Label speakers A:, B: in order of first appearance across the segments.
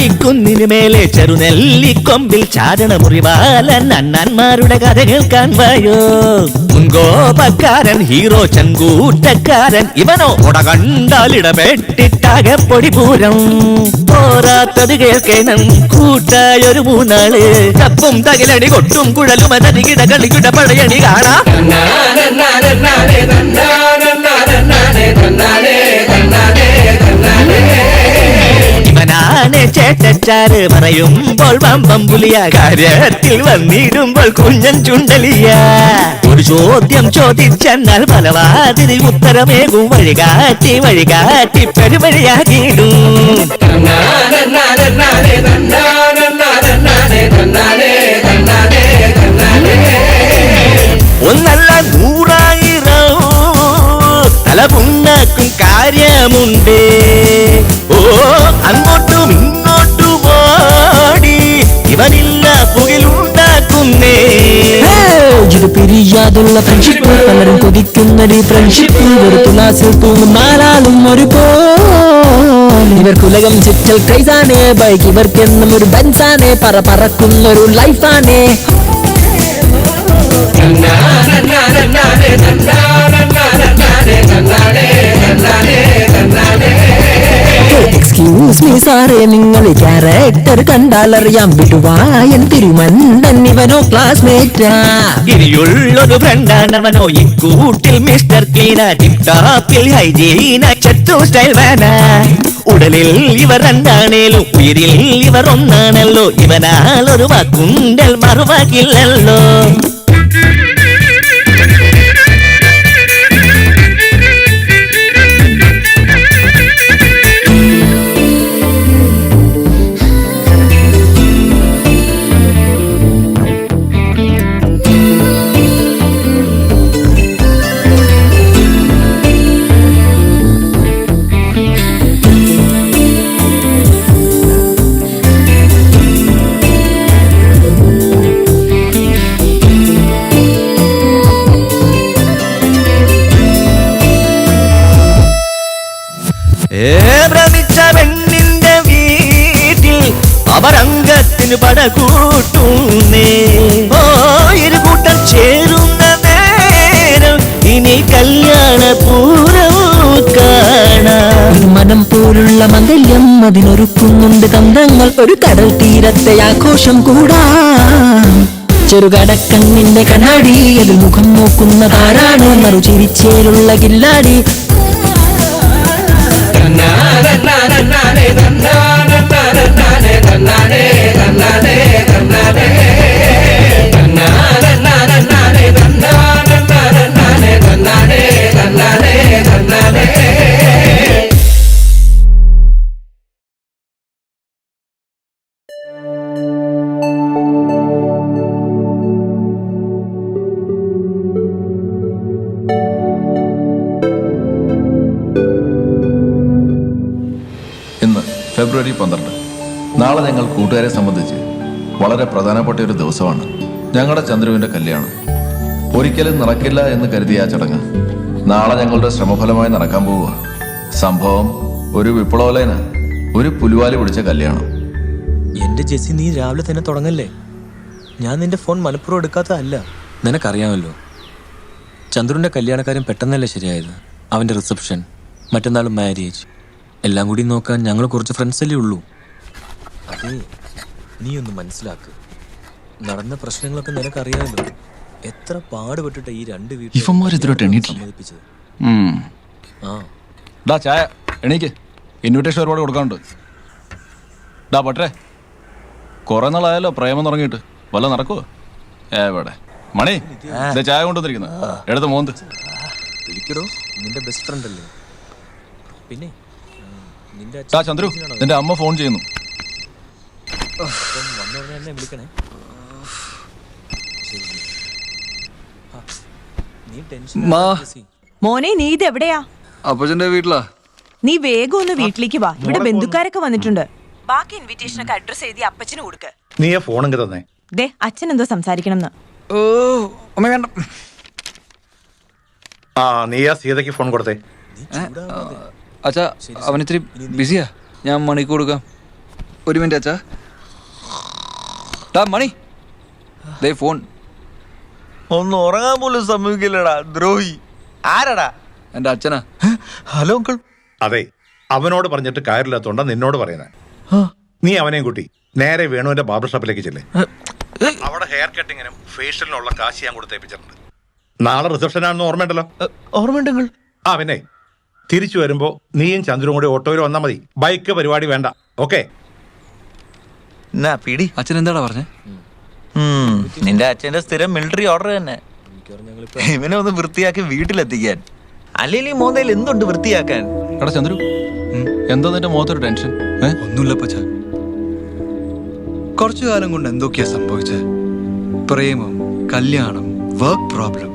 A: ചാടിക്കുന്നിനു മേലെ ചെറുനെല്ലിക്കൊമ്പിൽ ചാടണ മുറിവാലൻ അണ്ണന്മാരുടെ കഥ കേൾക്കാൻ വായോ. മുൻകോപക്കാരൻ ഹീറോ ചങ്കൂറ്റക്കാരൻ ഇവനോ കൊട കണ്ടാലിടപെട്ടിട്ടാകെ പൊടിപൂരം. പോരാത്തത് കേൾക്കണം കൂട്ടായൊരു മൂന്നാള് കപ്പും തകിലടി കൊട്ടും കുഴലും അതരികിട കളികിട പഴയണി കാണാം. ഇവനാണ് ചേട്ടച്ചാറ് പറയുമ്പോൾ വമ്പം പുലിയ, കാര്യത്തിൽ വന്നിടുമ്പോൾ കുഞ്ഞൻ ചുണ്ടലിയ. ഒരു ചോദ്യം ചോദിച്ചെന്നാൽ പലവാതിരി ഉത്തരമേകും വഴികാട്ടി വഴികാട്ടി പെരുവഴിയാകിടും. ഒന്നല്ല നൂറായിരം തലപുണ്ണക്കും കാര്യമുണ്ട്. ഓ അങ്ങോട്ടും ഇങ്ങോട്ടും ഓടി ഇവനില്ല പുകിലുണ്ടാക്കുന്നേ.
B: ഇത് പിരിയാതുള്ള ഫ്രണ്ട്ഷിപ്പ്, പലരും കൊതിക്കുന്നൊരു ഫ്രണ്ട്ഷിപ്പ്. ഒരു തുലാസിൽ തൂങ്ങും നാലാളും ഒരു പോലെ. ഇവർക്കുലകം ചുറ്റൽ ക്രൈസാനേ, ബൈക്ക് ഇവർക്കെന്നും ഒരു ബെൻസാനേ. പറക്കുന്നൊരു ലൈഫാനേ. എക്സ്ക്യൂസ് മീ സാറേ, നിങ്ങൾ ക്യാരക്ടർ കണ്ടാലറിയാം. വിടുവായൻ തിരുമന്നൻ ഇവനോ ക്ലാസ്മേറ്റാ.
A: ഇനിയുള്ളൊരു ഫ്രണ്ടാണവനോ ഈ കൂട്ടിൽ മിസ്റ്റർ ക്ലീന. ടിപ് ടോപ്പിൽ ഹൈജീന ചട്ടു സ്റ്റൈൽ വേന. ഉടലിൽ ഇവർ രണ്ടാണേലും ഉയിരിൽ ഇവർ ഒന്നാണല്ലോ. ഇവനാളൊരു വാക്കുണ്ടൽ മറുവാക്കില്ലല്ലോ. ഭ്രമിച്ച പെണ്ണിന്റെ വീട്ടിൽ അവരംഗത്തിന് പടകൂട്ടുന്നേ. ഓ ഇരുകൂട്ടം ചേരുന്ന നേരം ഇനി കല്യാണ പൂരവും കാണാം.
B: മനം പോലുള്ള മംഗല്യം അതിനൊരുക്കുന്നുണ്ട് തന്ത്രങ്ങൾ. ഒരു കടൽ തീരത്തെ ആഘോഷം കൂടാം. ചെറുകടക്കണ്ണിന്റെ കണ്ണാടി അതിൽ മുഖം നോക്കുന്നതാരാണ്? മറുചിരിച്ചേലുള്ള കില്ലാടി.
C: ഫെബ്രുവരി 12. നാളെ ഞങ്ങൾ കൂട്ടുകാരെ സംബന്ധിച്ച് വളരെ പ്രധാനപ്പെട്ട ഒരു ദിവസമാണ്. ഞങ്ങളുടെ ചന്ദ്രുവിൻ്റെ കല്യാണം. ഒരിക്കലും നടക്കില്ല എന്ന് കരുതിയ ആ ചടങ്ങ് നാളെ ഞങ്ങളുടെ ശ്രമഫലമായി നടക്കാൻ പോവുക. സംഭവം ഒരു വിപ്ലവലയന, ഒരു പുലിവാലി പിടിച്ച കല്യാണം.
D: എന്റെ ജെസ്സി, നീ രാവിലെ തന്നെ തുടങ്ങല്ലേ. ഞാൻ നിന്റെ ഫോൺ മനഃപൂർവ്വം എടുക്കാത്തതല്ല. നിനക്കറിയാമല്ലോ, ചന്ദ്രുവിൻ്റെ കല്യാണക്കാരൻ പെട്ടെന്നല്ലേ ശരിയായത്. അവൻ്റെ റിസപ്ഷൻ, മറ്റന്നാളും മാരേജ്, എല്ലാം കൂടി നോക്കാൻ ഞങ്ങൾ കുറച്ച് ഫ്രണ്ട്സല്ലേ ഉള്ളൂ. അതെ, നീ ഒന്ന് മനസ്സിലാക്ക്. നടന്ന പ്രശ്നങ്ങളൊക്കെ നിനക്കറിയാമല്ലോ. എത്ര പാടുപെട്ടിട്ട് ഈ രണ്ട് വീട്ടിൽ സമ്മതിപ്പിച്ചത്.
C: ചായ എണീക്ക്, ഇൻവിറ്റേഷൻ ഒരുപാട് കൊടുക്കാനുണ്ട്. പട്ടേ, കുറെ നാളായാലോ പ്രേമം തുടങ്ങിയിട്ട്. വല്ല നടക്കുവോ? എവിടെ മണി ചായ കൊണ്ടുവന്നിരിക്കുന്നത്? എടുത്ത് മോന്ത്
D: വിളിക്കടോ, നിന്റെ ബെസ്റ്റ് ഫ്രണ്ട് അല്ലേ. പിന്നെ
C: ചന്ദ്രു, നിന്റെ അമ്മ ഫോൺ ചെയ്യുന്നു.
D: വന്നോടനെ വിളിക്കണേ.
E: മോനെ, നീ ഇത് എവിടെയാ?
F: അപ്പച്ചന്റെ വീട്ടിലാ.
E: നീ വേഗം ഒന്ന് വീട്ടിലേക്ക് വാ. ഇവിടെ ബന്ധുക്കാരൊക്കെ വന്നിട്ടുണ്ട്. ബാക്കി ഇൻവിറ്റേഷനൊക്കെ അഡ്രസ് എഴുതി അപ്പച്ചന് കൊടുക്ക.
G: നീ ഫോൺ തന്നെ.
E: ദേ, അച്ഛൻ എന്തോ സംസാരിക്കണം.
F: ഓ അമ്മ വേണ്ട.
G: നീ ആ സീതയ്ക്ക് ഫോൺ കൊടുത്തേ.
F: അച്ഛാ, അവൻ ഇത്തിരി ബിസിയാ. ഞാൻ മണിക്ക് കൊടുക്കാം. ഒരു മിനിറ്റ് അച്ഛാ. മണി ദേ ഫോൺ.
D: ഒന്ന് ഉറങ്ങാൻ പോലും സമ്മതിക്കില്ലടാ ദ്രോഹി. ആരടാ?
F: എൻ്റെ അച്ഛനാ.
D: Hello uncle.
G: അതെ, അവനോട് പറഞ്ഞിട്ട് കാര്യമില്ലാത്തോണ്ടാ നിന്നോട് പറയുന്നത്. നീ അവനെയും കൂട്ടി നേരെ വേണുവിന്റെ ബാർബർ ഷോപ്പിലേക്ക് ചെല്ലേ. അവിടെ ഹെയർ കട്ടിങ്ങിനും ഫേഷ്യലിനുള്ള കാശ് ഞാൻ കൊടുത്തേപ്പിച്ചിട്ടുണ്ട്. നാളെ റിസപ്ഷൻ ആണെന്ന് ഓർമ്മയുണ്ടല്ലോ?
D: ഓർമ്മയുണ്ടെങ്കിൽ.
G: ആ പിന്നെ തിരിച്ചു വരുമ്പോ നീയും ചന്ദ്രനും കൂടി ഓട്ടോയിൽ വന്നാൽ മതി. ബൈക്ക് പരിപാടി വേണ്ട. ഓക്കെ?
D: പിടി.
F: അച്ഛൻ എന്താടാ പറഞ്ഞേ?
D: നിന്റെ അച്ഛന്റെ സ്ഥിരം മിലിറ്ററി ഓർഡർ തന്നെ, ഇവനെ ഒന്ന് വൃത്തിയാക്കി വീട്ടിലെത്തിക്കാൻ. അല്ലെങ്കിൽ മോന്തയിൽ എന്തുണ്ട് വൃത്തിയാക്കാൻ?
C: എടാ ചന്ദ്രു, എന്താ നിന്റെ മുഖത്തൊരു ടെൻഷൻ?
F: ഒന്നുമില്ല പച്ച. കുറച്ചു കാലം കൊണ്ട് എന്തൊക്കെയാ സംഭവിച്ചത്? പ്രേമം, കല്യാണം, വർക്ക് പ്രോബ്ലം,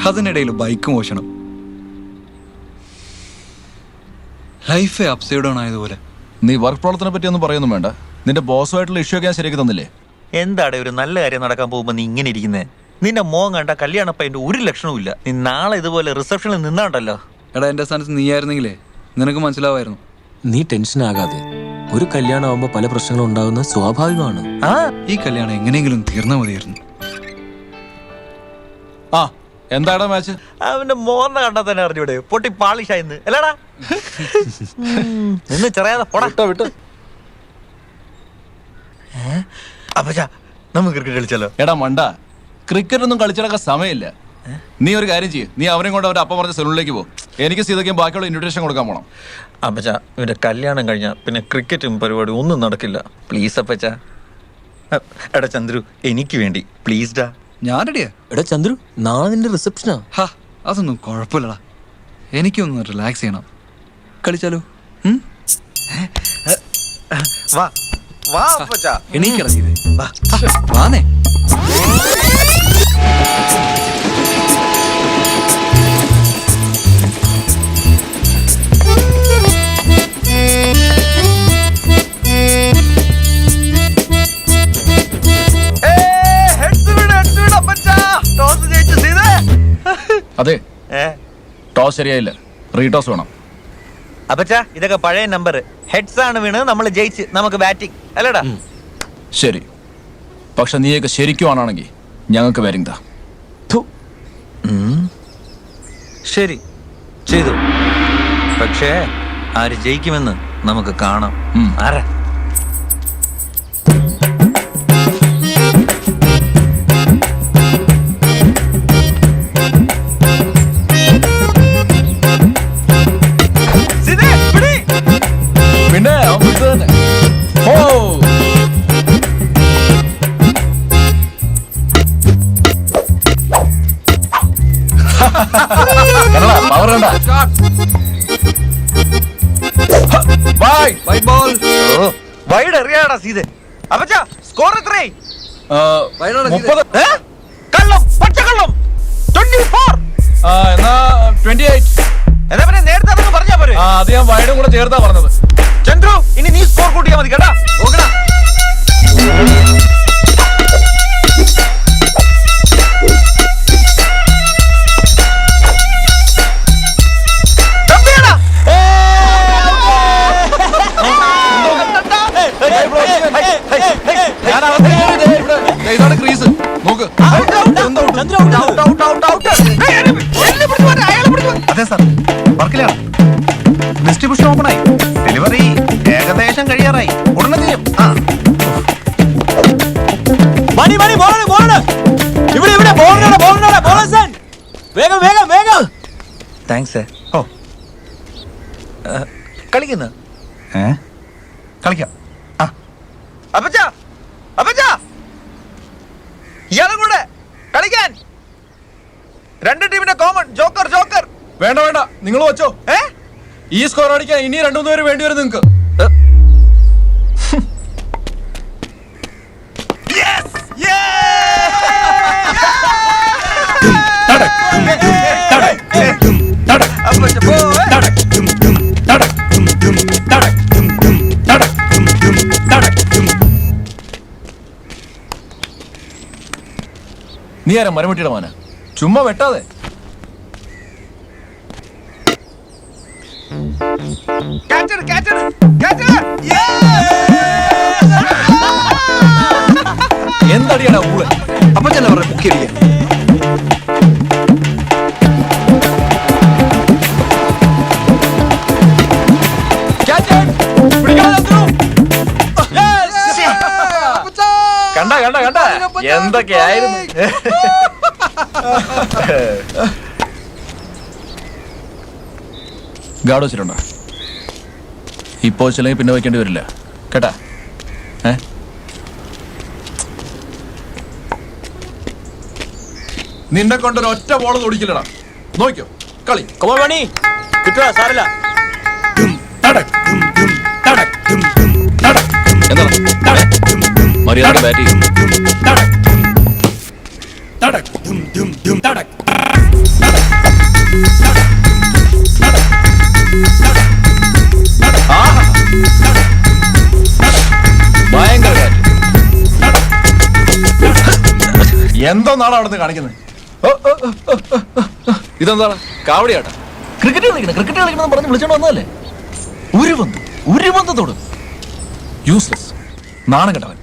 F: അതിനിടയിൽ ബൈക്ക് മോഷണം. ലൈഫ് അപ്സൈഡ് ഡൗൺ ആയതുപോലെ.
C: നീ വർക്ക് പ്രോബ്ലത്തിനെ പറ്റി ഒന്നും പറയുന്നു വേണ്ട. നിന്റെ ബോസുമായിട്ടുള്ള ഇഷ്യൂ ഒക്കെ ഞാൻ ശരിയാക്കി തന്നില്ലേ?
D: എന്താടെ ഒരു നല്ല കാര്യം നടക്കാൻ പോകുമ്പോ നീ ഇങ്ങനെ ഇരിക്കുന്നേ? നിന്റെ മോൻ കണ്ട കല്യാണപ്പതിന്റെ ഒരു ലക്ഷണവും ഇല്ല. നീ നാളെ ഇതുപോലെ റിസപ്ഷനിൽ നിന്നാണ്ടല്ലോ.
F: എടാ എൻ്റെ സ്ഥാനത്ത് നീയായിരുന്നെങ്കിലേ നിനക്ക് മനസ്സിലാവായിരുന്നു.
D: നീ ടെൻഷൻ ആകാതെ. ഒരു കല്യാണം ആവുമ്പോ പല പ്രശ്നങ്ങളും ഉണ്ടാകുന്നത് സ്വാഭാവികമാണ്.
F: ഈ കല്യാണം എങ്ങനെയെങ്കിലും തീർന്നാ മതിയായിരുന്നു.
C: ആ എന്താടാ മാച്ച്?
D: അവന്റെ മോന്ന കണ്ടാ തന്നെ അറിഞ്ഞൂടെ പൊട്ടി പാളിഷായിന്ന് അല്ലടാ? നിന്ന് ചെറിയാതെ പോടാ വിട്ട്. അപ്പച്ചാ നമുക്ക് ക്രിക്കറ്റ് കളിച്ചാലോ?
C: എടാ മണ്ട, ക്രിക്കറ്റ് ഒന്നും കളിച്ചിടക്കാൻ സമയമില്ല. നീ ഒരു കാര്യം ചെയ്യും, നീ അവനെ കൊണ്ട് അവരുടെ അപ്പം പറഞ്ഞ സെലൂണിലേക്ക് പോകും. എനിക്ക് സീതയ്ക്കും ബാക്കിയുള്ള ഇൻവിറ്റേഷൻ കൊടുക്കാൻ പോണം.
D: അപ്പച്ചാ ഇവന്റെ കല്യാണം കഴിഞ്ഞാൽ പിന്നെ ക്രിക്കറ്റും പരിപാടി ഒന്നും നടക്കില്ല. പ്ലീസ് അപ്പച്ചാ. എടാ ചന്ദ്രു, എനിക്ക് വേണ്ടി പ്ലീസ് ഡാ.
F: ഞാൻ റെഡിയാ.
D: എടാ ചന്ദ്രു, നാളെ നിന്റെ റിസപ്ഷനാ.
F: ഹാ, അതൊന്നും കുഴപ്പമില്ലടാ. എനിക്കൊന്ന് റിലാക്സ് ചെയ്യണം. കളിച്ചാലോ?
D: വാ വാ അപ്പച്ചാ.
F: എണീക്കിറങ്ങിയത് വാന്നേ.
C: അതെ, ടോസ് ശരിയായില്ല, റീടോസ് വേണം.
D: അപ്പച്ചാ ഇതൊക്കെ പഴയ നമ്പർ. ഹെഡ്സ് ആണ് വീണ്, നമ്മൾ ജയിച്ച്, നമുക്ക് ബാറ്റിംഗ് അല്ലടാ?
C: ശരി, പക്ഷെ നീയൊക്കെ ശരിക്കും ആണെങ്കിൽ ഞങ്ങൾക്ക് ബാറ്റിംഗ് താ.
D: ശരി ചെയ്തു, പക്ഷേ ആര് ജയിക്കുമെന്ന് നമുക്ക് കാണാം. ആരാ?
C: പിന്നെ
D: വൈഡ് എറിയാടാ സീതെ. അപ്പച്ചാ സ്കോർ എത്രയായി?
C: 30.
D: കള്ളം, പച്ചക്കള്ളം. 24.
C: എന്നാ 28.
D: എന്നാ പിന്നെ നേരത്തെ അതൊന്ന് പറഞ്ഞാ പോരെ?
C: അത് ഞാൻ വൈഡും കൂടെ ചേർത്താ പറഞ്ഞത്.
D: ചന്ദ്രു, ഇനി നീ സ്കോർ കൂട്ടിയാ മതി കേട്ടാ. ഓക്കെടാ.
C: ഇതാണ് ക്രീസ്, നോക്ക്.
G: അതെ സാർ, വർക്കിലാണ്. ഡിസ്ട്രിബ്യൂഷൻ ഓപ്പൺ ആയി. ഡെലിവറി ഏകദേശം കഴിയാറായി. ഉടനെ ചെയ്യും.
D: താങ്ക്സ്. ഓ കളിക്കുന്ന
G: കളിക്കാം.
D: അപ്പച്ചാ, അപ്പച്ചാ ഇയാളും കൂടെ കളിക്കാൻ. രണ്ട് ടീമിന്റെ കോമൺ ജോക്കർ. ജോക്കർ
C: വേണ്ട വേണ്ട, നിങ്ങൾ വെച്ചോ. ഈ സ്കോർ അടിക്കാൻ ഇനി 2-3 പേര് വേണ്ടി വരും നിങ്ങൾക്ക്. നീ ആരാ മരമിട്ടിയുടെ മാന? ചുമ്മാ വെട്ടാതെ.
D: Catch it!
F: അല്ലേടാ ഊള്. അപ്പൊ ചെല്ല പറഞ്ഞ ബുക്ക് ചെയ്തിരിക്കാൻ.
C: കണ്ട കണ്ട കണ്ട എന്തൊക്കെയായിരുന്നു. ഗാർഡ് വെച്ചിട്ടുണ്ടോ? ഇപ്പോ വെച്ചില്ലെങ്കിൽ പിന്നെ വയ്ക്കേണ്ടി വരില്ല കേട്ടാ. നിന്നെ കൊണ്ടൊരു ഒറ്റ ബോൾ ഓടിക്കില്ലടാ. നോക്കിയോ കളി.
D: മണി കിട്ടുക സാറില്ല.
C: എന്താണ് മര്യാദ ബാറ്റ് ചെയ്യും. ഭയങ്കര ബാറ്റ്. എന്തോ നാളെ അവിടെ നിന്ന് കാണിക്കുന്നത്. ഇതെന്താണ് കാവടിയാട്ടാ? ക്രിക്കറ്റ് കളിക്കണം പറഞ്ഞ് വിളിച്ചോണ്ട് വന്നതല്ലേ? ഒരു ബന്ധത്തോട് യൂസ്ലെസ് നാണം കെട്ടവൻ.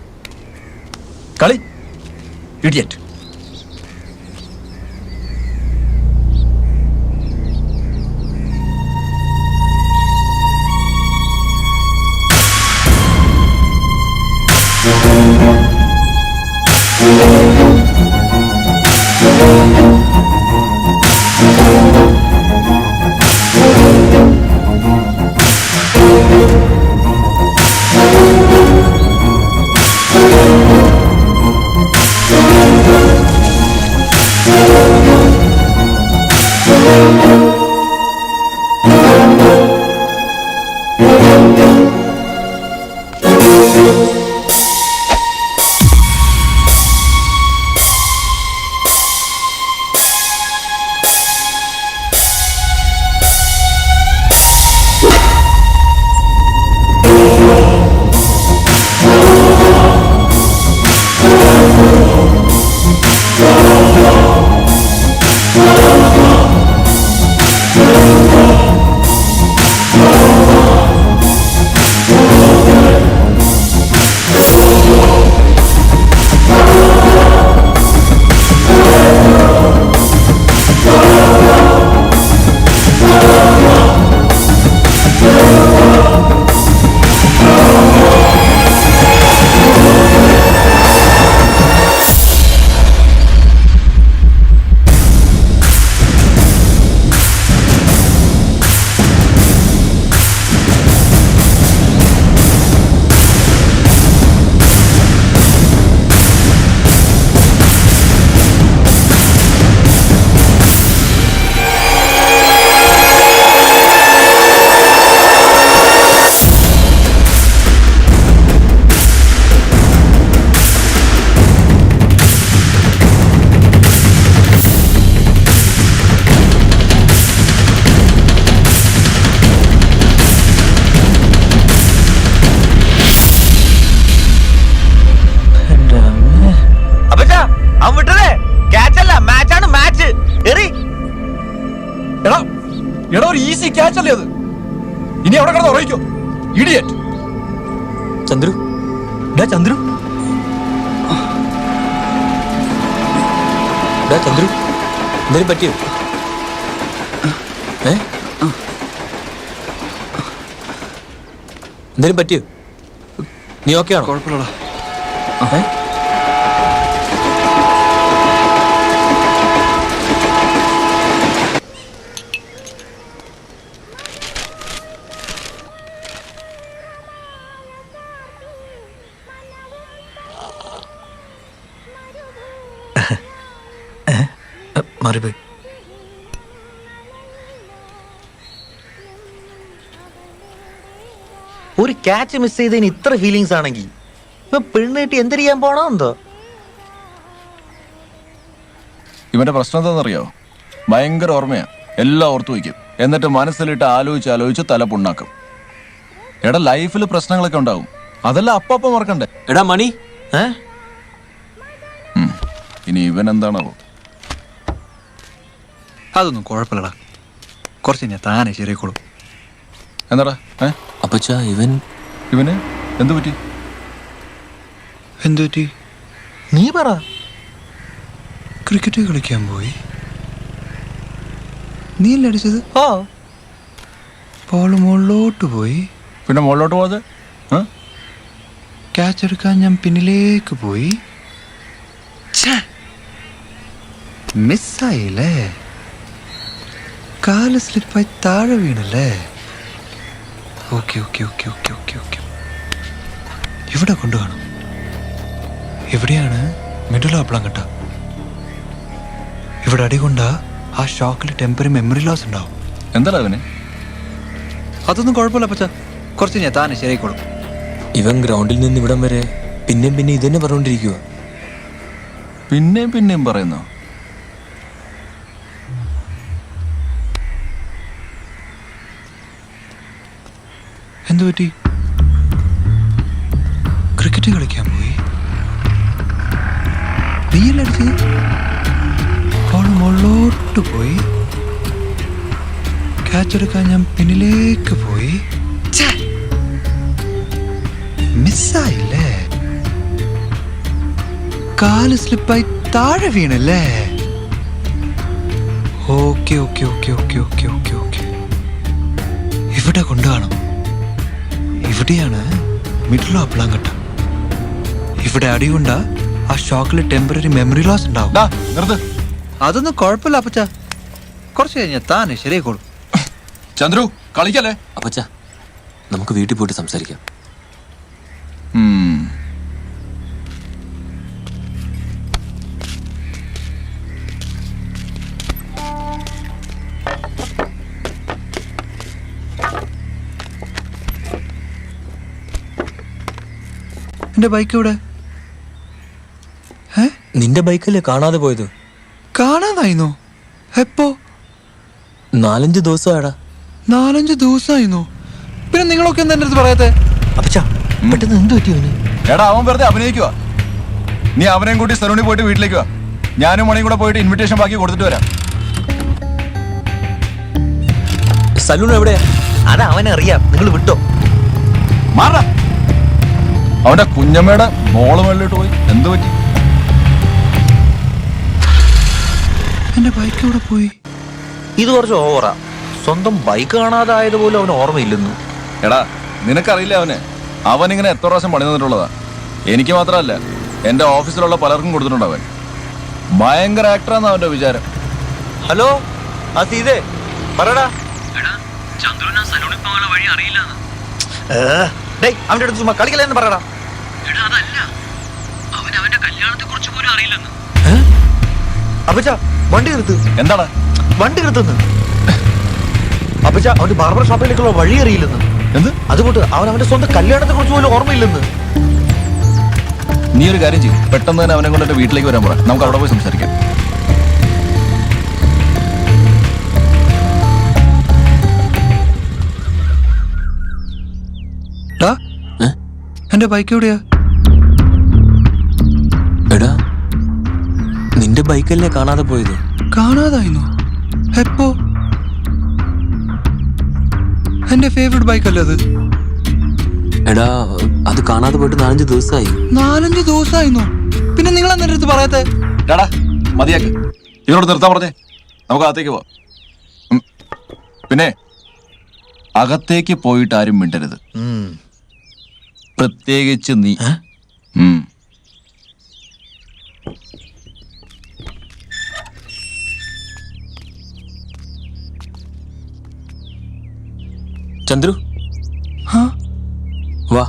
C: കളി ഇഡിയറ്റ്. എടാ ഒരു ഈസി ക്യാച്ച് അല്ലേ അത്? ഇനി അവിടെ കിടന്ന് ഉറയിക്കോ ഇഡിയറ്റ്.
D: ചന്ദ്രു ചന്ദ്രു ചന്ദ്രു എന്തെങ്കിലും പറ്റിയോ? എന്തെങ്കിലും പറ്റിയോ? നീ ഓക്കെ ആണോ?
F: കുഴപ്പമില്ലടാ. മാറിപ്പോയി.
A: ഒരു ക്യാച്ച് മിസ് ചെയ്തതിന് ഇത്ര ഫീലിങ്സ് ആണെങ്കിൽ ഇപ്പൊ പെണ്ണിട്ട് എന്ത് ചെയ്യാൻ പോണോ എന്തോ.
C: ഇവന്റെ പ്രശ്നം എന്താണെന്നറിയോ? ഭയങ്കര ഓർമ്മയാ, എല്ലാം ഓർത്തു വയ്ക്കും. എന്നിട്ട് മനസ്സിലിട്ട് ആലോചിച്ച് തല പുണ്ണാക്കും. എടാ ലൈഫിൽ പ്രശ്നങ്ങളൊക്കെ ഉണ്ടാവും, അതെല്ലാം അപ്പം മറക്കണ്ടേ?
D: എടാ മണി
C: ഇനി ഇവൻ എന്താണാവോ?
F: അതൊന്നും കുഴപ്പമില്ലടാ, കുറച്ച് ഞാൻ താനെ ശരിയായിക്കോളും.
C: എന്താടാ
D: അപ്പച്ചാ ഇവന്
C: എന്തു പറ്റി?
F: എന്തു പറ്റി?
A: നീ പറ.
F: ക്രിക്കറ്റ് കളിക്കാൻ പോയി. നീ അല്ലേ അടിച്ചത്?
A: ഓ
F: ബോൾ മുകളിലോട്ട് പോയി.
C: പിന്നെ മുകളിലോട്ട് പോയത്
F: ക്യാച്ച് എടുക്കാൻ ഞാൻ പിന്നിലേക്ക് പോയി. മിസ്സായില്ലേ? കാല് സ്ലിപ്പായി താഴെ വീണല്ലേ? Okay okay okay okay okay okay. ഇവിടെ കൊണ്ടുപോകണം. എവിടെയാണ്? മിഡിൽ ആപ്പിളം കേട്ട. ഇവിടെ അടികൊണ്ടാ ആ ഷോക്കിൽ ടെമ്പറി മെമ്മറി ലോസ് ഉണ്ടാവും.
C: എന്താ അവന്?
F: അതൊന്നും കുഴപ്പമില്ല പച്ച, കുറച്ച് ഞാൻ താനെ ശരിയായിക്കോളും.
D: ഇവൻ ഗ്രൗണ്ടിൽ നിന്ന് ഇവിടം വരെ പിന്നെയും പിന്നെ ഇതന്നെ പറഞ്ഞുകൊണ്ടിരിക്കുക.
C: പിന്നെയും പറയുന്നോ?
F: എന്തു പറ്റി? ക്രിക്കറ്റ് കളിക്കാൻ പോയി. നീയല്ലടിച്ചത്? ബോൾ മുകളിലോട്ട് പോയി. ക്യാച്ച് എടുക്കാൻ ഞാൻ പിന്നിലേക്ക് പോയി. മിസ്സായില്ലേ? കാല് സ്ലിപ്പായി താഴെ വീണല്ലേ? Okay okay okay okay okay okay okay. ഇവിടെ കൊണ്ടുപോകണം. ഇവിടെയാണ് മിഡിൽ ആപ്പിളാൻ കട്ട. ഇവിടെ അടികൊണ്ട ആ ഷോക്കിൽ ടെമ്പററി മെമ്മറി ലോസ് ഉണ്ടാവും. അതൊന്നും കുഴപ്പമില്ല അപ്പച്ച, കുറച്ച് കഴിഞ്ഞാൽ താനെ ശരിയായിക്കോളും.
C: ചന്ദ്രു കളിക്കല്ലേ?
D: അപ്പച്ച, നമുക്ക് വീട്ടിൽ പോയിട്ട് സംസാരിക്കാം.
F: എന്റെ ബൈക്ക് ഇവിടെ?
D: നിന്റെ ബൈക്കല്ലേ കാണാതെ പോയത്?
F: കാണാതായിരുന്നോ? എപ്പോ?
D: 4-5 ദിവസമായടാ.
F: 4-5 ദിവസമായിരുന്നോ? പിന്നെ നിങ്ങളൊക്കെ എന്താ എൻ്റെ അടുത്ത് പറയാത്തെ?
A: അപ്പച്ചാ, പെട്ടെന്ന് എന്ത് പറ്റി അവന്?
C: എടാ, അവൻ വെറുതെ അഭിനയിക്കുക. നീ അവനെയും കൂട്ടി സലൂണിൽ പോയിട്ട് വീട്ടിലേക്ക് വാ. ഞാനും മണിയും കൂടെ പോയിട്ട് ഇൻവിറ്റേഷൻ ബാക്കി കൊടുത്തിട്ട് വരാം.
D: സലൂൺ എവിടെയാ?
A: അത് അവനറിയാം, നിങ്ങൾ വിട്ടോ.
C: മാറാ. അവന്റെ കുഞ്ഞമ്മയുടെ ബോള് മേളിലോട്ട് പോയി. എന്തു പറ്റി?
F: എന്റെ ബൈക്ക് ഇവിടെ പോയി.
A: ഇത് കുറച്ച് ഓവറാ. സ്വന്തം ബൈക്ക് കാണാതായതുപോലും അവന് ഓർമ്മയില്ലെന്നു.
C: എടാ, നിനക്കറിയില്ല അവനിങ്ങനെ എത്ര പ്രാവശ്യം പണി തന്നിട്ടുള്ളതാ. എനിക്ക് മാത്രമല്ല, എന്റെ ഓഫീസിലുള്ള പലർക്കും കൊടുത്തിട്ടുണ്ട്. അവൻ ഭയങ്കര ആക്ടറാന്ന് അവന്റെ വിചാരം.
A: ഹലോ, ആ സീതേ പറടാ. അവന്റെ അടുത്ത് ചുമ്മാ കളിക്കലെന്ന് പറയടാ. അപ്പച്ചാ, വണ്ടി നിർത്ത്.
C: എന്താണ്?
A: വണ്ടി നിർത്തുന്നു. അപ്പച്ചാ, അവന്റെ ബാർബർ ഷോപ്പിലേക്കുള്ള വഴി അറിയില്ലെന്ന്.
C: എന്ത്?
A: അതുകൊണ്ട് അവന്റെ സ്വന്തം കല്യാണത്തെ കുറിച്ച് പോലും ഓർമ്മയില്ലെന്ന്.
C: നീ ഒരു കാര്യം ചെയ്യും, പെട്ടെന്ന് തന്നെ അവനെ കൊണ്ട് എന്റെ വീട്ടിലേക്ക് വരാൻ പറ. നമുക്ക് അവിടെ പോയി സംസാരിക്കാം.
F: എന്റെ ബൈക്ക് എവിടെയാ?
D: എടാ, നിന്റെ ബൈക്കല്ലേ കാണാതെ പോയത്?
F: കാണാതായിരുന്നോ? എപ്പോ? എന്റെ ഫേവറേറ്റ് ബൈക്ക് അല്ലേ അത്?
D: എടാ, അത് കാണാതെ പോയിട്ട് 4-5 ദിവസമായി.
F: 4-5 ദിവസമായിരുന്നോ? പിന്നെ നിങ്ങൾ എന്നെ അടുത്ത് പറയാത്തെ?
C: എടാ, മതിയാക്ക്. ഇവരോട് നിർത്താൻ പറഞ്ഞേ. നമുക്ക് അകത്തേക്ക് പോവാം. പിന്നെ അകത്തേക്ക് പോയിട്ട് ആരും മിണ്ടരുത്, പ്രത്യേകിച്ച് നീ.
D: ചന്ദ്രു, വാ.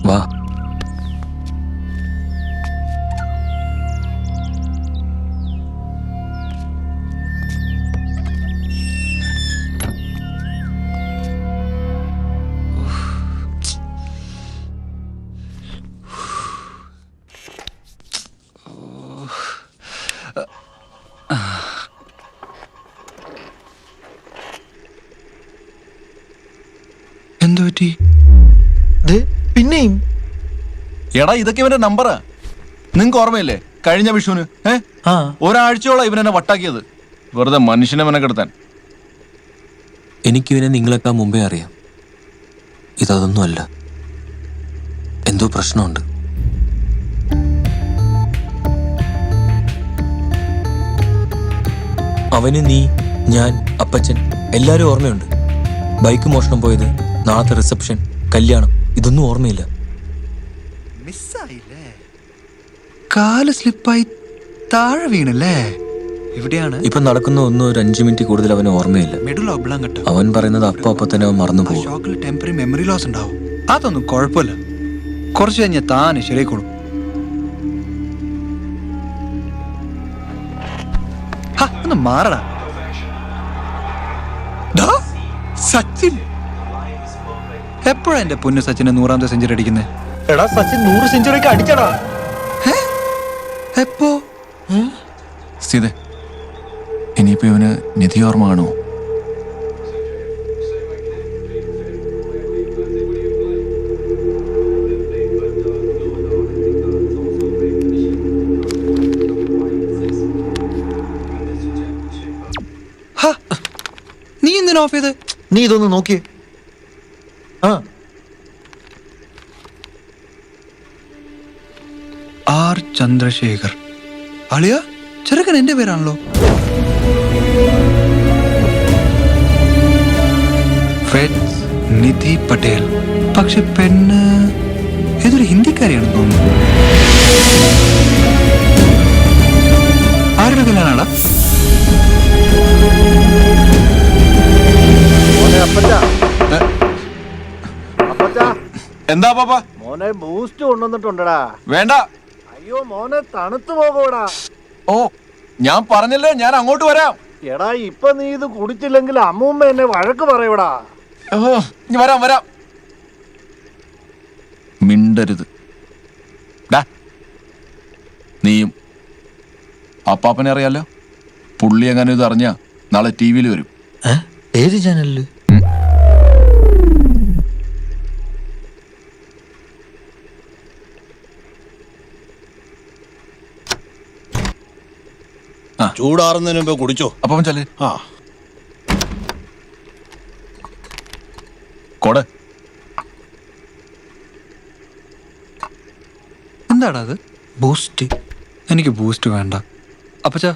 D: വാ.
F: എന്തു പറ്റി?
A: പിന്നെയും
C: എടാ, ഇതൊക്കെ ഇവന്റെ നമ്പറാ. നിങ്ങക്ക് ഓർമ്മയില്ലേ കഴിഞ്ഞ വിഷുവിന് ഒരാഴ്ചയോളം ഇവനെന്നെ വട്ടാക്കിയത്, വെറുതെ മനുഷ്യനെ മെനക്കെടുത്താൻ.
D: എനിക്കിവനെ നിങ്ങളെക്കാൾ മുമ്പേ അറിയാം. ഇതൊന്നുമല്ല. എന്തോ പ്രശ്നമുണ്ട്. അവന് നീ, ഞാൻ, അപ്പച്ചൻ എല്ലാരും ഓർമ്മയുണ്ട്. ബൈക്ക് മോഷണം പോയത്, നാളത്തെ റിസപ്ഷൻ, കല്യാണം, ഇതൊന്നും ഓർമ്മയില്ല.
F: മിസ്സായില്ലേ? കാല് സ്ലിപ്പായി താഴെ വീണല്ലേ? എവിടെയാണ്?
D: ഇപ്പൊ നടക്കുന്ന ഒന്നും ഒരു 5 മിനിറ്റ് കൂടുതൽ അവന് ഓർമ്മയില്ല.
F: മിഡിൽ ഒബ്ലാങ്കട്ട.
D: അവൻ പറയുന്നത് അപ്പൊ തന്നെ അവൻ മറന്നു പോകും.
F: ഷോക്കിൽ ടെമ്പററി മെമ്മറി ലോസ് ഉണ്ടാവും. അതൊന്നും കുഴപ്പമില്ല, കുറച്ച് കഴിഞ്ഞാൽ താനെ ശരിയായിക്കോളും. ഒന്ന് മാറടാ. സച്ചിൻ എപ്പോഴാ എന്റെ പൊന്നു സച്ചിനെ 100ാമത്തെ സെഞ്ചുറി അടിക്കുന്നത്?
A: എടാ സച്ചിൻ 100 സെഞ്ചുറിക്ക് അടിച്ചടാ.
F: എപ്പോ?
C: സ്ഥിതി ഇനിയിപ്പോ ഇവന് നിധി ഓർമ്മ കാണുമോ?
F: നീ എന്തിനാ ഓഫ് ചെയ്ത്?
A: നീ ഇതൊന്ന് നോക്കിയേ.
F: ആർ ചന്ദ്രശേഖർ. അളിയ ചെറുക്കൻ എന്റെ പേരാണല്ലോ. ഫെഡ്സ് നിധി പട്ടേൽ. പക്ഷെ പെണ്ണ് ഏതൊരു ഹിന്ദിക്കാരിയാണെന്ന് തോന്നുന്നു. ആരുടെ കല്യാണാടാ?
C: എന്താ പാപ്പ?
H: മോനെ ബൂസ്റ്റ് കൊണ്ടുവന്നിട്ടുണ്ടടാ.
C: വേണ്ട.
H: അയ്യോ മോനെ തണുത്തു പോകൂടാ.
C: ഓ ഞാൻ പറഞ്ഞല്ലേ, ഞാൻ അങ്ങോട്ട് വരാം.
H: എടാ ഇപ്പൊ നീ ഇത് കുടിച്ചില്ലെങ്കിൽ അമ്മൂമ്മ എന്നെ വഴക്ക് പറയൂടാ.
C: വരാം വരാം. മിണ്ടരുത്. നീയും. അപ്പാപ്പനെ അറിയാലോ, പുള്ളി എങ്ങനെ ഇത് അറിഞ്ഞാ നാളെ TV-യിൽ വരും.
A: ഏത് ചാനലില്?
H: ചൂടാറുന്നതിന് മുമ്പ് കുടിച്ചോ.
C: അപ്പം ചെല്ലേ.
H: ആ
C: കൊട.
F: എന്താടാ അത്?
A: ബൂസ്റ്റ്.
F: എനിക്ക് ബൂസ്റ്റ് വേണ്ട അപ്പച്ചാ,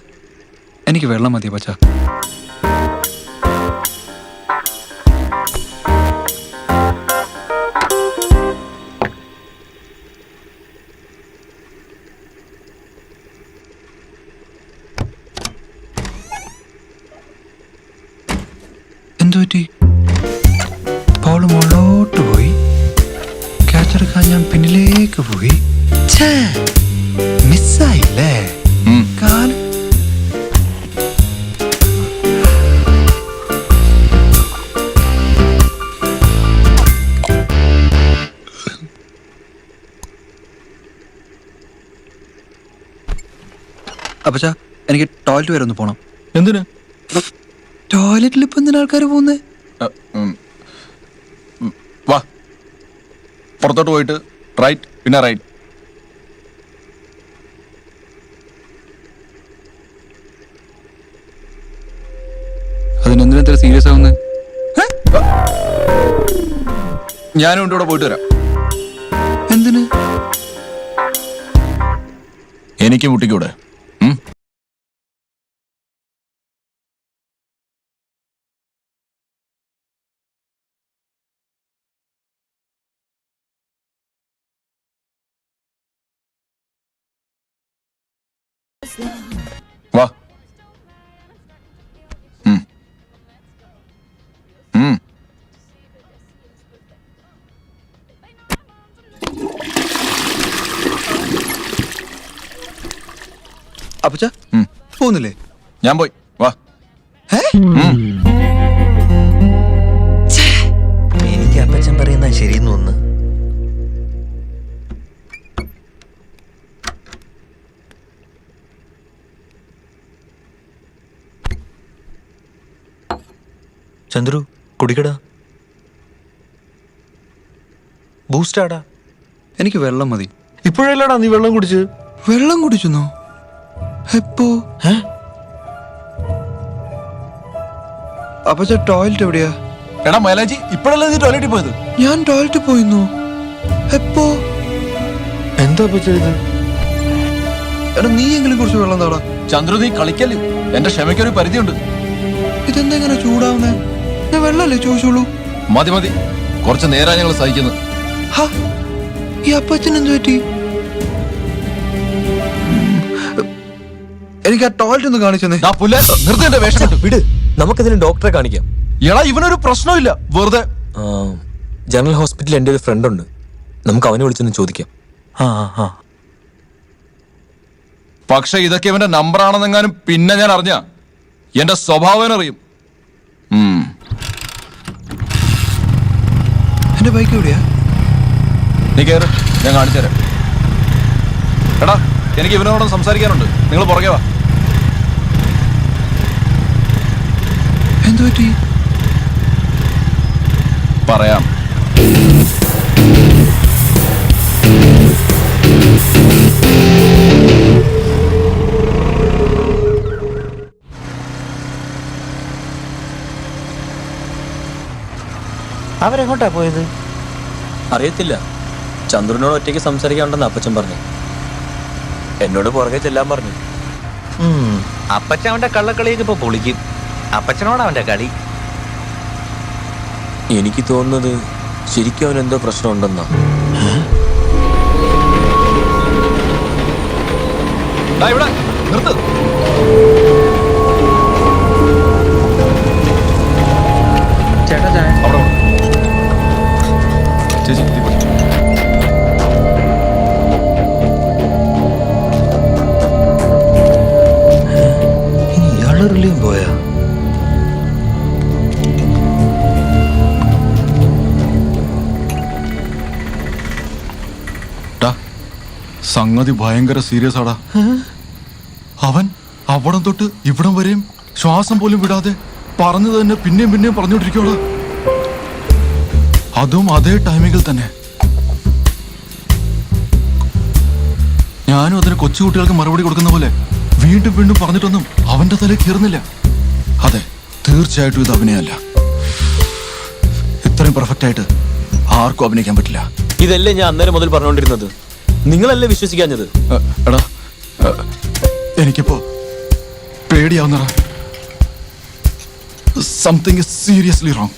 F: എനിക്ക് വെള്ളം മതി അപ്പച്ചാ. എന്തുപറ്റി? പൗള് മുകളിലോട്ട് പോയി, ക്യാച്ചെടുക്കാൻ ഞാൻ പിന്നിലേക്ക് പോയി. മിസ്സായില്ലേ? കാല് അപ്പച്ചാ, എനിക്ക് ടോയ്ലറ്റ് വരെ ഒന്ന് പോണം.
C: എന്തിന്?
F: ടോയ്ലറ്റിൽ ഇപ്പൊ എന്തിനാ ആൾക്കാർ പോകുന്നേ?
C: വാ, പുറത്തോട്ട് പോയിട്ട് റൈറ്റ്, പിന്നെ റൈറ്റ്.
F: അതിനെന്തിനാ ഇത്ര സീരിയസ് ആവുന്നത്?
C: ഞാനും ഇവിടെ പോയിട്ട് വരാം.
F: എന്തിന്?
C: എനിക്ക് മുട്ടിക്കൂടെ? വാ.
F: അപ്പച്ചാ പോകുന്നില്ലേ?
C: ഞാൻ പോയി. വാ.
A: എനിക്ക് അപ്പച്ചൻ പറയുന്ന ശരിയെന്ന് തോന്നുന്നു. ചന്ദ്രു കുടിക്കടാ. ബൂസ്റ്റാടാ.
F: എനിക്ക് വെള്ളം മതി.
A: ഇപ്പോഴല്ലടാ നീ വെള്ളം കുടിച്ച്.
F: വെള്ളം കുടിച്ചെന്നോ? എപ്പോ?
A: ഏ?
F: അപ്പച്ചാ ടോയ്ലറ്റ് എവിടെയാ?
C: എടാ മൈലാജി ഇപ്പോഴല്ലേ നീ ടോയ്ലറ്റിൽ പോയത്?
F: ഞാൻ ടോയ്ലറ്റിൽ പോയിരുന്നു. എപ്പോ?
A: എന്താ ഇപ്പൊ ചെയ്ത്?
F: എടാ നീ എങ്കിലും കുറച്ച് വെള്ളം താടാ.
C: ചന്ദ്രു നീ കളിക്കല്ലേ, എന്റെ ക്ഷമയ്ക്കൊരു പരിധിയുണ്ട്.
F: ഇതെന്താ ഇങ്ങനെ ചൂടാവുന്നേ? ഞാൻ വെള്ളമല്ലേ ചോദിച്ചോളൂ.
C: മതി മതി, കുറച്ച് നേരം ഞങ്ങൾ സഹിക്കുന്നു.
F: ഹാ, ഈ അപ്പച്ചൻ എന്ത് പറ്റി? എനിക്ക് ആ ടോയ്ലറ്റ് ഒന്ന് കാണിച്ചെന്നേ.
C: നിർത്തി എന്റെ വേഷം കെട്ട്.
D: വിട്, നമുക്കിതിന് ഡോക്ടറെ കാണിക്കാം.
C: എടാ ഇവനൊരു പ്രശ്നമില്ല, വെറുതെ.
D: ജനറൽ ഹോസ്പിറ്റലിൽ എൻ്റെ ഒരു ഫ്രണ്ട് ഉണ്ട്, നമുക്ക് അവനെ വിളിച്ചൊന്ന് ചോദിക്കാം.
C: പക്ഷെ ഇതൊക്കെ ഇവന്റെ നമ്പർ ആണെന്നെങ്ങാനും പിന്നെ ഞാൻ അറിഞ്ഞ എന്റെ സ്വഭാവം അറിയും.
F: എന്റെ ബൈക്ക് എവിടെയാ?
C: നീ കയറ്, ഞാൻ കാണിച്ചു തരാം. എടാ എനിക്ക് ഇവനോടൊന്ന് സംസാരിക്കാനുണ്ട്, നിങ്ങൾ പുറകെ വാ.
F: എന്തു പറ്റി?
C: പറയാം.
A: അവരെങ്ങോട്ടാ പോയത്?
D: അറിയത്തില്ല, ചന്ദ്രനോട് ഒറ്റയ്ക്ക് സംസാരിക്കാനുണ്ടെന്ന് അപ്പച്ചൻ പറഞ്ഞു. എന്നോട് പുറകെ ചെല്ലാൻ പറഞ്ഞു.
A: അപ്പച്ചൻ അവന്റെ കള്ളക്കളിയൊക്കെ ഇപ്പൊ പൊളിക്കും. അപ്പച്ചനോട് അവന്റെ കളി.
D: എനിക്ക് തോന്നുന്നത് ശരിക്കും അവനെന്തോ പ്രശ്നമുണ്ടെന്നാ.
C: ഇവിടെ നിർത്ത്.
A: ചേട്ടാ ചായ.
C: അവിടെ വാ. ചേച്ചി ഇതിൽ പോയി.
A: ഇയാളുടെ റിലീവും പോയാ?
C: സംഗതി ഭയങ്കര സീരിയസ് ആടാ. അവൻ അവിടം തൊട്ട് ഇവിടം വരെയും ശ്വാസം പോലും വിടാതെ പറഞ്ഞത് തന്നെ പിന്നെയും പിന്നെയും പറഞ്ഞുകൊണ്ടിരിക്കുവാടാ. അതും അതേ ടൈമിങ്ങിൽ തന്നെ. ഞാനും അതിന് കൊച്ചുകുട്ടികൾക്ക് മറുപടി കൊടുക്കുന്ന പോലെ വീണ്ടും വീണ്ടും പറഞ്ഞിട്ടൊന്നും അവന്റെ തലയിൽ കയറുന്നില്ല. അതെ, തീർച്ചയായിട്ടും ഇത് അഭിനയമല്ല. ഇത്രയും പെർഫെക്റ്റ് ആയിട്ട് ആർക്കും അഭിനയിക്കാൻ പറ്റില്ല.
D: ഇതല്ലേ ഞാൻ അന്നേരം മുതൽ പറഞ്ഞുകൊണ്ടിരുന്നത്, നിങ്ങളല്ലേ വിശ്വസിക്കാഞ്ഞത്?
C: എടാ എനിക്കിപ്പോ പേടിയാവുന്നടാ. Something is seriously wrong.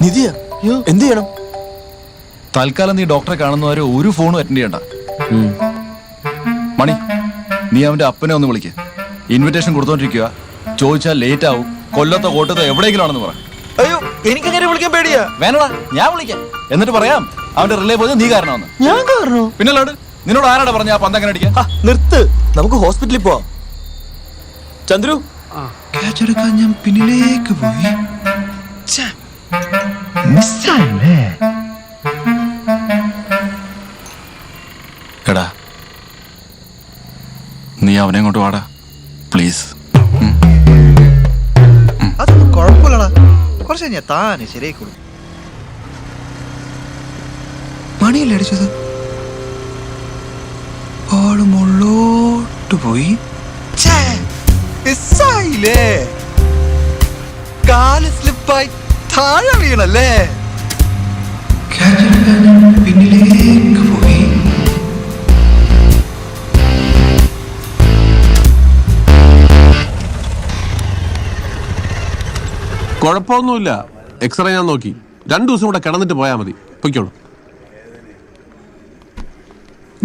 D: നിധിയ എന്ത് ചെയ്യണം?
C: തൽക്കാലം നീ ഡോക്ടറെ കാണുന്നവരെ ഒരു ഫോണും അറ്റൻഡ് ചെയ്യണ്ട. മണി, നീ അവന്റെ അപ്പനെ ഒന്ന് വിളിക്ക്. ഇൻവിറ്റേഷൻ കൊടുത്തോണ്ടിരിക്കുക. ചോദിച്ചാൽ ലേറ്റ് ആവും. കൊല്ലത്തോ കോട്ടത്തോ എവിടെയെങ്കിലും ആണെന്ന് പറ.
A: അയ്യോ, എനിക്കങ്ങനെ വിളിക്കാൻ പേടിയാ.
C: വേണടാ, ഞാൻ വിളിക്കാം. എന്നിട്ട് പറയാം അവന്റെ റിലേ പോയത് നീ കാരണമാണെന്ന്.
A: ഞാൻ കാരണോ?
C: പിന്നല്ലാണ്ട് നിന്നോട് ആരാടാ പറഞ്ഞ ആ പന്തങ്ങനെ അടിക്കാൻ?
D: നിർത്ത്, നമുക്ക് ഹോസ്പിറ്റലിൽ പോവാം. ചന്ദ്രു,
F: ക്യാച്ച് എടുക്കാൻ ഞാൻ പിന്നിലേക്ക് പോയി.
C: എടാ നീ അവനെ കൊണ്ട് വാടാ പ്ലീസ്.
F: അതൊന്നും കുഴപ്പമില്ലടാ, കുറച്ച് കഴിഞ്ഞാ താനെ ശരിയായിക്കോളൂ. മണിയല്ലേ അടിച്ചത്? ആള് മുള്ളോട്ട് പോയി. കാല് സ്ലിപ്പായി താഴെ വീണല്ലേ? പിന്നിലേക്ക് പോയി.
I: കുഴപ്പമൊന്നുമില്ല, എക്സ്റേ ഞാൻ നോക്കി. 2 ദിവസം കൂടെ കിടന്നിട്ട് പോയാൽ മതി. പൊയ്ക്കോളൂ.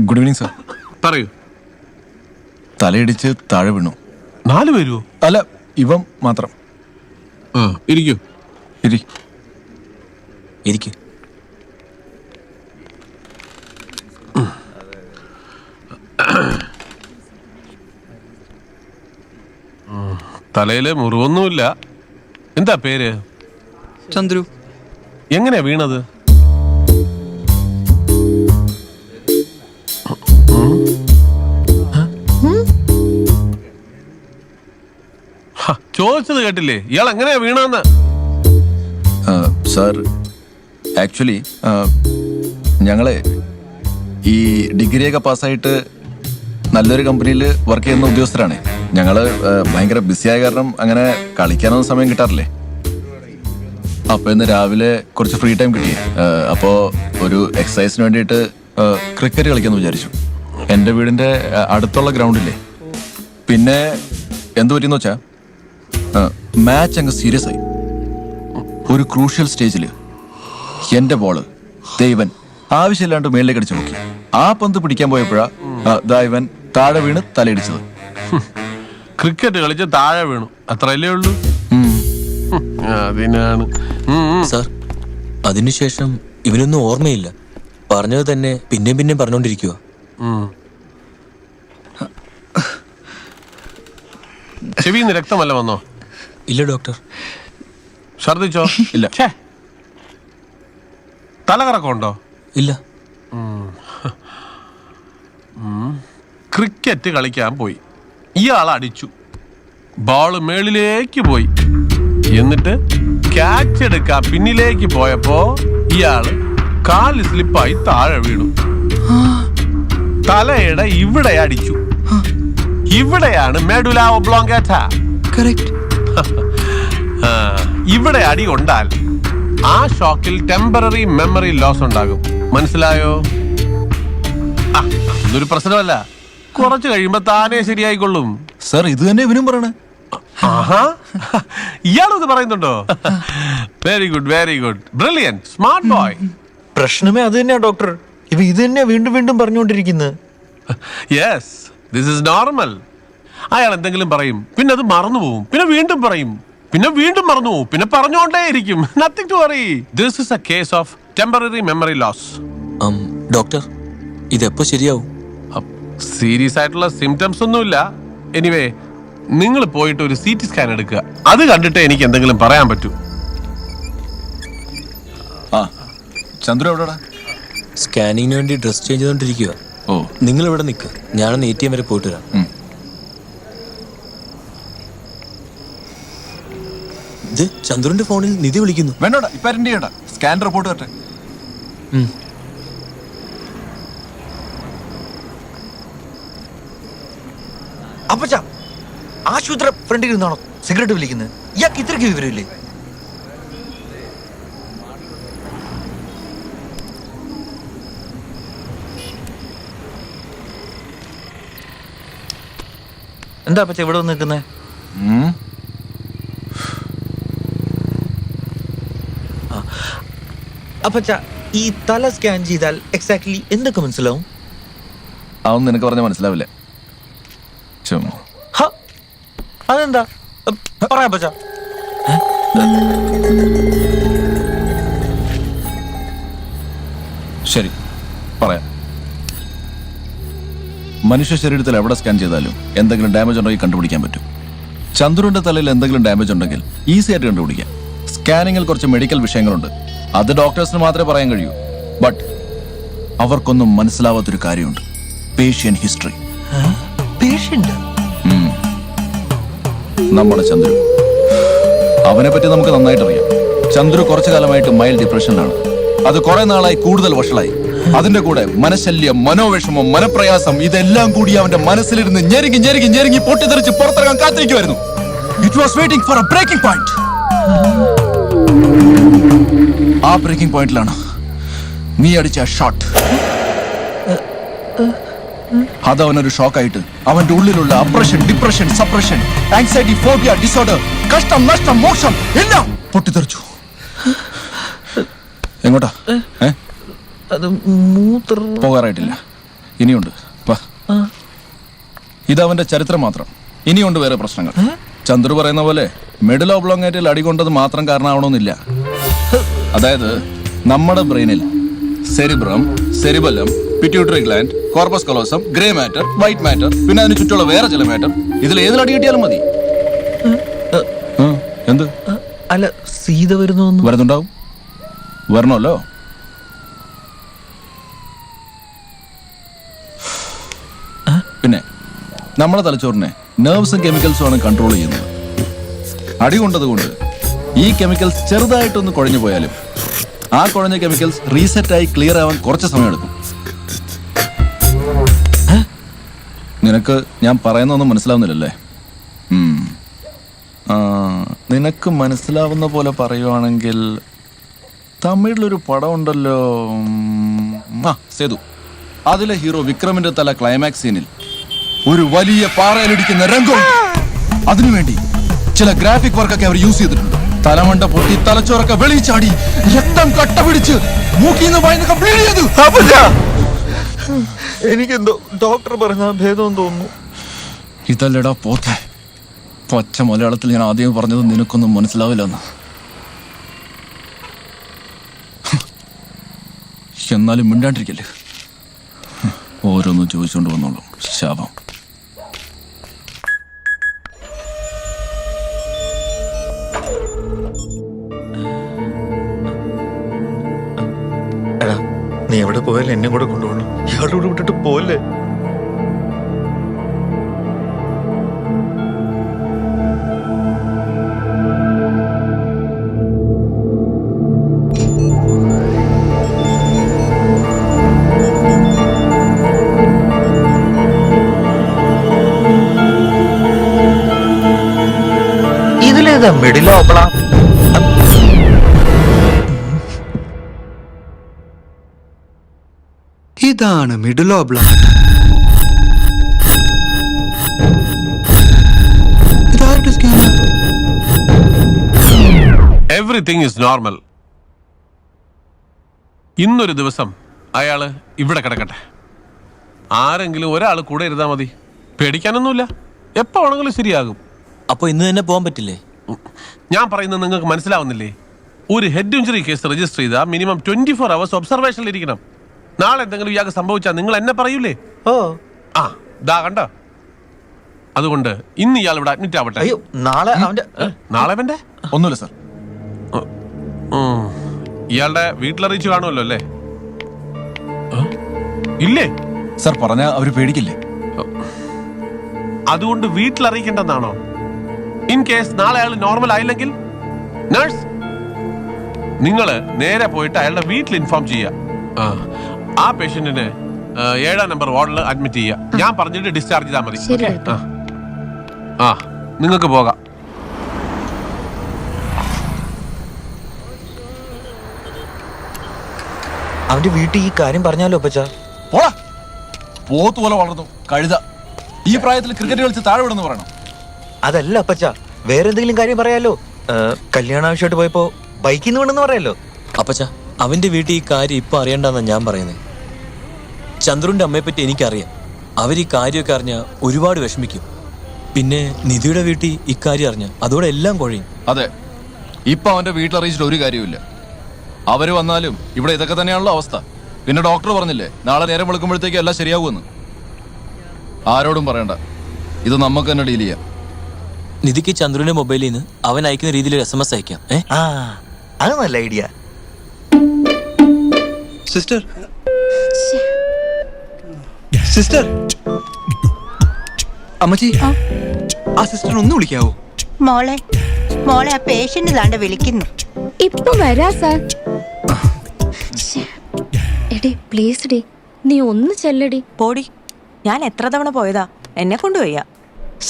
C: Good evening sir.
I: പറയൂ.
C: തലയിടിച്ച് താഴെ വീണു.
I: 4 പേരുവോ?
C: അല്ല, ഇവൻ മാത്രം.
I: ഇരിക്കൂ.
D: ഇരിക്കും.
I: തലയില് മുറിവൊന്നുമില്ല. എന്താ പേര്?
F: ചന്ദ്രു.
I: എങ്ങനെയാ വീണത്? ചോദിച്ചത് കേട്ടില്ലേ? ഇയാൾ എങ്ങനെയാ വീണെന്ന്?
C: സാർ, ആക്ച്വലി ഞങ്ങളെ ഈ ഡിഗ്രിയൊക്കെ പാസ്സായിട്ട് നല്ലൊരു കമ്പനിയിൽ വർക്ക് ചെയ്യുന്ന ഉദ്യോഗസ്ഥരാണ്. ഞങ്ങൾ ഭയങ്കര ബിസിയായ കാരണം അങ്ങനെ കളിക്കാനൊന്നും സമയം കിട്ടാറില്ലേ. അപ്പൊ ഇന്ന് രാവിലെ കുറച്ച് ഫ്രീ ടൈം കിട്ടി. അപ്പോ ഒരു എക്സസൈസിന് വേണ്ടിയിട്ട് ക്രിക്കറ്റ് കളിക്കാന്ന് വിചാരിച്ചു. എൻ്റെ വീടിന്റെ അടുത്തുള്ള ഗ്രൗണ്ടില്ലേ. പിന്നെ എന്തു പറ്റിയെന്ന് വെച്ചാ മാച്ച് അങ്ങ് സീരിയസ് ആയി. ഒരു ക്രൂഷ്യൽ സ്റ്റേജിൽ എന്റെ ബോള് ദൈവൻ ആവശ്യമില്ലാണ്ട് മേളിലേക്ക് അടിച്ചു നോക്കി. ആ പന്ത് പിടിക്കാൻ പോയപ്പോഴാ ദൈവൻ താഴെ വീണ് തലയിടിച്ചത്.
I: ക്രിക്കറ്റ് കളിച്ച് താഴെ വീണു, അത്രയല്ലേ ഉള്ളൂ. അതിനാണ്
D: സാർ, അതിനുശേഷം ഇവനൊന്നും ഓർമ്മയില്ല. പറഞ്ഞത് തന്നെ പിന്നെയും പിന്നെയും പറഞ്ഞോണ്ടിരിക്കുക.
I: ചെവിന്ന് രക്തമല്ല വന്നോ?
D: ഇല്ല ഡോക്ടർ.
I: ഛർദിച്ചോ?
C: ഇല്ല.
I: തലകറക്കമുണ്ടോ?
D: ഇല്ല.
I: ക്രിക്കറ്റ് കളിക്കാൻ പോയി, ഇയാൾ അടിച്ചു, ബോള് മേളിലേക്ക് പോയി. എന്നിട്ട് ക്യാച്ച് എടുക്കാൻ പിന്നിലേക്ക് പോയപ്പോ ഇയാള് കാല് സ്ലിപ്പായി താഴെ വീണു. തലയുടെ ഇവിടെ അടിച്ചു. ഇവിടെയാണ് മെഡുല ഒബ്ലോങ്കാറ്റ. ഇവിടെ അടി കൊണ്ടാൽ ആ ഷോക്കിൽ ടെമ്പററി മെമ്മറി ലോസ് ഉണ്ടാകും. മനസ്സിലായോ? ഇതൊരു പ്രശ്നമല്ല, കുറച്ച് കഴിയുമ്പോ താനേ ശരിയായിക്കൊള്ളും.
C: സർ, ഇത് തന്നെ ഇവനും പറയണേ.
I: ഇയാളും ഇത് പറയുന്നുണ്ടോ? Very good, very good, brilliant, smart boy.
A: പ്രശ്നമേ അത് തന്നെയാ ഡോക്ടർ. ഇവ ഇത് തന്നെയാ വീണ്ടും വീണ്ടും പറഞ്ഞുകൊണ്ടിരിക്കുന്നത്.
I: Yes, this is normal. അയാൾ എന്തെങ്കിലും പറയും, പിന്നെ അത് മറന്നുപോകും, പിന്നെ വീണ്ടും പറയും, പിന്നെ വീണ്ടും മറന്നുപോകും, പിന്നെ പറഞ്ഞുകൊണ്ടേയിരിക്കും. Nothing to worry. This is a case of temporary memory loss.
D: Doctor, ഇതെപ്പോ ശരിയാവും?
I: സീരിയസ് ആയിട്ടുള്ള സിംറ്റംസ് ഒന്നുമില്ല. എനിവേ, നിങ്ങൾ പോയിട്ട് ഒരു CT സ്കാൻ എടുക്കുക. അത് കണ്ടിട്ട് എനിക്ക് എന്തെങ്കിലും പറയാൻ പറ്റൂ.
C: ചന്ദ്രു എവിടെടാ?
D: സ്കാനിങ്ങിന് വേണ്ടി ഡ്രസ് ചേഞ്ച് ചെയ്തോണ്ടിരിക്കുക.
C: ഓ,
D: നിങ്ങൾ ഇവിടെ നിൽക്ക്, ഞാനൊന്ന് ATM വരെ പോയിട്ട് വരാം. ഇത് ചന്ദ്രന്റെ ഫോണിൽ നിധി വിളിക്കുന്നു.
C: വേണ്ടോടാ, ഇപ്പൊ അറ്റൻഡ് ചെയ്യണ്ട. സ്കാൻ റിപ്പോർട്ട് വരട്ടെ.
A: അപ്പച്ച, ആശുപത്രി ഫ്രണ്ടിൽ ഇരുന്നാണോ സിഗരറ്റ് വലിക്കുന്നത്? ഇയാൾക്ക് ഇത്രയ്ക്ക് വിവരമില്ലേ? എന്താ അപ്പച്ച ഇവിടെ വന്ന് നിൽക്കുന്നേ? അപ്പച്ച, ഈ തല സ്കാൻ ചെയ്താൽ എക്സാക്ട്ലി എന്തൊക്കെ മനസ്സിലാവും?
C: അതൊന്നും നിനക്ക് പറഞ്ഞാൽ മനസ്സിലാവില്ല.
A: അതെന്താ പറയാ അപ്പച്ച?
C: ശരി, പറയാം. മനുഷ്യ ശരീരത്തിൽ എവിടെ സ്കാൻ ചെയ്താലും എന്തെങ്കിലും ഡാമേജ് ഉണ്ടെങ്കിൽ കണ്ടുപിടിക്കാൻ പറ്റും. ചന്ദ്രുവിന്റെ തലയിൽ എന്തെങ്കിലും ഡാമേജ് ഉണ്ടെങ്കിൽ ഈസി ആയിട്ട് കണ്ടുപിടിക്കാം. സ്കാനിങ്ങിൽ കുറച്ച് മെഡിക്കൽ വിഷയങ്ങളുണ്ട്, അത് ഡോക്ടേഴ്സിന് മാത്രമേ പറയാൻ കഴിയൂ. ബട്ട് അവർക്കൊന്നും മനസ്സിലാവാത്തൊരു കാര്യമുണ്ട്, പേഷ്യന്റ് ഹിസ്റ്ററി.
A: പേഷ്യന്റ്?
C: നമ്മുടെ ചന്ദ്രു, അവനെ പറ്റി നമുക്ക് നന്നായിട്ട് അറിയാം. ചന്ദ്രു കുറച്ചു കാലമായിട്ട് മൈൽഡ് ഡിപ്രഷനിലാണ്. അത് കുറെ നാളായി കൂടുതൽ വഷളായി. അതിന്റെ കൂടെ മനശല്യം, മനോവിഷമം, മനപ്രയാസം, ഇതെല്ലാം കൂടി അവന്റെ മനസ്സിലിരുന്ന് ഞെരുങ്ങി ഞെരുങ്ങി ഞെരുങ്ങി പൊട്ടിത്തെറിച്ച് പുറത്തിറങ്ങാൻ കാത്തിരിക്കുമായിരുന്നു. It was waiting for a breaking point. ആ ബ്രേക്കിംഗ് പോയിന്റിലാണ് നീ അടിച്ച ഷോട്ട്. അതവനൊരു ഷോക്കായിട്ട് അവന്റെ ഉള്ളിലുള്ള oppression, depression, suppression, anxiety, phobia, disorder, കഷ്ടം, നഷ്ടം, മോക്ഷം എല്ലാം പൊട്ടിത്തെറിച്ചു. എങ്ങോട്ടാ? പോകാറായിട്ടില്ല, ഇനിയുണ്ട്. ഇതവന്റെ ചരിത്രം മാത്രം. ഇനിയുണ്ട് വേറെ പ്രശ്നങ്ങൾ. ചന്ദ്രു പറയുന്ന പോലെ മെഡുല ഒബ്ലോങ്കാറ്റയിൽ അടികൊണ്ടത് മാത്രം കാരണമാവണമെന്നില്ല. അതായത് നമ്മുടെ ബ്രെയിനിൽ cerebrum, cerebellum, pituitary gland, corpus callosum, grey matter, white matter, പിന്നെ അതിന് ചുറ്റുള്ള വേറെ ചില മാറ്റർ, ഇതിൽ ഏതിൽ അടി കിട്ടിയാലും മതി. എന്ത്?
A: അല്ല, സീത
C: വരുന്നുണ്ടാവും, വരണമല്ലോ. പിന്നെ നമ്മുടെ തലച്ചോറിനെ നെർവ്സും കെമിക്കൽസും ആണ് കൺട്രോൾ ചെയ്യുന്നത്. അടി കൊണ്ടതുകൊണ്ട് ഈ കെമിക്കൽസ് ചെറുതായിട്ടൊന്ന് കുഴഞ്ഞു പോയാലും ആ കുഴഞ്ഞ കെമിക്കൽസ് റീസെറ്റായി ക്ലിയർ ആവാൻ കുറച്ച് സമയമെടുക്കും. നിനക്ക് ഞാൻ പറയുന്നൊന്നും മനസ്സിലാവുന്നില്ലല്ലേ? നിനക്ക് മനസ്സിലാവുന്ന പോലെ പറയുവാണെങ്കിൽ തമിഴിലൊരു പടം ഉണ്ടല്ലോ, സേതു. അതിലെ ഹീറോ വിക്രമിന്റെ തല ക്ലൈമാക്സ് സീനിൽ ഒരു വലിയ പാറയിലിടിക്കുന്ന രംഗം. അതിനുവേണ്ടി ചില ഗ്രാഫിക് വർക്കൊക്കെ അവർ യൂസ് ചെയ്തിട്ടുണ്ട്. തലമണ്ട പൊട്ടി തലച്ചോറൊക്കെ വെളിച്ചാടി രക്തം കട്ട പിടിച്ച് മൂക്കിന്ന് വായിന്നൊക്കെ ബ്ലീഡ് ചെയ്തു.
A: എനിക്കെന്തോ ഡോക്ടർ പറഞ്ഞ ഭേദം തോന്നുന്നു.
C: ഇതല്ലടാ പോത്തെ. പച്ച മലയാളത്തിൽ ഞാൻ ആദ്യം പറഞ്ഞത് നിനക്കൊന്നും മനസ്സിലാവില്ലെന്ന്. എന്നാലും മിണ്ടാണ്ടിരിക്കല്ലേ. ഓരോന്നും ചോദിച്ചുകൊണ്ട് വന്നോളൂ. ശാപം.
A: എടാ, നീ എവിടെ പോയാലും എന്നെ കൂടെ കൊണ്ടുപോകണം. ഇയാളുടെ കൂടെ വിട്ടിട്ട് പോലെ. ഇതിലേതാ മിഡിലോ ഓപ്പളാ?
F: ഇതാണ് മിഡിൽ ഓബ്ലാങ്. ഇതാരുടെ സ്കാനർ?
I: Everything is normal. ഇന്നൊരു ദിവസം അയാള് ഇവിടെ കിടക്കട്ടെ. ആരെങ്കിലും ഒരാൾ കൂടെ ഇരുന്നാ മതി. പേടിക്കാനൊന്നുമില്ല. എപ്പോ വേണമെങ്കിലും ശരിയാകും.
D: അപ്പൊ ഇന്ന് തന്നെ പോകാൻ പറ്റില്ലേ?
I: ഞാൻ പറയുന്നത് നിങ്ങൾക്ക് മനസ്സിലാവുന്നില്ലേ? ഒരു ഹെഡ് ഇഞ്ചുറി കേസ് രജിസ്റ്റർ ചെയ്താൽ മിനിമം 24 hours ഒബ്സർവേഷനിൽ ഇരിക്കണം. നാളെ എന്തെങ്കിലും ഇയാൾക്ക് സംഭവിച്ചാൽ നിങ്ങൾ എന്നെ പറയൂലേ? ആ ദാ കണ്ടോ. അതുകൊണ്ട് ഇന്ന് ഇയാൾ ഇവിടെ അഡ്മിറ്റ് ആവട്ടെ.
A: അയ്യോ, നാളെ
I: നാളെ അവന്റെ
C: ഒന്നുമില്ല സാർ.
I: ഇയാളുടെ വീട്ടിലറിയിച്ചു കാണുമല്ലോ അല്ലേ? ഇല്ലേ
C: സാർ പറഞ്ഞ അവര് പേടിക്കില്ലേ?
I: അതുകൊണ്ട് വീട്ടിലറിയിക്കേണ്ടെന്നാണോ? ഇൻ കേസ് നാളെ അയാൾ നോർമൽ ആയില്ലെങ്കിൽ നഴ്സ് നിങ്ങള് നേരെ പോയിട്ട് അയാളുടെ വീട്ടിൽ ഇൻഫോം ചെയ്യുക. ആ പേഷ്യന്റിന് 7ാം നമ്പർ വാർഡിൽ അഡ്മിറ്റ് ചെയ്യുക. ഞാൻ പറഞ്ഞിട്ട് ഡിസ്ചാർജ് ചെയ്താൽ മതി. ആ നിങ്ങൾക്ക് പോകാം.
A: അവന്റെ വീട്ടിൽ ഈ കാര്യം പറഞ്ഞാലോ അപ്പച്ചാ?
C: പോടാ, പോത്ത് പോലെ വളർന്നു കഴുത. ഈ പ്രായത്തിൽ ക്രിക്കറ്റ് കളിച്ച് താഴെ വിടുന്നു പറയണം.
A: അതല്ല അപ്പച്ചാ, വേറെ എന്തെങ്കിലും കാര്യം പറയാലോ. കല്യാണ ആവശ്യമായിട്ട് പോയപ്പോ ബൈക്കിൽ നിന്ന് വേണമെന്ന് പറയാലോ.
D: അപ്പച്ചാ, അവന്റെ വീട്ടിൽ ഈ കാര്യം ഇപ്പൊ അറിയണ്ടെന്നാ ഞാൻ പറയുന്നത്. ചന്ദ്രുന്റെ അമ്മയെ പറ്റി എനിക്കറിയാം. അവർ ഈ കാര്യമൊക്കെ അറിഞ്ഞാൽ ഒരുപാട് വിഷമിക്കും. പിന്നെ നിധിയുടെ വീട്ടിൽ ഇക്കാര്യം അറിഞ്ഞ അതോടെ എല്ലാം കുഴയും.
C: അതെ, ഇപ്പൊ അവന്റെ വീട്ടിലറിയിച്ചിട്ട് ഒരു കാര്യമില്ല. അവര് വന്നാലും ഇവിടെ ഇതൊക്കെ തന്നെയാണല്ലോ അവസ്ഥ. പിന്നെ ഡോക്ടർ പറഞ്ഞില്ലേ നാളെ നേരം വെളുക്കുമ്പോഴത്തേക്ക് എല്ലാം ശരിയാകുമെന്ന്. ആരോടും പറയണ്ട, ഇത് നമുക്ക് തന്നെ ഡീൽ ചെയ്യാം.
D: നിധിക്ക് ചന്ദ്രുവിന്റെ മൊബൈലിൽ നിന്ന് അവൻ അയക്കുന്ന രീതിയിൽ ഒരു SMS അയക്കാം.
A: അത് നല്ല ഐഡിയ.
F: സിസ്റ്റർ, സിസ്റ്റർ, അമ്മച്ചി, ആ സിസ്റ്റർ ഒന്ന് വിളിക്കാവോ?
J: മോളെ മോളെ ആ പേഷ്യന്റ് താണ്ട വിളിക്കുന്നു.
K: ഇപ്പൊ വരാ സാർ. എടി പ്ലീസ് ഡി, നീ ഒന്ന് ചെല്ലടി.
E: പോടി, ഞാൻ എത്ര തവണ പോയതാ, എന്നെ കൊണ്ടുപോയ.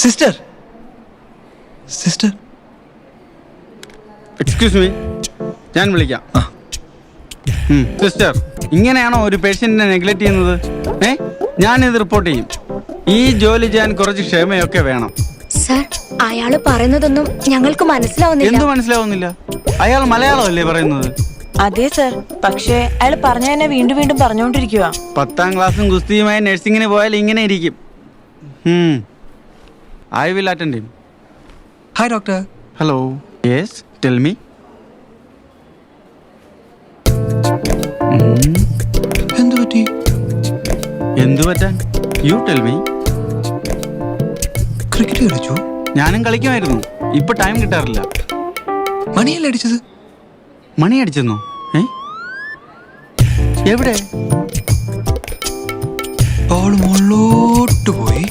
F: സിസ്റ്റർ, സിസ്റ്റർ,
L: എക്സ്ക്യൂസ് മീ, ഞാൻ വിളിക്കാം. സിസ്റ്റർ, ഇങ്ങനെയാണോ ഒരു പേഷ്യന്റിനെ നെഗ്ലക്ട് ചെയ്യുന്നത്? ഞാനിത് റിപ്പോർട്ട് ചെയ്യും. ഈ ജോലി ചെയ്യാൻ കുറച്ച് ക്ഷമയൊക്കെ വേണം.
K: സാർ, അയാള് പറയുന്നതൊന്നും ഞങ്ങൾക്ക് മനസ്സിലാവുന്നില്ല.
L: എന്ത് മനസ്സിലാവുന്നില്ല? അയാൾ മലയാളമല്ലേ പറയുന്നത്?
E: അതെ സർ, പക്ഷേ അയാൾ പറഞ്ഞ തന്നെ വീണ്ടും വീണ്ടും പറഞ്ഞുകൊണ്ടിരിക്കുക.
L: 10ാം ക്ലാസ്സും ഗുസ്തിയുമായി നഴ്സിംഗിന് പോയാൽ ഇങ്ങനെ ഇരിക്കും. I will attend him.
F: Hi doctor.
L: Hello. Yes, tell me.
F: എന്തു പറ്റി?
L: എന്തു പറ്റാൻ? You tell me.
F: ക്രിക്കറ്റ് കളിച്ചു?
L: ഞാനും കളിക്കുമായിരുന്നു. ഇപ്പൊ ടൈം കിട്ടാറില്ല.
F: മണിയല്ലേ അടിച്ചത്?
L: മണി അടിച്ചെന്നോ? എവിടെ?
F: ബോൾ മുകളിലോട്ട് പോയി,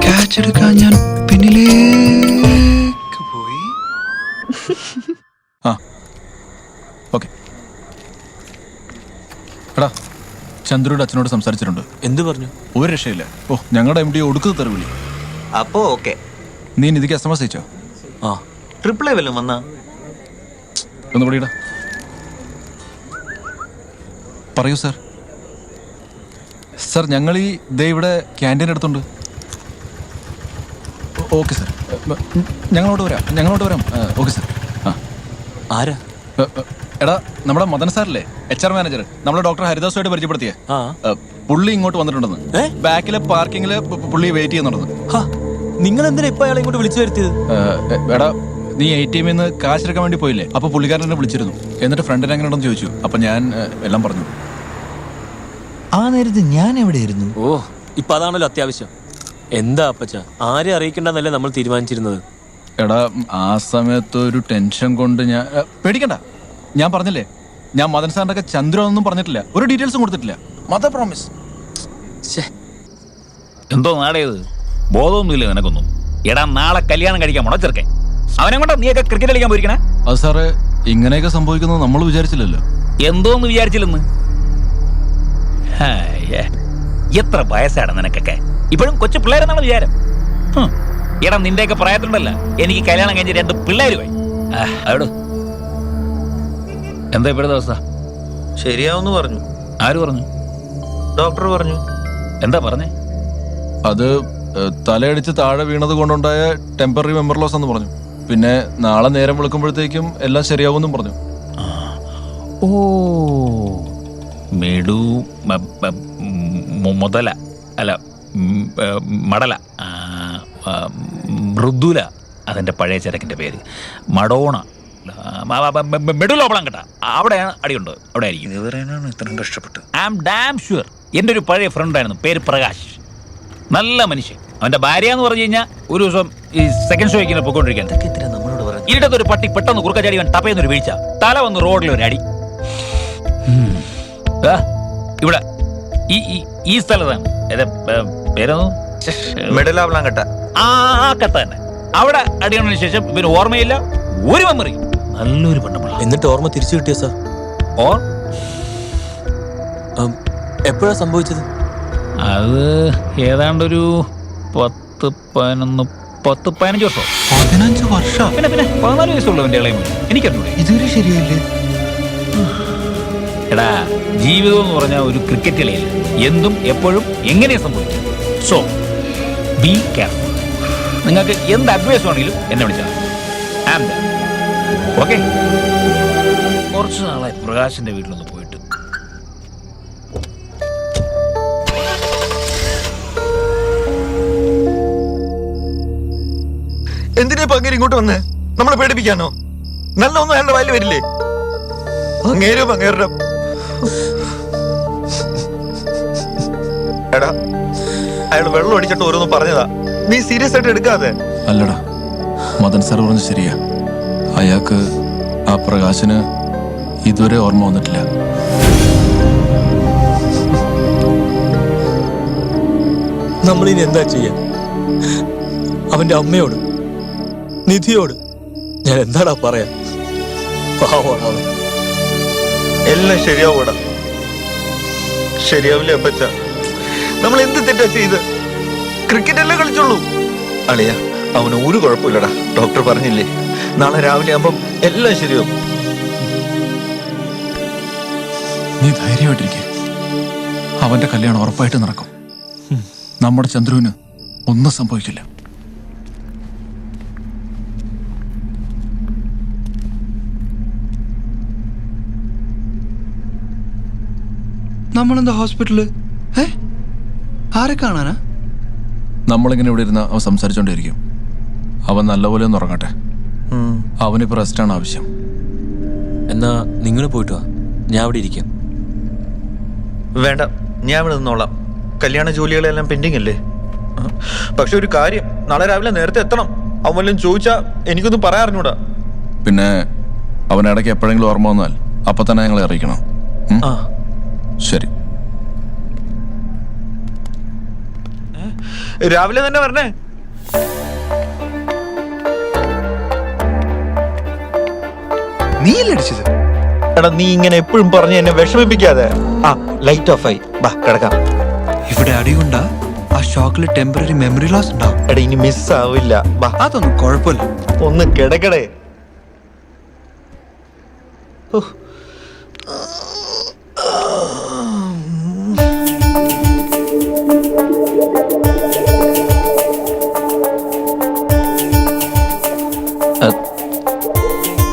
F: ക്യാച്ച് എടുക്കാൻ ഞാൻ പിന്നിലേക്ക് പോയി.
C: ഓക്കെ. എടാ, ചന്ദ്രയുടെ അച്ഛനോട് സംസാരിച്ചിട്ടുണ്ട്.
D: എന്ത് പറഞ്ഞു?
C: ഒരു രക്ഷയില്ല. ഞങ്ങളുടെ MD ഒടുക്കത്തെ തെറിവിളി.
A: അപ്പോ ഓക്കെ.
F: നീ നിധിക്ക് SMS അയച്ചോ?
D: ആ
A: ട്രിപ്പിൾ എ വല്ലതും വന്നാ
F: ഒന്ന് കൂടിയിടാ. പറയൂ സാർ. സാർ ഞങ്ങൾ ഈ ദേ ഇവിടെ ക്യാൻറ്റീൻ അടുത്തുണ്ട്. ഓക്കെ സാർ, ഞങ്ങളോട് വരാം. Okay sir. ആ
D: ആരാ?
F: എടാ നമ്മുടെ മദൻ സാറല്ലേ, HR മാനേജർ, നമ്മളെ ഡോക്ടർ ഹരിദാസുമായിട്ട് പരിചയപ്പെടുത്തിയ. പുള്ളി ഇങ്ങോട്ട് വന്നിട്ടുണ്ടെന്ന്. ബാക്കിലെ പാർക്കിങ്ങില് പുള്ളി വെയിറ്റ് ചെയ്യുന്നുണ്ടെന്ന്.
D: നിങ്ങൾ എന്തിനാ ഇപ്പൊ അയാളെ ഇങ്ങോട്ട് വിളിച്ചു വരുത്തിയത്?
F: എടാ നീ ATM നിന്ന് കാശെടുക്കാൻ വേണ്ടി പോയില്ലേ, അപ്പൊ പുള്ളിക്കാരൻ എന്നെ വിളിച്ചിരുന്നു. എന്നിട്ട് ഫ്രണ്ടിന് എങ്ങനെ ഉണ്ടെന്ന് ചോദിച്ചു. അപ്പൊ ഞാൻ എല്ലാം പറഞ്ഞു.
A: ആ നേരത്ത് ഞാൻ എവിടെയായിരുന്നു?
D: ഓ ഇപ്പൊ അതാണല്ലോ അത്യാവശ്യം. എന്താ അപ്പച്ച, ആരെ അറിയിക്കണ്ടെന്നല്ലേ നമ്മൾ തീരുമാനിച്ചിരുന്നത്.
F: എടാ ആ സമയത്ത് ഒരു ടെൻഷൻ കൊണ്ട് ഞാൻ പേടിക്കണ്ട. ഞാൻ പറഞ്ഞില്ലേ, ഞാൻ മദൻ സാറിന്റെ ഒക്കെ ചന്ദ്രനൊന്നും പറഞ്ഞിട്ടില്ല, ഒരു ഡീറ്റെയിൽസും കൊടുത്തിട്ടില്ല. Mother promise.
M: എന്തോ നാടേത് ബോധമൊന്നുമില്ല നിനക്കൊന്നും. എടാ നാളെ കല്യാണം കഴിക്കാൻ പോണോ ചെറുക്കൻ? അവനെ കൊണ്ടോ നീയൊക്കെ ക്രിക്കറ്റ് കളിക്കാൻ പോയിരിക്കണേ?
F: അത് സാറേ ഇങ്ങനെയൊക്കെ സംഭവിക്കുന്നത് നമ്മൾ വിചാരിച്ചില്ലല്ലോ.
M: എന്തോന്ന് വിചാരിച്ചില്ലെന്ന്? എത്ര വയസ്സാണ് നിനക്കൊക്കെ? ഇപ്പോഴും കൊച്ചു പിള്ളേരെന്നാണ് വിചാരം. എടാ നിന്റെയൊക്കെ പ്രായത്തിലുണ്ടല്ല എനിക്ക് കല്യാണം കഴിഞ്ഞ് 2 പിള്ളേരുമായി. അവിടെ എന്താ ഇപ്പോഴത്തെ അവസ്ഥ?
A: ശരിയാവെന്ന് പറഞ്ഞു.
M: ആര് പറഞ്ഞു?
A: ഡോക്ടർ പറഞ്ഞു.
M: എന്താ പറഞ്ഞേ?
F: അത് തലയടിച്ച് താഴെ വീണത് കൊണ്ടുണ്ടായ ടെമ്പററി മെമ്മറി ലോസ് എന്ന് പറഞ്ഞു. പിന്നെ നാളെ നേരം വിളിക്കുമ്പോഴത്തേക്കും എല്ലാം ശരിയാവുമെന്നും പറഞ്ഞു.
M: ഓ മെഡു മുതല അല്ല മടല മൃദുല, അതെൻ്റെ പഴയ ചരക്കിൻ്റെ പേര്. മഡോണ, മെഡുലോപ്പളം കേട്ടാ അവിടെയാണ് അടിയുണ്ട്. അവിടെ ആയിരിക്കും.
A: ഇത്രയും കഷ്ടപ്പെട്ട്.
M: I am damn sure. എൻ്റെ ഒരു പഴയ ഫ്രണ്ടായിരുന്നു, പേര് പ്രകാശ്. നല്ല മനുഷ്യൻ. അവൻ്റെ ഭാര്യ എന്ന് പറഞ്ഞു കഴിഞ്ഞാൽ ഒരു ദിവസം ഈ സെക്കൻഡ് ഷോയ്ക്ക് ഇങ്ങനെ പോയിക്കൊണ്ടിരിക്കാൻ ഇരുട്ടത്തൊരു പട്ടി പെട്ടെന്ന് കുറുക്കച്ചാടി ടപ്പയെന്നൊരു വീഴ്ച, തല വന്ന് റോഡിൽ ഒരു അടി. ഇവിടെ ഈ സ്ഥലത്താണ്. പേരൊന്നും ആ കത്ത തന്നെ. അവിടെ അടിയണതിന് ശേഷം ഇവന് ഓർമ്മയില്ല, ഒരു മെമ്മറി. നല്ലൊരു പെണ്ണുപിള്ള.
D: എന്നിട്ട് ഓർമ്മ തിരിച്ചു കിട്ടിയ സാർ? എപ്പോഴാ സംഭവിച്ചത്?
M: അത് ഏതാണ്ടൊരു 10-15 വർഷം.
A: 15 വർഷം?
M: പിന്നെ 14 വയസ്സുള്ളവന്റെ ഇളയം എനിക്കറിഞ്ഞൂടെ?
A: ഇതുവരെ ശരിയായില്ലേ?
M: എടാ ജീവിതം എന്ന് പറഞ്ഞാൽ ഒരു ക്രിക്കറ്റ് കളിയല്ല. എന്തും എപ്പോഴും എങ്ങനെയാ സംഭവിക്കും. So be careful. നിങ്ങൾക്ക് എന്ത് അഡ്വൈസ് വേണമെങ്കിലും എന്നെ വിളിച്ചാൽ ഓക്കെ. കുറച്ച് നാളായി പ്രകാശിന്റെ വീട്ടിലൊന്ന് പോയിട്ട്.
A: എന്തിനാ അങ്ങേര് ഇങ്ങോട്ട് വന്ന് നമ്മളെ പേടിപ്പിക്കാനോ? നല്ല ഒന്നും അയാളുടെ വായിൽ വരില്ലേ? അങ്ങേരും അങ്ങേരുടെ എടാ അയാൾ വെള്ളം അടിച്ചിട്ട് ഓരോന്നും പറഞ്ഞതാ. നീ സീരിയസ് ആയിട്ട് എടുക്കാതെ.
F: അല്ലടാ മദൻ സാർ പറഞ്ഞ ശരിയാ. അയാൾക്ക് ആ പ്രകാശന് ഇതുവരെ ഓർമ്മ വന്നിട്ടില്ല.
D: നമ്മളിനി എന്താ ചെയ്യാ? അവന്റെ അമ്മയോട്, നിധിയോട് ഞാൻ എന്താടാ പറയാ? പാവമാണ്.
A: എല്ലാം ശരിയാവൂടാ. ശരിയാവില്ലേ അപ്പച്ച? നമ്മൾ എന്ത് തെറ്റാ ചെയ്ത്? ക്രിക്കറ്റ് അല്ലേ കളിച്ചോളൂ. അളിയ അവന് ഒരു കുഴപ്പമില്ലടാ. ഡോക്ടർ പറഞ്ഞില്ലേ, നാളെ രാവിലെ ആകുമ്പം എല്ലാം ശരിയാവും.
F: നീ ധൈര്യമായിട്ടിരിക്കെ. അവന്റെ കല്യാണം ഉറപ്പായിട്ട് നടക്കും. നമ്മുടെ ചന്ദ്രുവിന് ഒന്നും സംഭവിക്കില്ല.
L: നമ്മളെന്താ ഹോസ്പിറ്റല്? ആരെ കാണാനാ?
F: നമ്മളിങ്ങനെ ഇവിടെ ഇരുന്ന് അവൻ സംസാരിച്ചോണ്ടിരിക്കും. അവൻ നല്ലപോലെ ഒന്ന് ഉറങ്ങട്ടെ. അവനിപ്പോ റെസ്റ്റാണ് ആവശ്യം.
D: എന്നാ നിങ്ങൾ പോയിട്ട് വാ, ഞാൻ അവിടെ ഇരിക്കാം.
A: വേണ്ട, ഞാൻ ഇവിടെ നിന്നോളാം. കല്യാണ ജോലികളെല്ലാം പെൻഡിങ് അല്ലേ. പക്ഷെ ഒരു കാര്യം, നാളെ രാവിലെ നേരത്തെ എത്തണം. അവൻ വല്ലതും ചോദിച്ചാ എനിക്കൊന്നും പറയാറിഞ്ഞൂടാ.
F: പിന്നെ അവൻ ഇടയ്ക്ക് എപ്പോഴെങ്കിലും ഓർമ്മ വന്നാൽ അപ്പൊ തന്നെ ഞങ്ങളെ അറിയിക്കണം. ശരി,
A: രാവിലെ തന്നെ വരണേ. നീയല്ലേ അടിച്ചത്? എടാ നീ ഇങ്ങനെ എപ്പോഴും പറഞ്ഞ് എന്നെ വിഷമിപ്പിക്കാതെ. ലൈറ്റ് ഓഫ് ആയി. ബാ കിടക്കാം.
F: ഇവിടെ അടികൊണ്ടാ ആ ഷോക്കിൽ ടെമ്പററി മെമ്മറി ലോസ് ഉണ്ടാവും.
A: എടാ ഇനി മിസ് ആവില്ല. വാ,
F: അതൊന്നും കുഴപ്പമില്ല.
A: ഒന്ന് കിടക്കടേ.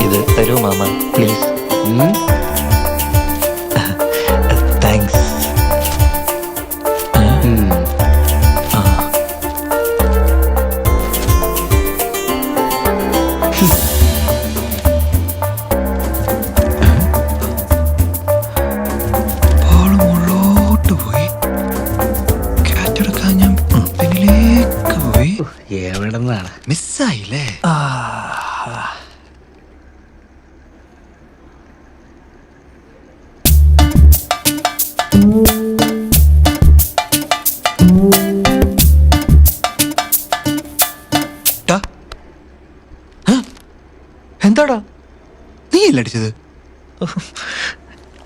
A: ഇത് തരൂ മാമ പ്ലീസ്. താങ്ക്സ്.
F: ബോൾ മുള്ളോട്ട് പോയി. കാറ്റെടുക്കാൻ ഞാൻ പിന്നിലേക്ക് പോയി.
L: എവിടെ നിന്നാണ്
F: മിസ്സായില്ലേ? എന്താടാ നീ അല്ല അടിച്ചത്?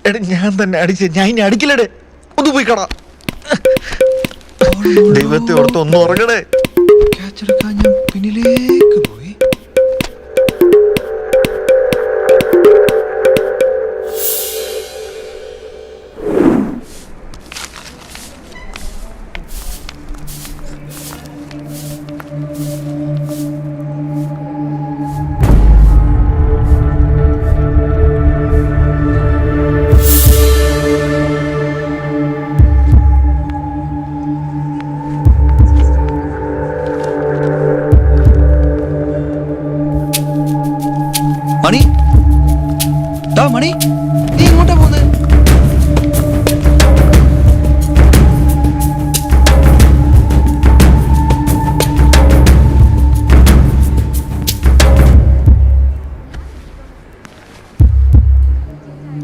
A: എടാ ഞാൻ തന്നെ അടിച്ചത്. ഞാൻ ഇനി അടിക്കില്ലടേ. ഒന്ന് പോയി കടാ. ദൈവത്തെ ഓർത്ത് ഒന്ന് ഉറങ്ങടേ.
F: ക്യാച്ചെടുക്കാൻ ഞാൻ പിന്നിലേക്ക് പോയി. മണി, മണി, നീ എങ്ങോട്ടാ പോകുന്നത്?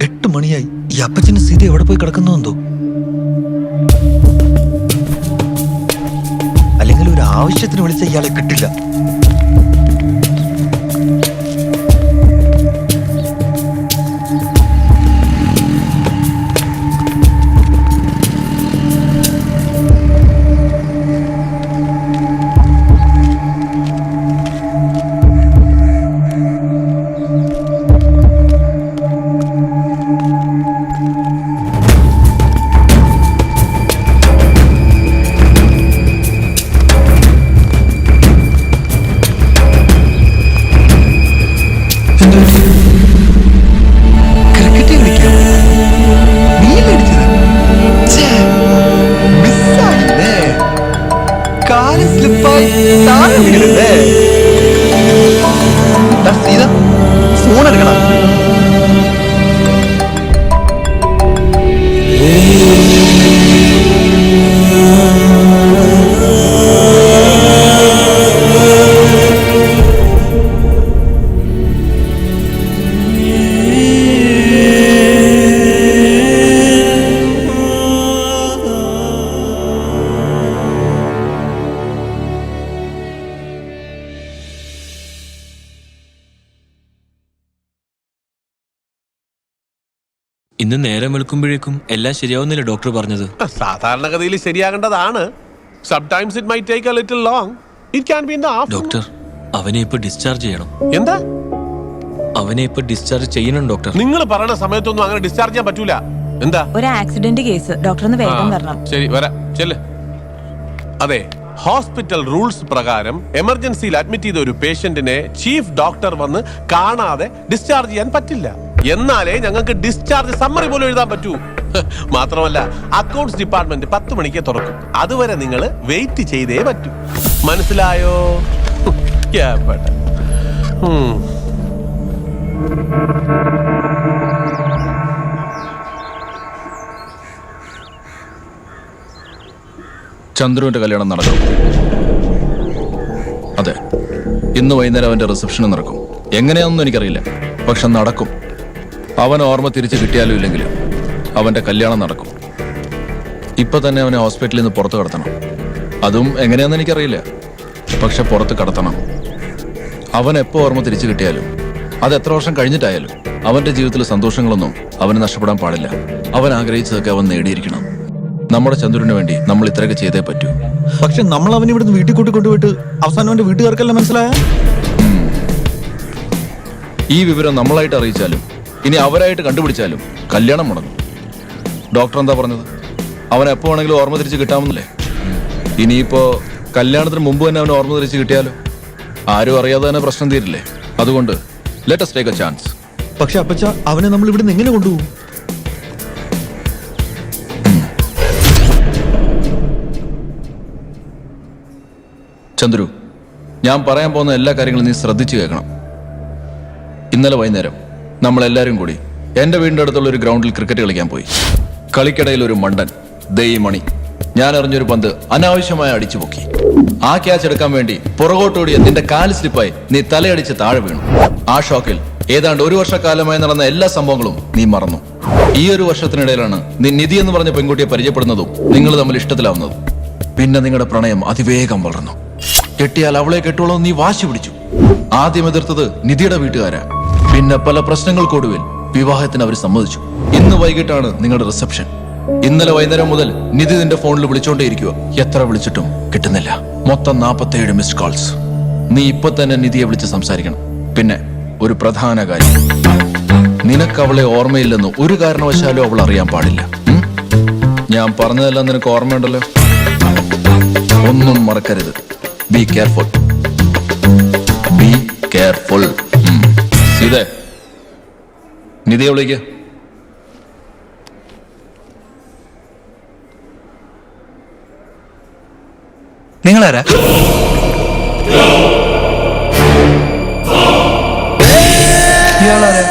A: എട്ട് മണിയായി. ഈ അപ്പച്ചന് സീത എവിടെ പോയി കിടക്കുന്നു എന്തോ? അല്ലെങ്കിൽ ഒരു ആവശ്യത്തിന് വിളിച്ച ഇയാളെ കിട്ടില്ല.
F: ക്രിക്കറ്റ് കളിക്കാം. മിസ്സായില്ലേ? കാല് സ്ലിപ്പായി താഴെ വീണില്ലേ? സീത ഫോൺ എടുക്കണം.
D: ഇന്ന് നേരം വെളുക്കുമ്പോഴേക്കും എല്ലാം ശരിയാവുന്നില്ല ഡോക്ടർ പറഞ്ഞത്.
I: സാധാരണഗതിയിൽ ശരിയാകേണ്ടതാണ്. Sometimes it might take a little long. It can be in the afternoon.
D: Doctor, അവനെ ഇപ്പൊ ഡിസ്ചാർജ് ചെയ്യണം.
I: എന്താ?
D: അവനെ ഇപ്പൊ ഡിസ്ചാർജ് ചെയ്യണം ഡോക്ടർ.
I: നിങ്ങൾ പറയുന്ന സമയത്തൊന്നും അങ്ങനെ ഡിസ്ചാർജ് ചെയ്യാൻ പറ്റൂല. എന്താ?
E: ഒരു ആക്സിഡന്റ് കേസ്. ഡോക്ടർ ഒന്ന് വേഗം വരണം.
I: ശരി, വരാം. ചെല്ല്. അതെ, ഹോസ്പിറ്റൽ റൂൾസ് പ്രകാരം എമർജൻസിയിൽ അഡ്മിറ്റ് ചെയ്ത ഒരു പേഷ്യന്റിനെ ചീഫ് ഡോക്ടർ വന്ന് കാണാതെ ഡിസ്ചാർജ് ചെയ്യാൻ പറ്റില്ല. എന്നാലേ ഞങ്ങൾക്ക് ഡിസ്ചാർജ് സമ്മറി പോലും എഴുതാൻ പറ്റൂ. മാത്രമല്ല അക്കൗണ്ട്സ് ഡിപ്പാർട്ട്മെന്റ് 10 മണിക്ക് തുറക്കും. അതുവരെ നിങ്ങൾ വെയിറ്റ് ചെയ്തേ പറ്റൂ. മനസ്സിലായോ?
C: ചന്ദ്രുവിന്റെ കല്യാണം നടക്കും. അതെ, ഇന്ന് വൈകുന്നേരം അവന്റെ റിസപ്ഷന് നടക്കും. എങ്ങനെയാണെന്നും എനിക്കറിയില്ല, പക്ഷെ നടക്കും. അവൻ ഓർമ്മ തിരിച്ചു കിട്ടിയാലും ഇല്ലെങ്കിലും അവന്റെ കല്യാണം നടക്കും. ഇപ്പൊ തന്നെ അവനെ ഹോസ്പിറ്റലിൽ നിന്ന് പുറത്ത് കടത്തണം. അതും എങ്ങനെയാണെന്ന് എനിക്കറിയില്ല, പക്ഷെ പുറത്ത് കടത്തണം. അവൻ എപ്പോ ഓർമ്മ തിരിച്ചു കിട്ടിയാലും, അത് എത്ര വർഷം കഴിഞ്ഞിട്ടായാലും, അവന്റെ ജീവിതത്തിലെ സന്തോഷങ്ങളൊന്നും അവന് നഷ്ടപ്പെടാൻ പാടില്ല. അവൻ ആഗ്രഹിച്ചതൊക്കെ അവൻ നേടിയിരിക്കണം. നമ്മുടെ ചന്ദ്രന് വേണ്ടി നമ്മൾ ഇത്രയൊക്കെ ചെയ്തേ പറ്റൂ.
A: പക്ഷെ നമ്മൾ അവനെ ഇവിടുന്ന് വീട്ടിൽ കൊണ്ടുപോയിട്ട് അവസാനം അവന്റെ വീട്ടുകാർക്കെല്ലാം മനസ്സിലായ
C: ഈ വിവരം നമ്മളായിട്ട് അറിയിച്ചാലും ഇനി അവരായിട്ട് കണ്ടുപിടിച്ചാലും കല്യാണം മുടങ്ങും. ഡോക്ടർ എന്താ പറഞ്ഞത്? അവൻ എപ്പോ വേണമെങ്കിലും ഓർമ്മ തിരിച്ച് കിട്ടാമെന്നല്ലേ? ഇനിയിപ്പോ കല്യാണത്തിന് മുമ്പ് തന്നെ അവന് ഓർമ്മ തിരിച്ച് കിട്ടിയാലോ? ആരും അറിയാതെ തന്നെ പ്രശ്നം തീരില്ലേ? അതുകൊണ്ട് let us take a chance.
A: പക്ഷെ അപ്പച്ച അവനെ നമ്മൾ ഇവിടുന്ന് എങ്ങനെ കൊണ്ടുപോകും?
C: ചന്ദ്രു, ഞാൻ പറയാൻ പോകുന്ന എല്ലാ കാര്യങ്ങളും നീ ശ്രദ്ധിച്ചു കേൾക്കണം. ഇന്നലെ വൈകുന്നേരം നമ്മളെല്ലാവരും കൂടി എൻ്റെ വീടിൻ്റെ അടുത്തുള്ള ഒരു ഗ്രൗണ്ടിൽ ക്രിക്കറ്റ് കളിക്കാൻ പോയി. കളിക്കിടയിൽ ഒരു മണ്ടൻ ദേ ഈ മണി ഞാൻ എറിഞ്ഞൊരു പന്ത് അനാവശ്യമായി അടിച്ചു പൊക്കി. ആ ക്യാച്ച് എടുക്കാൻ വേണ്ടി പുറകോട്ടോടിയ നിന്റെ കാല് സ്ലിപ്പായി നീ തലയടിച്ച് താഴെ വീണു. ആ ഷോക്കിൽ ഏതാണ്ട് ഒരു വർഷക്കാലമായി നടന്ന എല്ലാ സംഭവങ്ങളും നീ മറന്നു. ഈ ഒരു വർഷത്തിനിടയിലാണ് നീ നിധി എന്ന് പറഞ്ഞ പെൺകുട്ടിയെ പരിചയപ്പെടുന്നതും നിങ്ങൾ തമ്മിൽ ഇഷ്ടത്തിലാവുന്നതും. പിന്നെ നിങ്ങളുടെ പ്രണയം അതിവേഗം വളർന്നു. കെട്ടിയാൽ അവളെ കെട്ടുള്ളൂ നീ വാശി പിടിച്ചു. ആദ്യം എതിർത്തത് നിധിയുടെ വീട്ടുകാരാ. പിന്നെ പല പ്രശ്നങ്ങൾക്കൊടുവിൽ വിവാഹത്തിന് അവർ സമ്മതിച്ചു. ഇന്ന് വൈകിട്ടാണ് നിങ്ങളുടെ റിസപ്ഷൻ. ഇന്നലെ വൈകുന്നേരം മുതൽ നിധി നിന്റെ ഫോണിൽ വിളിച്ചോണ്ടേയിരിക്കുക. എത്ര വിളിച്ചിട്ടും കിട്ടുന്നില്ല. മൊത്തം 47 മിസ്ഡ് കോൾസ്. നീ ഇപ്പൊ തന്നെ നിധിയെ വിളിച്ച് സംസാരിക്കണം. പിന്നെ ഒരു പ്രധാന കാര്യം, നിനക്ക് അവളെ ഓർമ്മയില്ലെന്ന് ഒരു കാരണവശാലും അവൾ അറിയാൻ പാടില്ല. ഞാൻ പറഞ്ഞതെല്ലാം നിനക്ക് ഓർമ്മയുണ്ടല്ലോ? ഒന്നും മറക്കരുത്. Be careful. Be careful. സീതേ, നിധിയെ വിളിക്ക.
F: നിങ്ങളാരാ? ഇയാളാരാ?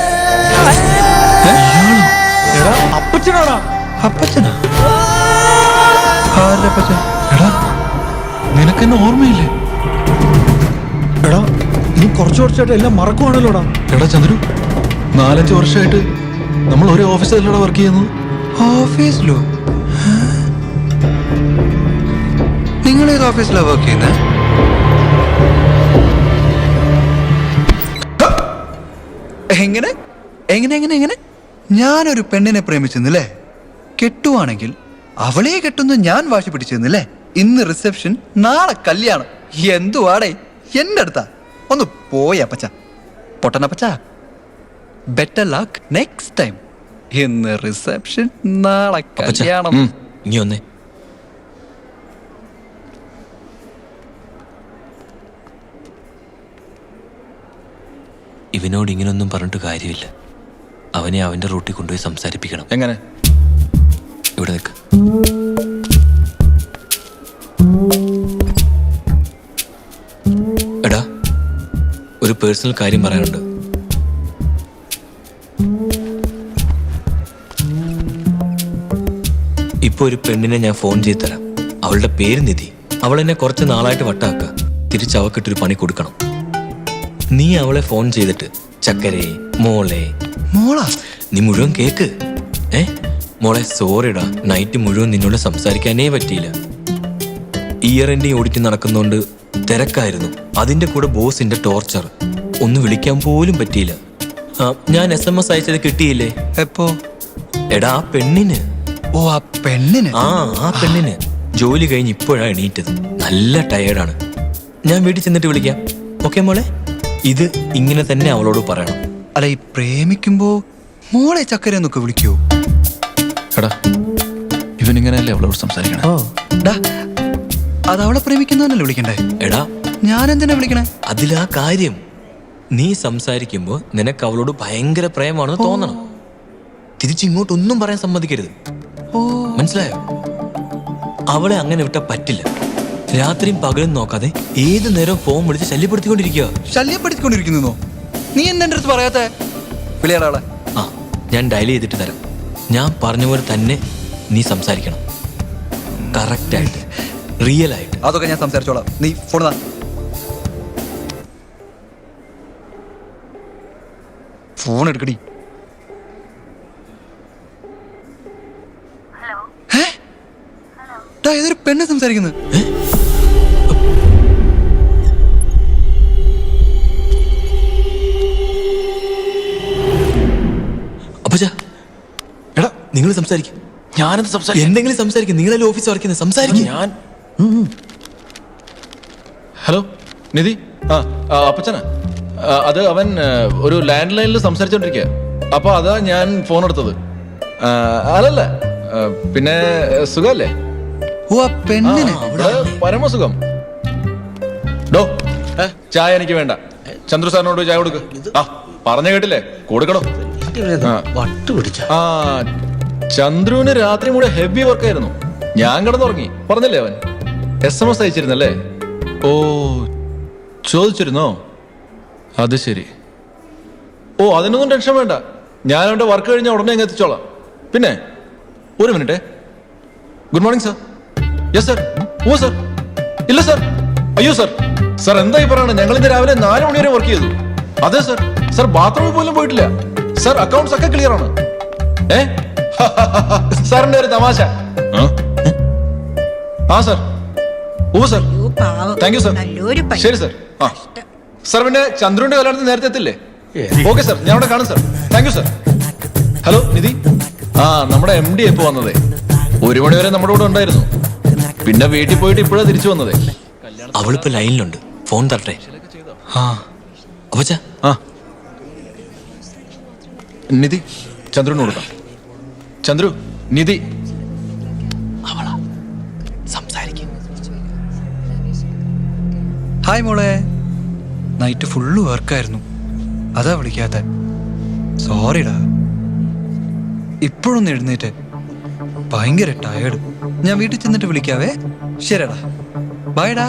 A: എടാ അപ്പച്ചനാടാ.
F: അപ്പച്ചനാ? ആരുടെ അപ്പച്ചൻ?
C: എടാ, നിനക്കെന്നെ ഓർമ്മയില്ലേ?
A: എടാ നീ കുറച്ചായിട്ട് എല്ലാം മറക്കുവാണല്ലോടാ.
C: എടാ ചന്ദ്രു, 4-5 വർഷമായിട്ട് നമ്മൾ ഒരേ ഓഫീസിലൂടെ വർക്ക് ചെയ്യുന്നത്.
F: ഓഫീസിലോ? നിങ്ങൾ ഏത് ഓഫീസിലാണ് വർക്ക് ചെയ്യുന്നത്? എങ്ങനെ എങ്ങനെ എങ്ങനെ എങ്ങനെ ഞാനൊരു പെണ്ണിനെ പ്രേമിച്ചെന്നല്ലേ? കെട്ടുവാണെങ്കിൽ അവളെ കെട്ടുന്നു ഞാൻ വാശി പിടിച്ചെന്നല്ലേ? ഇന്ന് റിസപ്ഷൻ, നാളെ കല്യാണം. എന്തുവാടേ എന്റെ അടുത്താ? ഒന്ന് പോയപ്പച്ച പൊട്ടനപ്പച്ച. Better luck next time. ഇന്ന് റിസപ്ഷൻ, നാളെ കല്യാണം.
D: ഇനി ഒന്നേ. ഇവനോട് ഇങ്ങനൊന്നും പറഞ്ഞിട്ട് കാര്യമില്ല. അവനെ അവന്റെ റൂട്ടിൽ കൊണ്ടുപോയി സംസാരിപ്പിക്കണം.
C: എങ്ങനെ?
D: ഇവിടെ നിൽക്ക്. എടാ, ഒരു പേഴ്സണൽ കാര്യം പറയാനുണ്ട്. ഇപ്പൊ ഒരു പെണ്ണിനെ ഞാൻ ഫോൺ ചെയ്ത് തരാം. അവളുടെ പേര് നിധി. അവൾ എന്നെ കുറച്ച് നാളായിട്ട് വട്ടാക്കുക. തിരിച്ച് അവക്കിട്ടൊരു പണി കൊടുക്കണം. നീ അവളെ ഫോൺ ചെയ്തിട്ട് ചക്കരേ, മോളെ.
F: മോളാ?
D: നീ മുഴുവൻ കേക്ക്. മോളെ, സോറിടാ, നൈറ്റ് മുഴുവൻ നിന്നോട് സംസാരിക്കാനേ പറ്റിയില്ല. ഇയർ എൻഡിങ് ഓടിച്ച് നടക്കുന്നോണ്ട് തിരക്കായിരുന്നു. അതിന്റെ കൂടെ ബോസിന്റെ ടോർച്ചർ. ഒന്ന് വിളിക്കാൻ പോലും പറ്റിയില്ല. ഞാൻ SMS അയച്ചത് കിട്ടിയില്ലേ?
F: എപ്പോ?
D: എടാ, ആ പെണ്ണിന്.
F: ഓ, ആ പെണ്ണിന്?
D: ആ പെണ്ണിന്. ജോലി കഴിഞ്ഞ് ഇപ്പോഴാ എണീറ്റത്. നല്ല ടയേർഡാണ്. ഞാൻ വീട്ടിൽ ചെന്നിട്ട് വിളിക്കാം. ഓക്കെ മോളെ? ഇത് ഇങ്ങനെ തന്നെ അവളോട് പറയണം.
F: അല്ല, ഈ പ്രേമിക്കുമ്പോ മോളെ ചക്കര എന്നൊക്കെ വിളിക്കോ?
C: എടാ, ഇവനിങ്ങനെയല്ലേ അവളോട് സംസാരിക്കണേ?
F: അത് അവളെ പ്രേമിക്കുന്നവനല്ലേ വിളിക്കണ്ടേ?
D: എടാ,
F: ഞാൻ എന്തിനാ വിളിക്കണേ?
D: അതിലാ കാര്യം. നീ സംസാരിക്കുമ്പോ നിനക്ക് അവളോട് ഭയങ്കര പ്രേമാണെന്ന് തോന്നണം. തിരിച്ചിങ്ങോട്ടൊന്നും പറയാൻ സമ്മതിക്കരുത്. മനസ്സിലായോ? അവളെ അങ്ങനെ വിട്ടാ പറ്റില്ല. രാത്രിയും പകലും നോക്കാതെ ഏത് നേരം ഫോൺ വിളിച്ച് ശല്യപ്പെടുത്തിക്കൊണ്ടിരിക്കുക.
F: ശല്യപ്പെടുത്തിക്കൊണ്ടിരിക്കുന്നോ? നീ എന്താ എൻ്റെ അടുത്ത് പറയാത്തെ? വിളിയാളെ.
D: ഞാൻ ഡയൽ ചെയ്തിട്ട് തരാം. ഞാൻ പറഞ്ഞ പോലെ തന്നെ നീ സംസാരിക്കണം. കറക്റ്റായിട്ട്, റിയൽ ആയിട്ട്.
F: അതൊക്കെ ഞാൻ സംസാരിച്ചോളാം. നീ ഫോൺ താ. ഫോൺ എടുക്കടി. ഏതൊരു പെണ്ണ് സംസാരിക്കുന്നത്?
D: അപ്പച്ചാ, എടാ, നിങ്ങൾ സംസാരിക്കും. ഞാനെന്ത് സംസാരിക്കും? എന്തെങ്കിലും സംസാരിക്കും. നിങ്ങളല്ലേ ഓഫീസ് വർക്ക് ചെയ്യുന്നത്, സംസാരിക്കും. ഞാൻ
C: ഹലോ നിധി. അപ്പച്ചനാ. അത് അവൻ ഒരു ലാൻഡ് ലൈനിൽ സംസാരിച്ചോണ്ടിരിക്കുക. അപ്പൊ അതാ ഞാൻ ഫോൺ എടുത്തത്. അല്ലല്ല, പിന്നെ സുഖല്ലേ?
F: ഓ ആ പെണ്ണിന്
C: പരമസുഖം. ഡോ ചായ എനിക്ക് വേണ്ട. ചന്ദ്രു സാറിനോട് ചായ കൊടുക്ക്. പറഞ്ഞ കേട്ടില്ലേ, കൊടുക്കണോ? ആ ചന്ദ്രുവിന് രാത്രി കൂടെ ഹെവി വർക്കായിരുന്നു. ഞാൻ കിടന്നുറങ്ങി. പറഞ്ഞല്ലേ അവൻ SMS അയച്ചിരുന്നല്ലേ? ഓ ചോദിച്ചിരുന്നോ? അത് ശരി. ഓ അതിനൊന്നും ടെൻഷൻ വേണ്ട. ഞാൻ അവന്റെ വർക്ക് കഴിഞ്ഞാൽ ഉടനെ അങ്ങ് എത്തിച്ചോളാം. പിന്നെ ഒരു minute. Good morning sir. Yes sir. ഓ സർ. ഇല്ല സർ. അയ്യോ സർ. സർ എന്തായി പറയണേ? ഞങ്ങൾ ഇന്ന് രാവിലെ 4 മണി വരെ വർക്ക് ചെയ്തു. അതെ സർ. സർ ബാത്റൂമിൽ പോലും പോയിട്ടില്ല. സർ അക്കൗണ്ട്സ് ഒക്കെ ക്ലിയർ ആണ്. സാറിന്റെ ഒരു തമാശ. ആ സർ. ഓ സർ. Thank you sir. ശരി സർ. ആ സർ, പിന്നെ ചന്ദ്രുവിന്റെ കല്യാണത്തിന് നേരത്തെ എത്തില്ലേ? ഓക്കെ സർ, ഞാൻ അവിടെ കാണും sir. Thank you sir. Hello Nidhi. നമ്മുടെ MD എപ്പോ വന്നതേ? 1 മണി വരെ നമ്മുടെ കൂടെ ഉണ്ടായിരുന്നു. പിന്നെ വീട്ടിൽ പോയിട്ട് ഇപ്പോഴാണ് തിരിച്ചു വന്നതേ.
D: അവളിപ്പോ ലൈനിലുണ്ട്. ഫോൺ തരട്ടെ? അപ്പച്ചാ.
C: നിധി ചന്ദ്രുവിന് കൊടുക്കാം. ചന്ദ്രു, നിധി.
D: അവളാ സംസാരിക്കും.
F: ഹായ് മോളെ. നൈറ്റ് ഫുള്ള് വർക്കായിരുന്നു, അതാ വിളിക്കാത്ത. സോറിടാ. ഇപ്പോഴൊന്ന് എഴുന്നേറ്റ്. ഭയങ്കര ടയേർഡ്. ഞാൻ വീട്ടിൽ ചെന്നിട്ട് വിളിക്കാവേ. ശരിടാ, ബൈഡാ.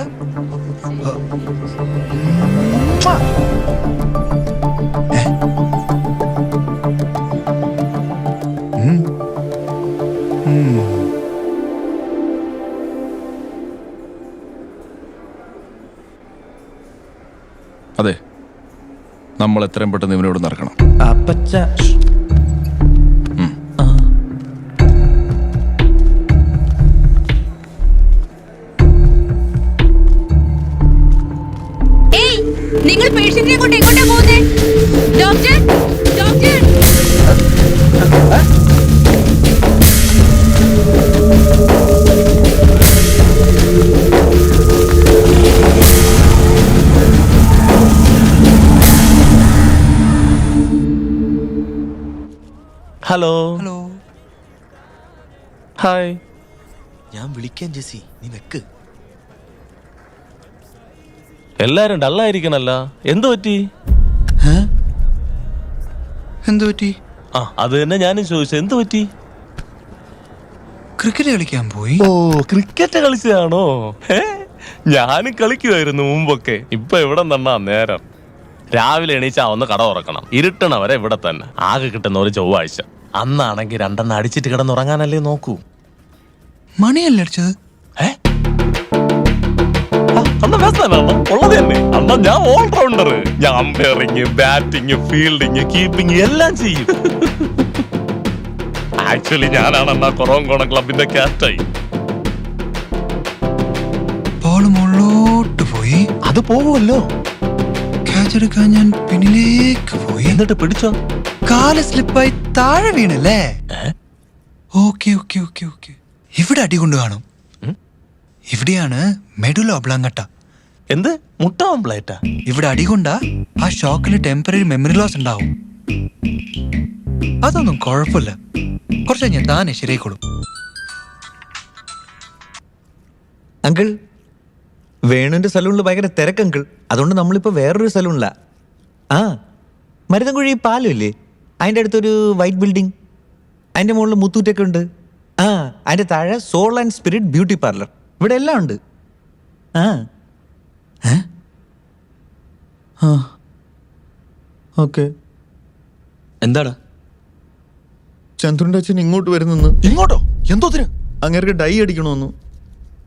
C: അതെ, നമ്മൾ എത്രയും പെട്ടെന്ന് ഇവനോട് നടക്കണം.
A: അപ്പച്ച
K: നിങ്ങൾ പേഷ്യന്റിനെ കൊണ്ട് എങ്ങോട്ടാ പോകുന്നേ? Doctor, doctor.
I: Hello.
F: Hello.
I: Hi.
D: ഞാൻ വിളിക്കാൻ ജെസി, നീ വെക്ക്.
I: എല്ലാരും ഡള്ളായിരിക്കണല്ല. എന്തു പറ്റി?
F: എന്തു പറ്റി?
I: അത് തന്നെ ഞാനും ചോദിച്ചു. എന്തു പറ്റി?
F: ക്രിക്കറ്റ് കളിക്കാൻ പോയി.
I: ഓ, ക്രിക്കറ്റ് കളിച്ചതാണോ? ഞാനും കളിക്കുമായിരുന്നു മുമ്പൊക്കെ. ഇപ്പൊ ഇവിടെ നിന്നാ നേരം. രാവിലെ എണീച്ചാ ഒന്ന് കട തുറക്കണം, ഇരുട്ടണ വരെ ഇവിടെ തന്നെ. ആകെ കിട്ടുന്ന ഒരു ചൊവ്വാഴ്ച. അന്നാണെങ്കിൽ 2 എണ്ണം അടിച്ചിട്ട് കിടന്നുറങ്ങാനല്ലേ നോക്കൂ.
F: മണിയല്ലേ അടിച്ചത്?
I: ഉള്ളത് തന്നെ. അന്നാ ഞാൻ ഓൾറൗണ്ടർ. ഞാൻ അമ്പയറിങ്, ബാറ്റിങ്, ഫീൽഡിങ്, കീപ്പിങ് എല്ലാം ചെയ്യും. ആക്ച്വലി ഞാനാണ് അന്നാ കൊറോങ്കോണം ക്ലബിന്റെ ക്യാപ്റ്റൻ.
F: ബോൾ മുകളിലോട്ട് പോയി.
I: അത് പോകുമല്ലോ.
F: ക്യാച്ച് എടുക്കാൻ ഞാൻ പിന്നിലേക്ക് പോയി.
I: എന്നിട്ട് പിടിച്ചോ?
F: കാല് സ്ലിപ്പായി താഴെ വീണല്ലേ? Okay okay okay okay. ഇവിടെ അടി കൊണ്ട് കാണും. ഇവിടെയാണ് മെഡുല ഒബ്ലാങ്കട്ട.
I: എന്ത് മുട്ട ഓംപ്ലേറ്റാ?
F: ഇവിടെ അടികൊണ്ടാ ആ ഷോക്കിന് ടെമ്പററി മെമ്മറി ലോസ് ഉണ്ടാവും. അതൊന്നും കുഴപ്പമില്ല, കുറച്ച് കഴിഞ്ഞാൽ താനെ ശരിയായിക്കോളും.
A: അങ്കിൾ, വേണുവിന്റെ സലൂണിൽ ഭയങ്കര തിരക്ക് അങ്കിൾ. അതുകൊണ്ട് നമ്മളിപ്പോ വേറൊരു സലൂണിലാ. മരുതൻകുഴി പാലം ഇല്ലേ, അതിൻ്റെ അടുത്തൊരു വൈറ്റ് ബിൽഡിംഗ്. അതിൻ്റെ മുകളിൽ മുത്തൂറ്റൊക്കെ ഉണ്ട്. അതിൻ്റെ താഴെ soul and spirit beauty parlour. ഇവിടെ എല്ലാം ഉണ്ട്. ഓക്കെ.
D: എന്താടാ?
A: ചന്ദ്രന്റെ അച്ഛൻ ഇങ്ങോട്ട് വരുന്നു.
D: ഇങ്ങോട്ടോ? എന്തോത്തിന്?
A: അങ്ങേർക്ക് ഡൈ അടിക്കണമെന്നു.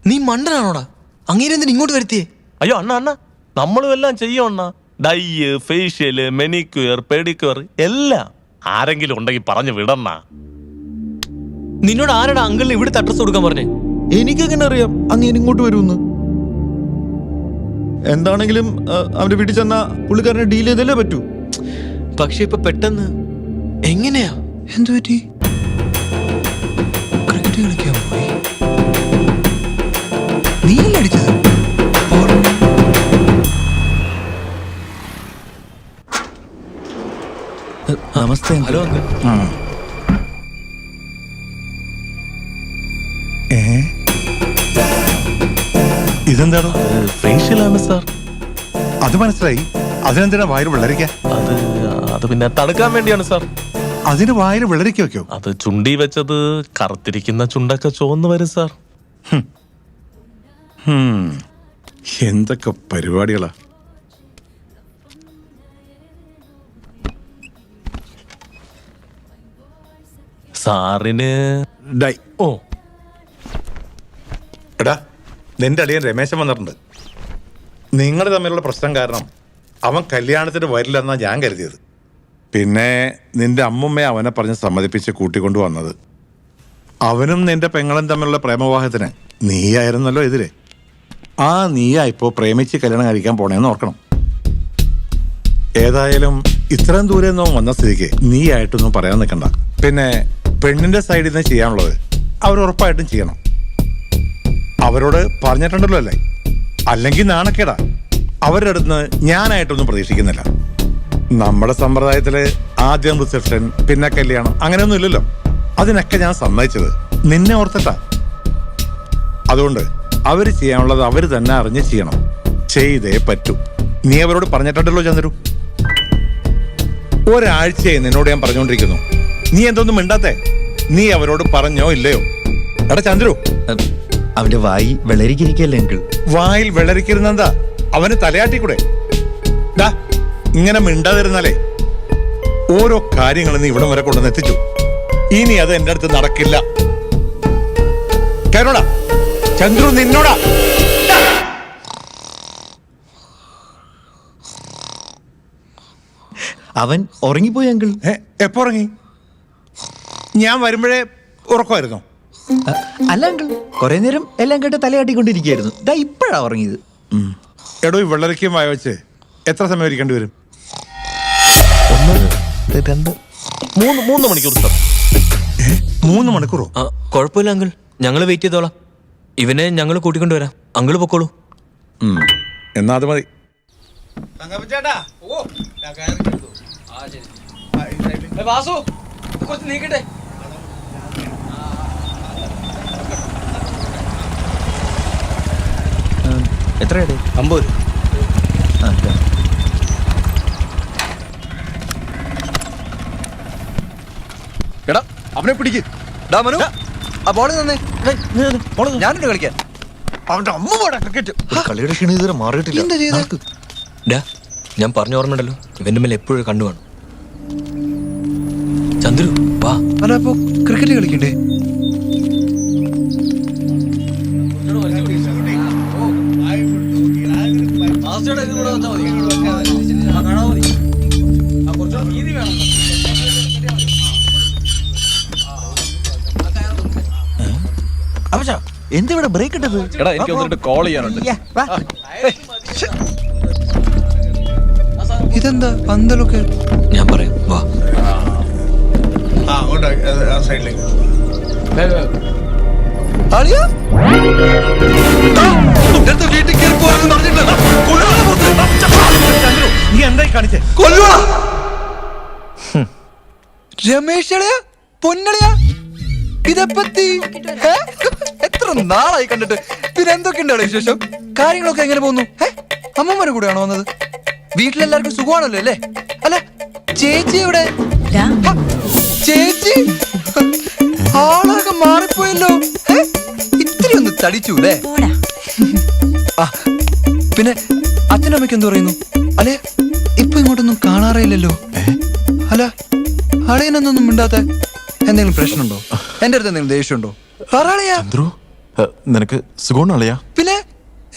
D: നീ മണ്ടനാണോടാ? അങ്ങേരെന്തിന് ഇങ്ങോട്ട് വരുത്തിയേ?
I: അയ്യോ അണ്ണ അണ്ണ, നമ്മളും എല്ലാം ചെയ്യും അണ്ണ. ഡൈ, ഫേഷ്യല്, മെനിക്യൂർ, പെഡിക്യൂർ എല്ലാം. ആരെങ്കിലും ഉണ്ടെങ്കിൽ പറഞ്ഞു വിടണ്ണ.
D: നിന്നോട് ആരാടാ അങ്കിളിന് ഇവിടുത്തെ അഡ്രസ് കൊടുക്കാൻ പറഞ്ഞേ?
A: എനിക്കെങ്ങനെ അറിയാം അങ്ങേര് ഇങ്ങോട്ട് വരുമെന്ന്? എന്താണെങ്കിലും അവന്റെ വീട്ടിൽ ചെന്നാ പുള്ളിക്കാരനെ ഡീൽ ചെയ്തല്ലേ പറ്റൂ.
D: പക്ഷെ ഇപ്പൊ പെട്ടെന്ന് എങ്ങനെയാ?
F: എന്തു പറ്റി?
A: നമസ്തേ
D: ഹലോ അങ്കിൾ.
G: ഇതെന്താണോ?
I: ഫേഷ്യലാണ് സാർ.
G: അത് മനസ്സിലായി. അതിനെന്തിനാ വായിൽ വെള്ളരിക്ക?
I: അത് പിന്നെ തണുക്കാൻ വേണ്ടിയാണ് സാർ.
G: അതിന് വായിൽ വെള്ളരിക്ക വെക്കോ?
I: അത് ചുണ്ടി വെച്ചത് കറുത്തിരിക്കുന്ന ചുണ്ടൊക്കെ ചുവന്ന് വരും സാർ.
G: എന്തൊക്കെ പരിപാടികളാ.
I: സാറിന്
G: ഡൈ.
I: ഓ
G: എടാ, നിന്റെ അളിയൻ രമേശൻ വന്നിട്ടുണ്ട്. നിങ്ങൾ തമ്മിലുള്ള പ്രശ്നം കാരണം അവൻ കല്യാണത്തിന് വരില്ലെന്നാ ഞാൻ കരുതിയത്. പിന്നെ നിന്റെ അമ്മുമ്മയെ അവനെ പറഞ്ഞ് സമ്മതിപ്പിച്ച് കൂട്ടിക്കൊണ്ടു വന്നത്. അവനും നിന്റെ പെങ്ങളും തമ്മിലുള്ള പ്രേമവിവാഹത്തിന് നീയായിരുന്നല്ലോ എതിരെ. ആ നീയാ ഇപ്പോൾ പ്രേമിച്ച് കല്യാണം കഴിക്കാൻ പോണേന്ന് ഓർക്കണം. ഏതായാലും ഇത്രയും ദൂരെ നിന്നും വന്ന സ്ഥിതിക്ക് നീയായിട്ടൊന്നും പറയാൻ നിൽക്കണ്ട. പിന്നെ പെണ്ണിന്റെ സൈഡിൽ നിന്ന് ചെയ്യാനുള്ളത് അവർ ഉറപ്പായിട്ടും ചെയ്യണം. അവരോട് പറഞ്ഞിട്ടുണ്ടല്ലോ അല്ലേ? അല്ലെങ്കിൽ നാണക്കേടാ. അവരുടെ അടുത്ത് ഞാനായിട്ടൊന്നും പ്രതീക്ഷിക്കുന്നില്ല. നമ്മുടെ സമ്പ്രദായത്തില് ആദ്യം റിസപ്ഷൻ, പിന്നെ കല്യാണം, അങ്ങനെയൊന്നും ഇല്ലല്ലോ. അതിനൊക്കെ ഞാൻ സമ്മതിച്ചത് നിന്നെ ഓർത്തിട്ടാ. അതുകൊണ്ട് അവര് ചെയ്യാനുള്ളത് അവര് തന്നെ അറിഞ്ഞ് ചെയ്യണം. ചെയ്തേ പറ്റൂ. നീ അവരോട് പറഞ്ഞിട്ടുണ്ടല്ലോ ചന്ദ്രു. ഒരാഴ്ചയായി നിന്നോട് ഞാൻ പറഞ്ഞുകൊണ്ടിരിക്കുന്നു. നീ എന്തൊന്നും മിണ്ടാത്തേ? നീ അവരോട് പറഞ്ഞോ ഇല്ലയോ? എടാ ചന്ദ്രു,
A: അവന്റെ വായി വെള്ളരിക്കിരിക്കല്ലേ അങ്കിൾ?
G: വായിൽ വെള്ളരിക്കരുന്നെന്താ? അവന് തലയാട്ടിക്കൂടെ? ഡാ, ഇങ്ങനെ മിണ്ടാതിരുന്നാലേ ഓരോ കാര്യങ്ങളും നീ ഇവിടം വരെ കൊണ്ടുവന്ന് എത്തിച്ചു. ഇനി അത് എന്റെ അടുത്ത് നടക്കില്ല. കേറോടാ ചന്ദ്രു, നിന്നോടാ.
A: അവൻ ഉറങ്ങിപ്പോയി അങ്കിൾ.
G: എപ്പോ ഉറങ്ങി? ഞാൻ വരുമ്പോഴേ ഉറക്കമായിരുന്നോ?
A: അല്ല അങ്കിൾ, കുറെ നേരം എല്ലാം കേട്ട് തലയാട്ടിക്കൊണ്ടിരിക്കുകയായിരുന്നു. ദാ ഇപ്പോഴാ ഉറങ്ങിയത്.
G: എടോ, ഈ വെള്ളരിക്കും വായ വെച്ച് എത്ര സമയം ഇരിക്കേണ്ടി വരും?
I: 1, 2, 3 മണിക്കൂർ സാർ.
G: 3 മണിക്കൂറോ?
D: കുഴപ്പമില്ല അങ്കിൾ, ഞങ്ങൾ വെയിറ്റ് ചെയ്തോളാം. ഇവനെ ഞങ്ങൾ കൂട്ടിക്കൊണ്ട് വരാം. അങ്കിൾ പൊക്കോളൂ.
G: എന്നാ അത് മതി.
A: എത്രയുടെ?
F: 50. എടാ, അവനെ പിടിക്ക്. ഡാ മനു, ആ ബോൾ തന്നെ. ഞാനുണ്ട് കളിക്കാൻ. അവന്റെ അമ്മ പോടാ ക്രിക്കറ്റ്.
A: കളിയുടെ ക്ഷീണം ഇതുവരെ മാറിയിട്ടില്ല.
F: എന്താ ചെയ്തേ?
A: നടക്ക്.
D: ഡാ, ഞാൻ പറഞ്ഞ ഓർമ്മയുണ്ടല്ലോ, ഇവന്റെ മേലെ എപ്പോഴും കണ്ടു വേണം. ചന്ദ്രു വാ.
F: അല്ല, അപ്പൊ ക്രിക്കറ്റ് കളിക്കണ്ടേ?
A: എന്തിവിടെ ബ്രേക്ക് ഇട്ടത്?
F: എടാ, എനിക്ക് വന്നിട്ട് കോൾ ചെയ്യാനുണ്ട്. ഇതെന്താ പന്തലൊക്കെ?
D: ഞാൻ പറയാം, വാ.
F: ആളിയാ? നേരത്തെ വീട്ടിൽ കയറി പോകാൻ പറഞ്ഞിട്ടില്ല. കൊല്ലുവാ പുറത്ത്.
G: നീ എന്തായി കാണിച്ചേ?
F: കൊല്ലുവാ. രമേശ് അളിയാ, പൊന്നളിയാ, ഇതെപ്പത്തി എത്ര നാളായി കണ്ടിട്ട്. പിന്നെ എന്തൊക്കെയുണ്ടാണ് വിശേഷം? കാര്യങ്ങളൊക്കെ എങ്ങനെ പോകുന്നു? അമ്മമ്മയുടെ കൂടെയാണോ വന്നത്? വീട്ടിലെല്ലാവർക്കും സുഖമാണല്ലോ അല്ലേ? അല്ല, ചേച്ചി എവിടെ? ചേച്ചി ആളൊക്കെ മാറിപ്പോയല്ലോ. ഇത്തിരി ഒന്ന് തടിച്ചു അല്ലേ? പിന്നെ അച്ഛനമ്മയ്ക്ക് എന്ത് പറയുന്നു? അല്ലേ, ഇപ്പൊ ഇങ്ങോട്ടൊന്നും കാണാറേയില്ലല്ലോ. അല്ല, അളിയനൊന്നും മിണ്ടാത്ത എന്തെങ്കിലും പ്രശ്നമുണ്ടോ? എന്റെ അടുത്ത് എന്തെങ്കിലും ദേഷ്യമുണ്ടോ? പറയാ.
C: നിനക്ക് സുഖമാണല്ലയാ?
F: പിന്നെ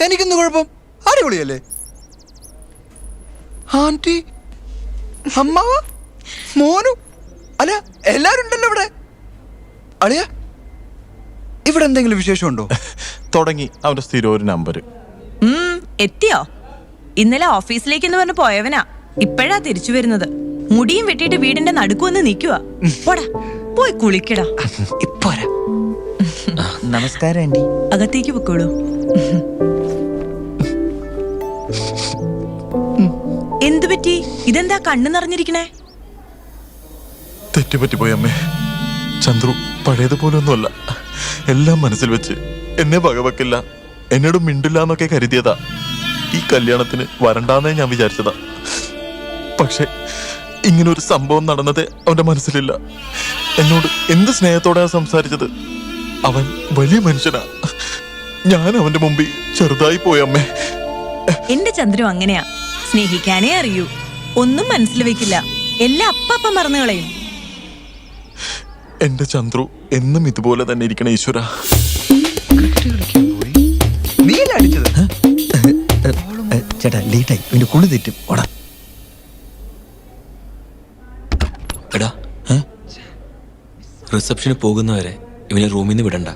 F: എനിക്കെന്ത് കുഴപ്പം? അടിപൊളിയല്ലേ? ആന്റി, അമ്മാവ, മോനു, അല്ല എല്ലാരും ഉണ്ടല്ലോ ഇവിടെ. അളിയ, ഇവിടെ എന്തെങ്കിലും വിശേഷമുണ്ടോ?
C: തുടങ്ങി അവന്റെ സ്ഥിരം ഒരു നമ്പർ.
E: എത്തിയോ? ഇന്നലെ ഓഫീസിലേക്കെന്ന് പറഞ്ഞ് പോയവനാ ഇപ്പോഴാ തിരിച്ചു വരുന്നത്. മുടിയും വെട്ടിയിട്ട് വീടിന്റെ നടുക്കുവന്ന് നിൽക്കുക. പോടാ, പോയി കുളിക്കടാ.
F: ഇപ്പോരാ.
A: നമസ്കാരം ആന്റി.
E: അകത്തേക്ക് പൊക്കോളൂ. എന്തു പറ്റി? ഇതെന്താ കണ്ണു നിറഞ്ഞിരിക്കണേ?
N: തെറ്റുപറ്റിപ്പോയി അമ്മേ. ചന്ദ്രു പഴയതുപോലൊന്നുമല്ല. എല്ലാം മനസ്സിൽ വെച്ച് എന്നെ വകവെക്കില്ല, എന്നോട് മിണ്ടില്ല എന്നൊക്കെ കരുതിയതാ. ഈ കല്യാണത്തിന് വരണ്ടാന്നേ ഞാൻ വിചാരിച്ചതാ. പക്ഷെ ഇങ്ങനൊരു സംഭവം നടന്നത് അവന്റെ മനസ്സിലില്ല. എന്നോട് എന്ത് സ്നേഹത്തോടെയാണ് സംസാരിച്ചത്. അവൻ വലിയ മനുഷ്യനാ. ഞാൻ അവന്റെ മുമ്പിൽ ചെറുതായി പോയി അമ്മേ.
E: എന്റെ ചന്ദ്രു അങ്ങനെയാ, സ്നേഹിക്കാനേ അറിയൂ, ഒന്നും മനസ്സിൽ വെക്കില്ല, എല്ലാം അപ്പം മറന്നു കളയും.
N: എന്റെ ചന്ദ്രു എന്നും ഇതുപോലെ തന്നെ ഇരിക്കണ ഈശ്വര.
F: ചേട്ടാ ലേറ്റായി, പിന്നെ കുളി തെറ്റും. ഓടാ
D: എടാ, റിസപ്ഷന് പോകുന്നവരെ ഇവനെ റൂമിൽ നിന്ന് വിടണ്ട.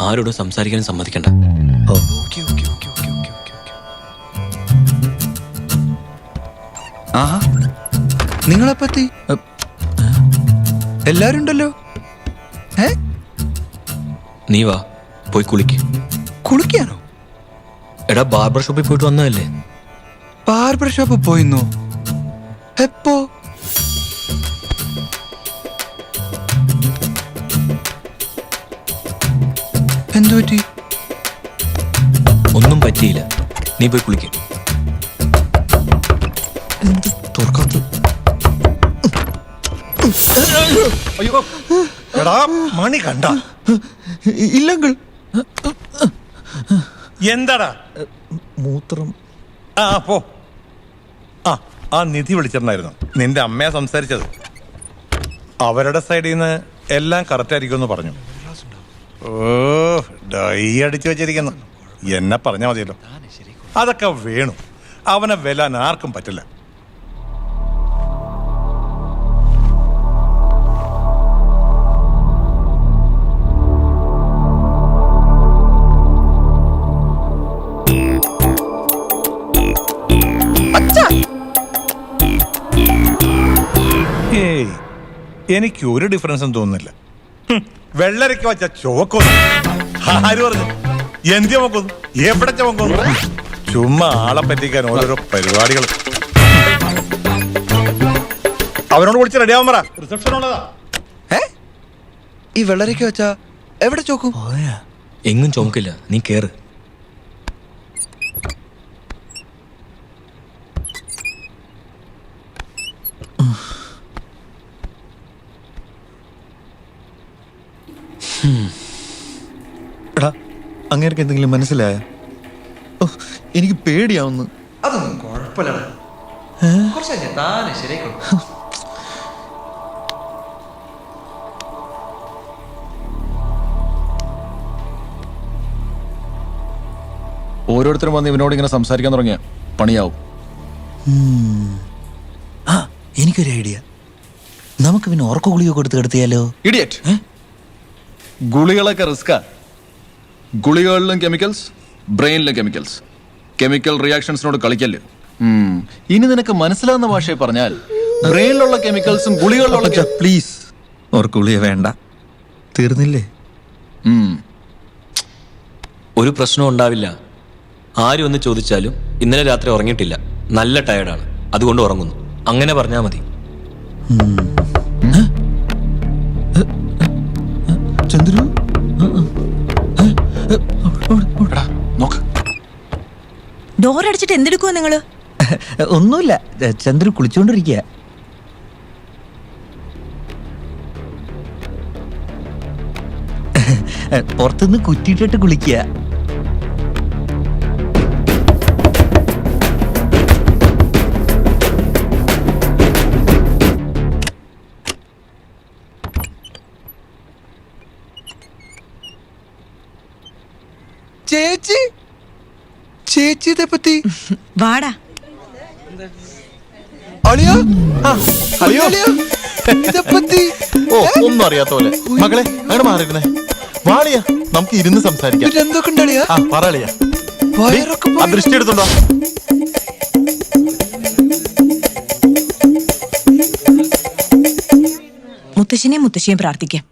D: ആരോടും സംസാരിക്കാനും സമ്മതിക്കണ്ട.
F: ആഹാ, നിങ്ങളെപ്പത്തി എല്ലാരും ഉണ്ടല്ലോ.
D: നീ വാ, പോയി കുളിക്ക്.
F: കുളിക്കാനോ?
D: എടാ, ബാർബർ ഷോപ്പിൽ പോയിട്ട് വന്നതല്ലേ?
F: ബാർബർ ഷോപ്പ് പോയിന്നോ? എപ്പോ? എന്തു പറ്റി?
D: ഒന്നും പറ്റിയില്ല, നീ പോയി കുളിക്ക്.
F: എന്ത് തുറക്കാത്ത?
G: അയ്യോ എടാ, മണി കണ്ട
F: ഇല്ലെങ്കിൽ
G: എന്താടാ?
F: മൂത്രം.
G: പോ. ആ നിധി വിളിച്ചിട്ടുണ്ടായിരുന്നു. നിന്റെ അമ്മയെ സംസാരിച്ചത്. അവരുടെ സൈഡിൽ നിന്ന് എല്ലാം കറക്റ്റ് ആയിരിക്കുമെന്ന് പറഞ്ഞു. ഓ, ഡൈ അടിച്ചു വെച്ചിരിക്കുന്നു. എന്നെ പറഞ്ഞാൽ മതിയല്ലോ. അതൊക്കെ വേണു. അവനെ വെല്ലാൻ ആർക്കും പറ്റില്ല. ഏയ്, എനിക്ക് ഒരു ഡിഫറൻസും തോന്നുന്നില്ല. വെള്ളരിക്ക വച്ച ചുവക്കൊന്നു. ആര് പറഞ്ഞു? എന്ത് ചുമക്കൊന്നു? എവിടെ ചുമക്കൊന്നു? ചുമ്മാ ആളെ പറ്റിക്കാൻ ഓരോരോ പരിപാടികൾ. അവനോട് വിളിച്ച് റെഡിയാവാൻ പറ, റിസപ്ഷൻ ഉള്ളതാ.
F: ഈ വെള്ളരിക്ക വെച്ചാ എവിടെ ചോക്കും?
D: എങ്ങും ചുമക്കില്ല, നീ കേറ്.
F: എടാ, അങ്ങേർക്ക് എന്തെങ്കിലും മനസ്സിലായ? എനിക്ക് പേടിയാവുന്നു. അതൊന്നും കുഴപ്പമില്ല.
C: ഓരോരുത്തരും വന്ന് ഇവനോട് ഇങ്ങനെ സംസാരിക്കാൻ തുടങ്ങിയ പണിയാവും.
F: എനിക്കൊരു ഐഡിയ. നമുക്ക് പിന്നെ ഉറക്ക ഗുളിക കൊടുത്ത് കിടത്തിയാലോ?
C: ഇഡിയറ്റ്. ഗുളികളൊക്കെ റിസ്കാ. ഗുളികളിലും കെമിക്കൽസ്, ബ്രെയിനിലും കെമിക്കൽസ്. കെമിക്കൽ റിയാക്ഷൻസിനോട് കളിക്കല്ലേ. ഇനി നിനക്ക് മനസ്സിലാവുന്ന ഭാഷയെ പറഞ്ഞാൽ ബ്രെയിനിലുള്ള കെമിക്കൽസും ഗുളികളിലുള്ള
F: പ്ലീസ്, ഉറക്ക ഗുളിക വേണ്ട. തീർന്നില്ലേ?
D: ഒരു പ്രശ്നവും ഉണ്ടാവില്ല. ആരും ഒന്ന് ചോദിച്ചാലും ഇന്നലെ രാത്രി ഉറങ്ങിയിട്ടില്ല, നല്ല ടയർഡാണ്, അതുകൊണ്ട് ഉറങ്ങുന്നു, അങ്ങനെ പറഞ്ഞാൽ മതി.
F: ചന്ദ്രു,
C: നോക്ക്.
E: ഡോർ അടിച്ചിട്ട് എന്തെടുക്കുവാ നിങ്ങള്?
F: ഒന്നുമില്ല, ചന്ദ്രു കുളിച്ചോണ്ടിരിക്കുക. പുറത്തുനിന്ന് കുറ്റിയിട്ടിട്ട് കുളിക്കുക. ചേച്ചി, ചേച്ചി ഇതെപ്പറ്റി?
E: വാടാ.
N: അളിയ, അളിയോ,
F: ഇതെപ്പറ്റി?
N: ഓ, ഒന്നും അറിയാത്ത പോലെ. മകളെ, അങ്ങോട്ട് മാറിയിരുന്നേ. വാളിയ, നമുക്ക് ഇരുന്ന് സംസാരിക്കാം.
F: എന്തൊക്കെ ഉണ്ടളിയാ?
N: പറളിയ, ആ ദൃഷ്ടി എടുത്തുണ്ടോ?
E: മുത്തശ്ശനെയും മുത്തശ്ശിയും പ്രാർത്ഥിക്കാം.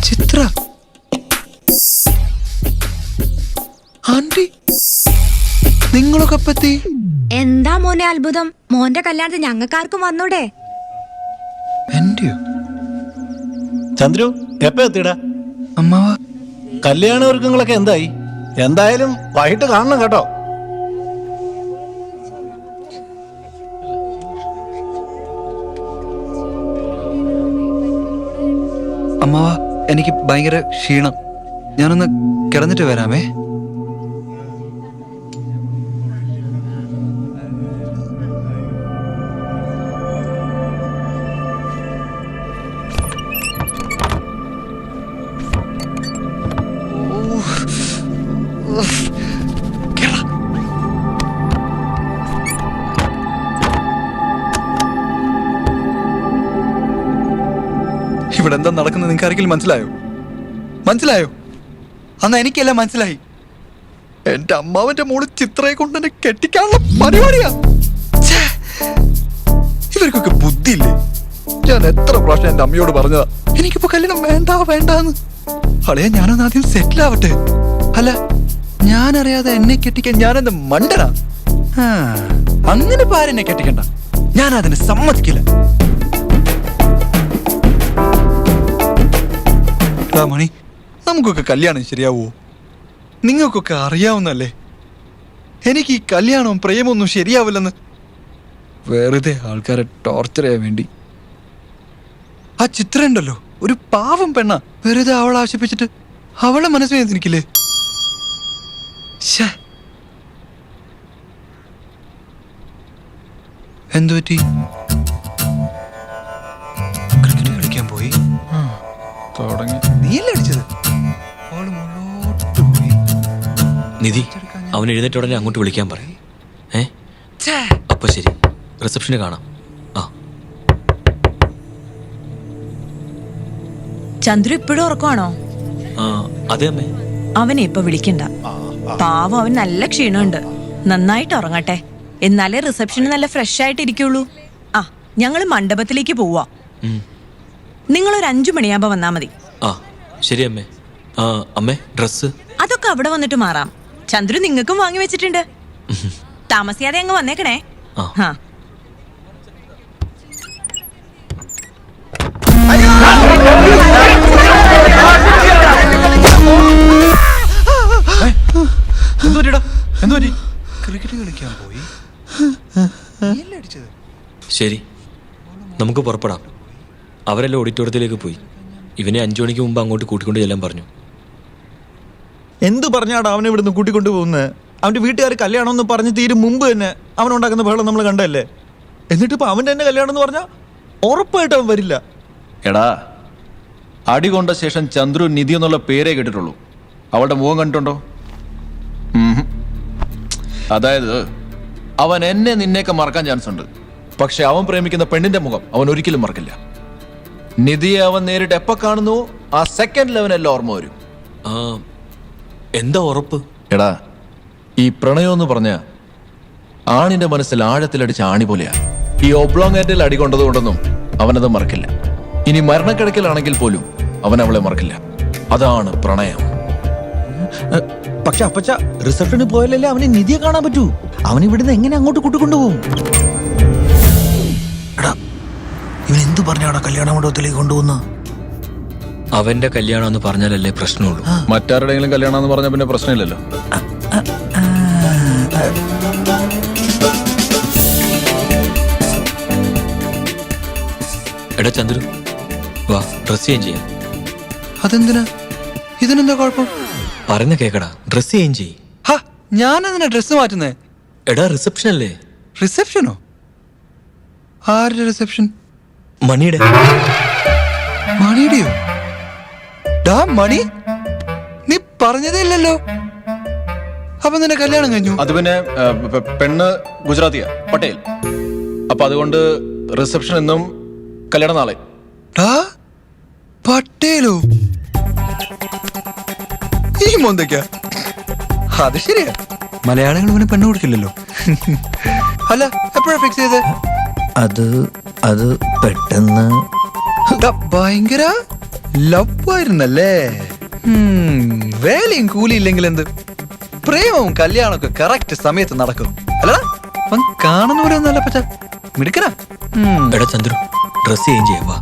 F: ചിത്ര, ആന്റി നിങ്ങളൊക്കെ പറ്റി
K: എന്താ മോനെ അത്ഭുതം? മോന്റെ കല്യാണത്തിന് ഞങ്ങൾക്കാർക്കും വന്നൂടെ?
F: എന്റെയോ?
H: ചന്ദ്രു എപ്പ എത്തിടാ?
F: അമ്മാവ
H: കല്യാണ ഒരുക്കങ്ങളൊക്കെ എന്തായി? എന്തായാലും വൈകിട്ട് കാണണം കേട്ടോ.
F: അമ്മാവ എനിക്ക് ഭയങ്കര ക്ഷീണം. ഞാനൊന്ന് കിടന്നിട്ട് വരാമേ. ഇവിടെ എന്താ നടക്കുന്നത് നിങ്ങൾക്ക് ആരെങ്കിലും മനസ്സിലായോ? അന്ന് എനിക്കെല്ലാം മനസ്സിലായി. എന്റെ അമ്മാവന്റെ മോള് ചിത്രയെ കൊണ്ട് എന്നെ കെട്ടിക്കാനുള്ള പരിപാടിയാ. ഛേ, ഇവർക്കൊക്കെ ബുദ്ധിയില്ലേ? ഞാൻ എത്ര പ്രാവശ്യം എന്റെ അമ്മയോട് പറഞ്ഞതാ എനിക്കിപ്പോ കല്യാണം വേണ്ടാന്ന്. അളയാ ഞാനൊന്ന് ആദ്യം സെറ്റിൽ ആവട്ടെ. അല്ല ഞാനറിയാതെ എന്നെ കെട്ടിക്കാൻ ഞാനെന്ത് മണ്ടനാ? അങ്ങനെ പാരെന്നെ കെട്ടിക്കണ്ട, ഞാൻ അതിന് സമ്മതിക്കില്ല. മണി നമുക്കൊക്കെ കല്യാണം ശരിയാവോ? നിങ്ങൾക്കൊക്കെ അറിയാവുന്നല്ലേ എനിക്ക് ഈ കല്യാണവും പ്രേമൊന്നും ശരിയാവില്ലെന്ന്. വെറുതെ ആൾക്കാരെ ടോർച്ചർ ചെയ്യാൻ വേണ്ടി. ആ ചിത്രം ഉണ്ടല്ലോ, ഒരു പാവം പെണ്ണ. വെറുതെ അവളെ ആശിപ്പിച്ചിട്ട് അവളെ മനസ്സ് വേദനിക്കില്ലേ? എന്തു പറ്റി? ക്രിക്കറ്റ് കളിക്കാൻ പോയി തുടങ്ങി. നീയല്ലേ അടിച്ചത്?
D: നിധി അവൻ എഴുന്നേറ്റ് ഉടനെ അങ്ങോട്ട് വിളിക്കാൻ പറയും. അപ്പൊ ശരി, റിസപ്ഷന് കാണാം.
E: ചന്ദ്രു ഇപ്പോഴും ഉറക്കമാണോ?
D: അതെ അമ്മേ.
E: അവനെ ഇപ്പൊ വിളിക്കണ്ട. പാവം, അവൻ നല്ല ക്ഷീണമുണ്ട്. നന്നായിട്ട് ഉറങ്ങട്ടെ, എന്നാലേ റിസപ്ഷന് നല്ല ഫ്രഷ് ആയിട്ട് ഇരിക്കുള്ളൂ. ഞങ്ങള് മണ്ഡപത്തിലേക്ക് പോവാ. നിങ്ങളൊരു 5 മണിയാകുമ്പോ വന്നാ മതി.
D: ശരി അമ്മേ. അമ്മേ ഡ്രസ്
E: അതൊക്കെ അവിടെ വന്നിട്ട് മാറാം. ചന്ദ്രു നിങ്ങൾക്കും വാങ്ങി വെച്ചിട്ടുണ്ട്. താമസിയാതെ അങ്ങ് വന്നേക്കണേ.
F: ക്രിക്കറ്റ് കളിക്കാൻ പോയി.
D: ശരി, നമുക്ക് പുറപ്പെടാം. അവരെല്ലാം ഓഡിറ്റോറിയത്തിലേക്ക് പോയി. ഇവനെ 5 മണിക്ക് മുമ്പ് അങ്ങോട്ട് കൂട്ടിക്കൊണ്ട് ചെല്ലാൻ പറഞ്ഞു.
A: എന്ത് പറഞ്ഞാടാ അവനെ ഇവിടുന്ന് കൂട്ടിക്കൊണ്ടു പോകുന്നത്? അവന്റെ വീട്ടുകാർ കല്യാണം എന്ന് പറഞ്ഞ് തീരും മുമ്പ് തന്നെ അവനുണ്ടാക്കുന്ന ബഹളം നമ്മൾ കണ്ടല്ലേ. എന്നിട്ട് ഇപ്പൊ അവന്റെ തന്നെ കല്യാണം എന്ന് പറഞ്ഞാൽ ഉറപ്പായിട്ട് അവൻ വരില്ല.
C: എടാ, അടി കൊണ്ട ശേഷം ചന്ദ്രു നിധി എന്നുള്ള പേരേ കേട്ടിട്ടുള്ളൂ. അവളുടെ മുഖം കണ്ടിട്ടുണ്ടോ? അതായത് അവൻ എന്നെ നിന്നെയൊക്കെ മറക്കാൻ ചാൻസ് ഉണ്ട്, പക്ഷെ അവൻ പ്രേമിക്കുന്ന പെണ്ണിന്റെ മുഖം അവൻ ഒരിക്കലും മറക്കില്ല. നിധിയെ അവൻ നേരിട്ട് എപ്പോ കാണുന്നു ആ സെക്കൻഡിൽ അവനെല്ലാം ഓർമ്മ വരും.
D: എന്താ ഉറപ്പ്?
C: എടാ, ഈ പ്രണയം എന്ന് പറഞ്ഞ ആണിന്റെ മനസ്സിൽ ആഴത്തിലടിച്ച ആണി പോലെയാ. ഈ ഒബ്ലോങ്ങേറ്റിൽ അടി കൊണ്ടതുകൊണ്ടൊന്നും അവനത് മറക്കില്ല. ഇനി മരണക്കിടക്കലാണെങ്കിൽ പോലും അവൻ അവളെ മറക്കില്ല. അതാണ് പ്രണയം.
A: പക്ഷെ അപ്പച്ച റിസപ്ഷന് പോയാലല്ലേ അവന് നിധിയെ കാണാൻ പറ്റൂ. അവൻ ഇവിടുന്ന് എങ്ങനെ അങ്ങോട്ട് കൂട്ടിക്കൊണ്ടുപോകും? എടാ, ഇവൻ എന്തു പറഞ്ഞാടാ കല്യാണ മണ്ഡപത്തിലേക്ക് കൊണ്ടുപോകുന്ന?
D: അവന്റെ കല്യാണം എന്ന് പറഞ്ഞാലല്ലേ പ്രശ്നമുള്ളൂ.
C: മറ്റാരുടെയെങ്കിലും കല്യാണം എന്ന് പറഞ്ഞാൽ പിന്നെ പ്രശ്നമില്ലല്ലോ.
D: എടാ ചന്ദ്രു, വാ ഡ്രസ് ചേഞ്ച് ചെയ്യാം.
F: അതെന്തിനാ? ഇതിനെന്താ കുഴപ്പം?
D: പറയുന്ന കേക്കടാ, ഡ്രസ് ചേഞ്ച് ചെയ്യും.
F: ഞാനെന്തിനാ ഡ്രസ് മാറ്റുന്നേ?
D: എടാ റിസപ്ഷൻ അല്ലേ.
F: റിസപ്ഷനോ? ആരുടെ റിസപ്ഷൻ?
D: മണിയുടെ.
F: മണിയുടെയോ? ഡാ മണി, നീ പറഞ്ഞതേ ഇല്ലല്ലോ. അപ്പൊ നിന്റെ കല്യാണം കഴിഞ്ഞു?
C: അത് പിന്നെ പെണ്ണ് ഗുജറാത്തിയാ, പട്ടേൽ. അപ്പൊ അതുകൊണ്ട് റിസപ്ഷൻ എന്നും കല്യാണം നാളെ.
F: പട്ടേലോ? ഈ മോന്തയ്ക്കാ? അത് ശരിയാ, മലയാളികൾ ഇവന് പെണ്ണ് കൊടുക്കില്ലല്ലോ. അല്ല, എപ്പോഴാ ഫിക്സ് ചെയ്തേ?
A: അത് പെട്ടെന്ന്
F: ഭയങ്കര ലവ് ആയിരുന്നല്ലേ? വേലയും കൂലി ഇല്ലെങ്കിൽ എന്ത്? പ്രേമവും കല്യാണമൊക്കെ കറക്റ്റ് സമയത്ത് നടക്കും അല്ലടാ? അവൻ കാണുന്ന പോലെ ഒന്നല്ല പച്ച മിടുക്കനാ.
D: എടാ ചന്ദ്രു, ഡ്രസ് ചേഞ്ച് ചെയ്യാ.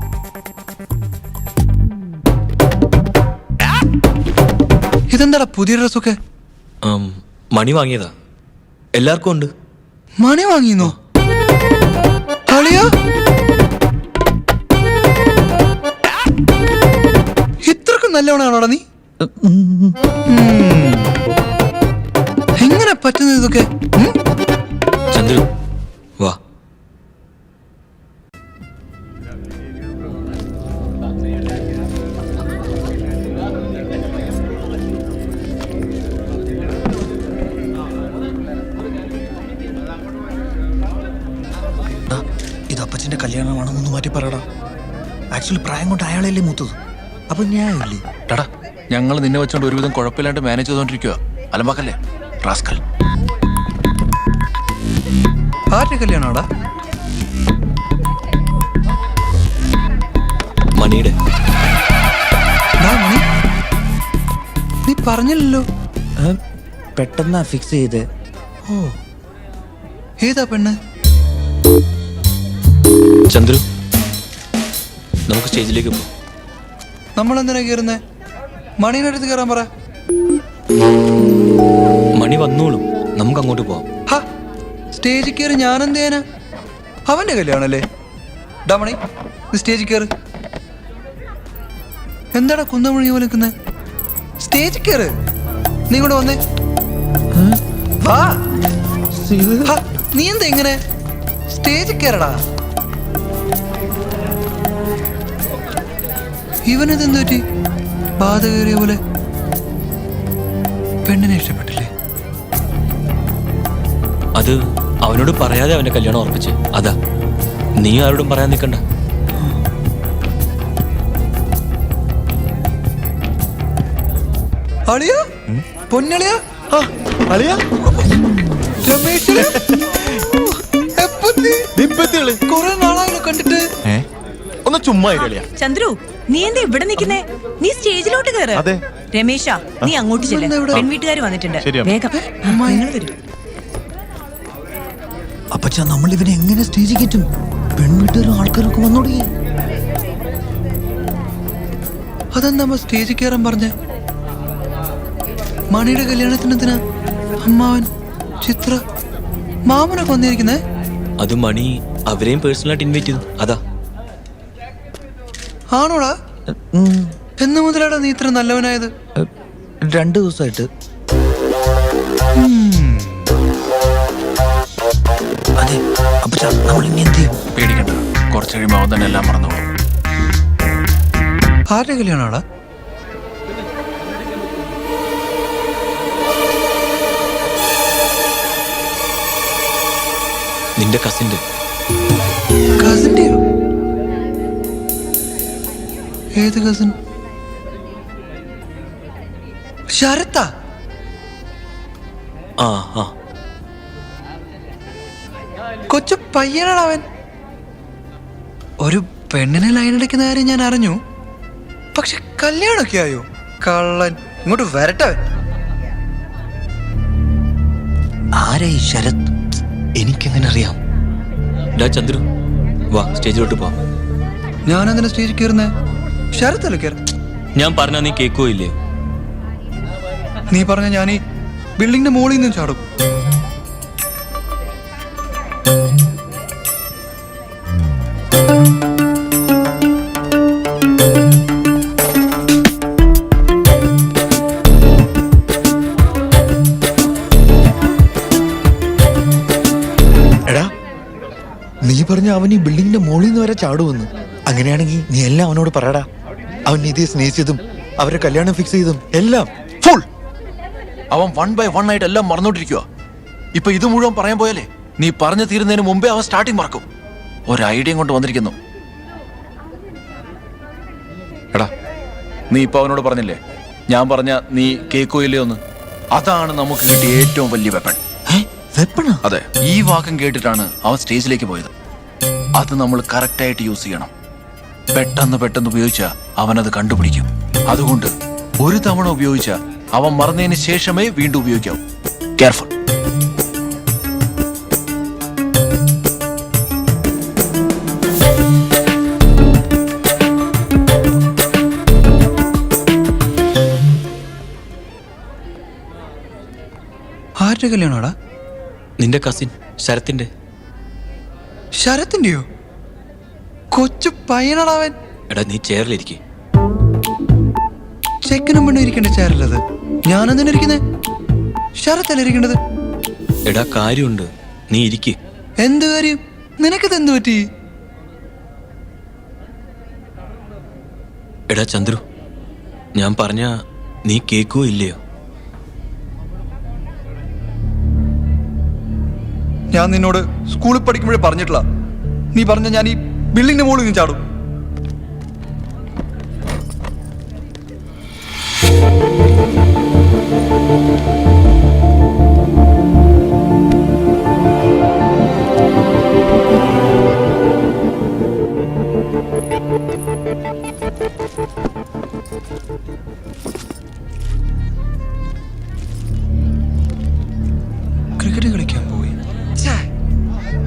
F: ഇതെന്താടാ പുതിയ ഡ്രസ്സൊക്കെ?
D: മണി വാങ്ങിയതാ, എല്ലാവർക്കും ഉണ്ട്.
F: മണി വാങ്ങിയെന്നോ? അളിയാ ഇത്രക്കും നല്ലവണാണോടാ നീ? എങ്ങനെ പറ്റുന്നത് ഇതൊക്കെ?
D: ചന്ദ്രു വാ.
A: ഇത് അപ്പച്ചന്റെ കല്യാണമാണെന്നൊന്ന് മാറ്റി പറയടാ. ആക്ച്വലി പ്രായം കൊണ്ട് അയാളല്ലേ മൂത്തത്, അപ്പൊ ഞാനില്ലേ?
C: ടാടാ, ഞങ്ങൾ നിന്നെ വെച്ചോണ്ട് ഒരുവിധം കുഴപ്പമില്ലാണ്ട് മാനേജ് ചെയ്തോണ്ടിരിക്കുക. അലമ്പാക്കല്ലേ റാസ്കൽ.
F: ആരുടെ കല്യാണോടാ?
D: മണിയുടെ.
F: മണി നീ പറഞ്ഞില്ലല്ലോ.
A: പെട്ടെന്നാ ഫിക്സ് ചെയ്ത്.
F: ഓ, ഏതാ പെണ്ണ്?
D: ചന്ദ്രു, നമുക്ക് സ്റ്റേജിലേക്ക് പോ.
F: നമ്മളെന്തിനാ കയറുന്നേ? മണീൻ്റെ അടുത്ത് കയറാൻ പറ.
D: മണി വന്നോളും, നമുക്ക് അങ്ങോട്ട് പോവാം.
F: സ്റ്റേജിൽ കയറി ഞാനെന്ത് ചെയ്യാനാ? അവന്റെ കല്യാണല്ലേ? ഡാ മണി, സ്റ്റേജിൽ കയറ്. എന്താടാ കുന്തമണി പോലെ നിൽക്കുന്നേ? സ്റ്റേജിൽ കയറ്. നീ ഇങ്ങോട്ട് വന്നേ. വാ. നീ എന്താ ഇങ്ങനെ? സ്റ്റേജിൽ കയറടാ. ഇവനെന്ത് പറ്റി? ബാധ കയറിയ പോലെ. പെണ്ണിനെ ഇഷ്ടപ്പെട്ടില്ലേ?
D: അത് അവനോട് പറയാതെ അവന്റെ കല്യാണം ഉറപ്പിച്ച്. അതാ, നീ ആരോടും പറയാൻ നിൽക്കണ്ട.
F: അളിയാ, പൊന്നളിയാ, കൊറേ നാളായല്ലോ കണ്ടിട്ട്.
N: ഒന്ന് ചുമ്മാ ഇരിയാ.
E: ചന്ദ്രു, നീ എന്താ ഇവിടെ നിൽക്കുന്നേ? നീ സ്റ്റേജിലോട്ട് കയറ്. രമേശ, നീ അങ്ങോട്ട് ചെല്ല്. പെൺവീട്ടുകാർ വന്നിട്ടുണ്ട്. വേഗം നിങ്ങൾ വരൂ.
A: അപ്പച്ചാ, നമ്മൾ ഇവനെ എങ്ങനെ സ്റ്റേജിൽ കയറ്റും? പെൺവീട്ടുകാരും ആൾക്കാരൊക്കെ വന്നോടി.
F: അതെന്താ സ്റ്റേജിൽ കയറാൻ പറഞ്ഞേ? മണിയുടെ കല്യാണത്തിനെന്തിനാ അമ്മാവൻ, ചിത്ര, മാമനൊക്കെ വന്നിരിക്കുന്നേ?
D: അത് മണി അവരെയും പേഴ്സണലായിട്ട് ഇൻവൈറ്റ് ചെയ്തു. അതാ.
F: ആണോടാ? എന്ന് മുതലാടാ നീ ഇത്ര നല്ലവനായത്?
A: 2 ദിവസമായിട്ട്. അതെ അപ്പച്ചാ, നമ്മൾ ഇനി എന്ത് ചെയ്യും?
C: പേടിക്കണ്ട, കുറച്ച് കഴിയുമ്പോൾ അവൻ തന്നെ എല്ലാം മറന്നോളൂ.
F: ആരുടെ കല്യാണോടാ?
D: നിന്റെ കസിന്റെ.
F: കസിന്റെയോ? ഏത് കസിൻ? ശരത്താ?
D: ആ ആ,
F: കൊച്ചു പയ്യനാണ് അവൻ. ഒരു പെണ്ണിനെ ലൈനടിക്കുന്ന കാര്യം ഞാൻ അറിഞ്ഞു, പക്ഷെ കല്യാണമൊക്കെ ആയോ? കള്ളൻ. ഇങ്ങോട്ട് വരട്ടെ.
A: ആരാ ഈ ശരത്? എനിക്കെങ്ങനെ അറിയാം?
D: ചന്ദ്രു വാ, സ്റ്റേജിലോട്ട് പോവാം.
F: ഞാനെന്തിനാ സ്റ്റേജിൽ കയറുന്നേ? ശരത്തല്ലേ കയറ.
D: ഞാൻ പറഞ്ഞാ നീ കേക്കോ ഇല്ലേ?
F: നീ പറഞ്ഞ ഞാൻ ഈ ബിൽഡിങ്ങിന്റെ മുകളിൽ നിന്നും ചാടും.
A: എടാ, നീ പറഞ്ഞ അവൻ ഈ ബിൽഡിങ്ങിന്റെ മുകളിൽ നിന്ന് വരെ ചാടുമെന്ന്. അങ്ങനെയാണെങ്കിൽ നീ എല്ലാം അവനോട് പറയടാ. അവൻ നിധിയെ സ്നേഹിച്ചതും അവരെ കല്യാണം ഫിക്സ് ചെയ്തും എല്ലാം.
C: ഫുൾ അവൻ 1 by 1 ആയിട്ട് എല്ലാം മറന്നോണ്ടിരിക്കുക. ഇപ്പൊ ഇത് മുഴുവൻ പറയാൻ പോയാലേ നീ പറഞ്ഞു തീരുന്നതിന് മുമ്പേ അവൻ സ്റ്റാർട്ടിങ് മറക്കും. ഒരു ഐഡിയ കൊണ്ട് വന്നിരിക്കുന്നു. എടാ, നീ ഇപ്പൊ അവനോട് പറഞ്ഞില്ലേ ഞാൻ പറഞ്ഞ നീ കേക്കോ ഇല്ലയോ എന്ന്? അതാണ് നമുക്ക് കിട്ടിയ ഏറ്റവും വലിയ വെപ്പൺ. അതെ, ഈ വാക്കം കേട്ടിട്ടാണ് അവൻ സ്റ്റേജിലേക്ക് പോയത്. അത് നമ്മൾ കറക്റ്റായിട്ട് യൂസ് ചെയ്യണം. പെട്ടെന്ന് ഉപയോഗിച്ചാൽ അവനത് കണ്ടുപിടിക്കും. അതുകൊണ്ട് ഒരു തവണ ഉപയോഗിച്ചാൽ അവൻ മറന്നതിന് ശേഷമേ വീണ്ടും ഉപയോഗിക്കാവൂ.
D: കെയർഫുൾ.
F: ആരുടെ കല്യാണോടാ?
D: നിന്റെ കസിൻ ശരത്തിന്റെ.
F: ശരത്തിന്റെയോ? കൊച്ചു പയ്യനാടാവൻ.
D: എടാ നീ ചെയറിലിരിക്കേ.
F: ചെക്കനും പെണ്ണും ഇരിക്കേണ്ട ചേരല്ലത്. ഞാനെന്തിനാ ഇരിക്കുന്നേ? ശരത്തല്ല ഇരിക്കേണ്ടത്.
D: എടാ കാര്യമുണ്ട്, നീ ഇരിക്കേ.
F: എന്ത് കാര്യം? നിനക്കത് എന്ത് പറ്റി?
D: എടാ ചന്ദ്രു, ഞാൻ പറഞ്ഞ നീ കേക്കോ ഇല്ലയോ?
F: ഞാൻ നിന്നോട് സ്കൂളിൽ പഠിക്കുമ്പോഴേ പറഞ്ഞിട്ടില്ല. നീ പറഞ്ഞ ഞാൻ ഈ ബിൽഡിങ്ങിന്റെ മുകളിൽ നിന്ന് ചാടും. ക്രിക്കറ്റ് കളിക്കാൻ പോയി.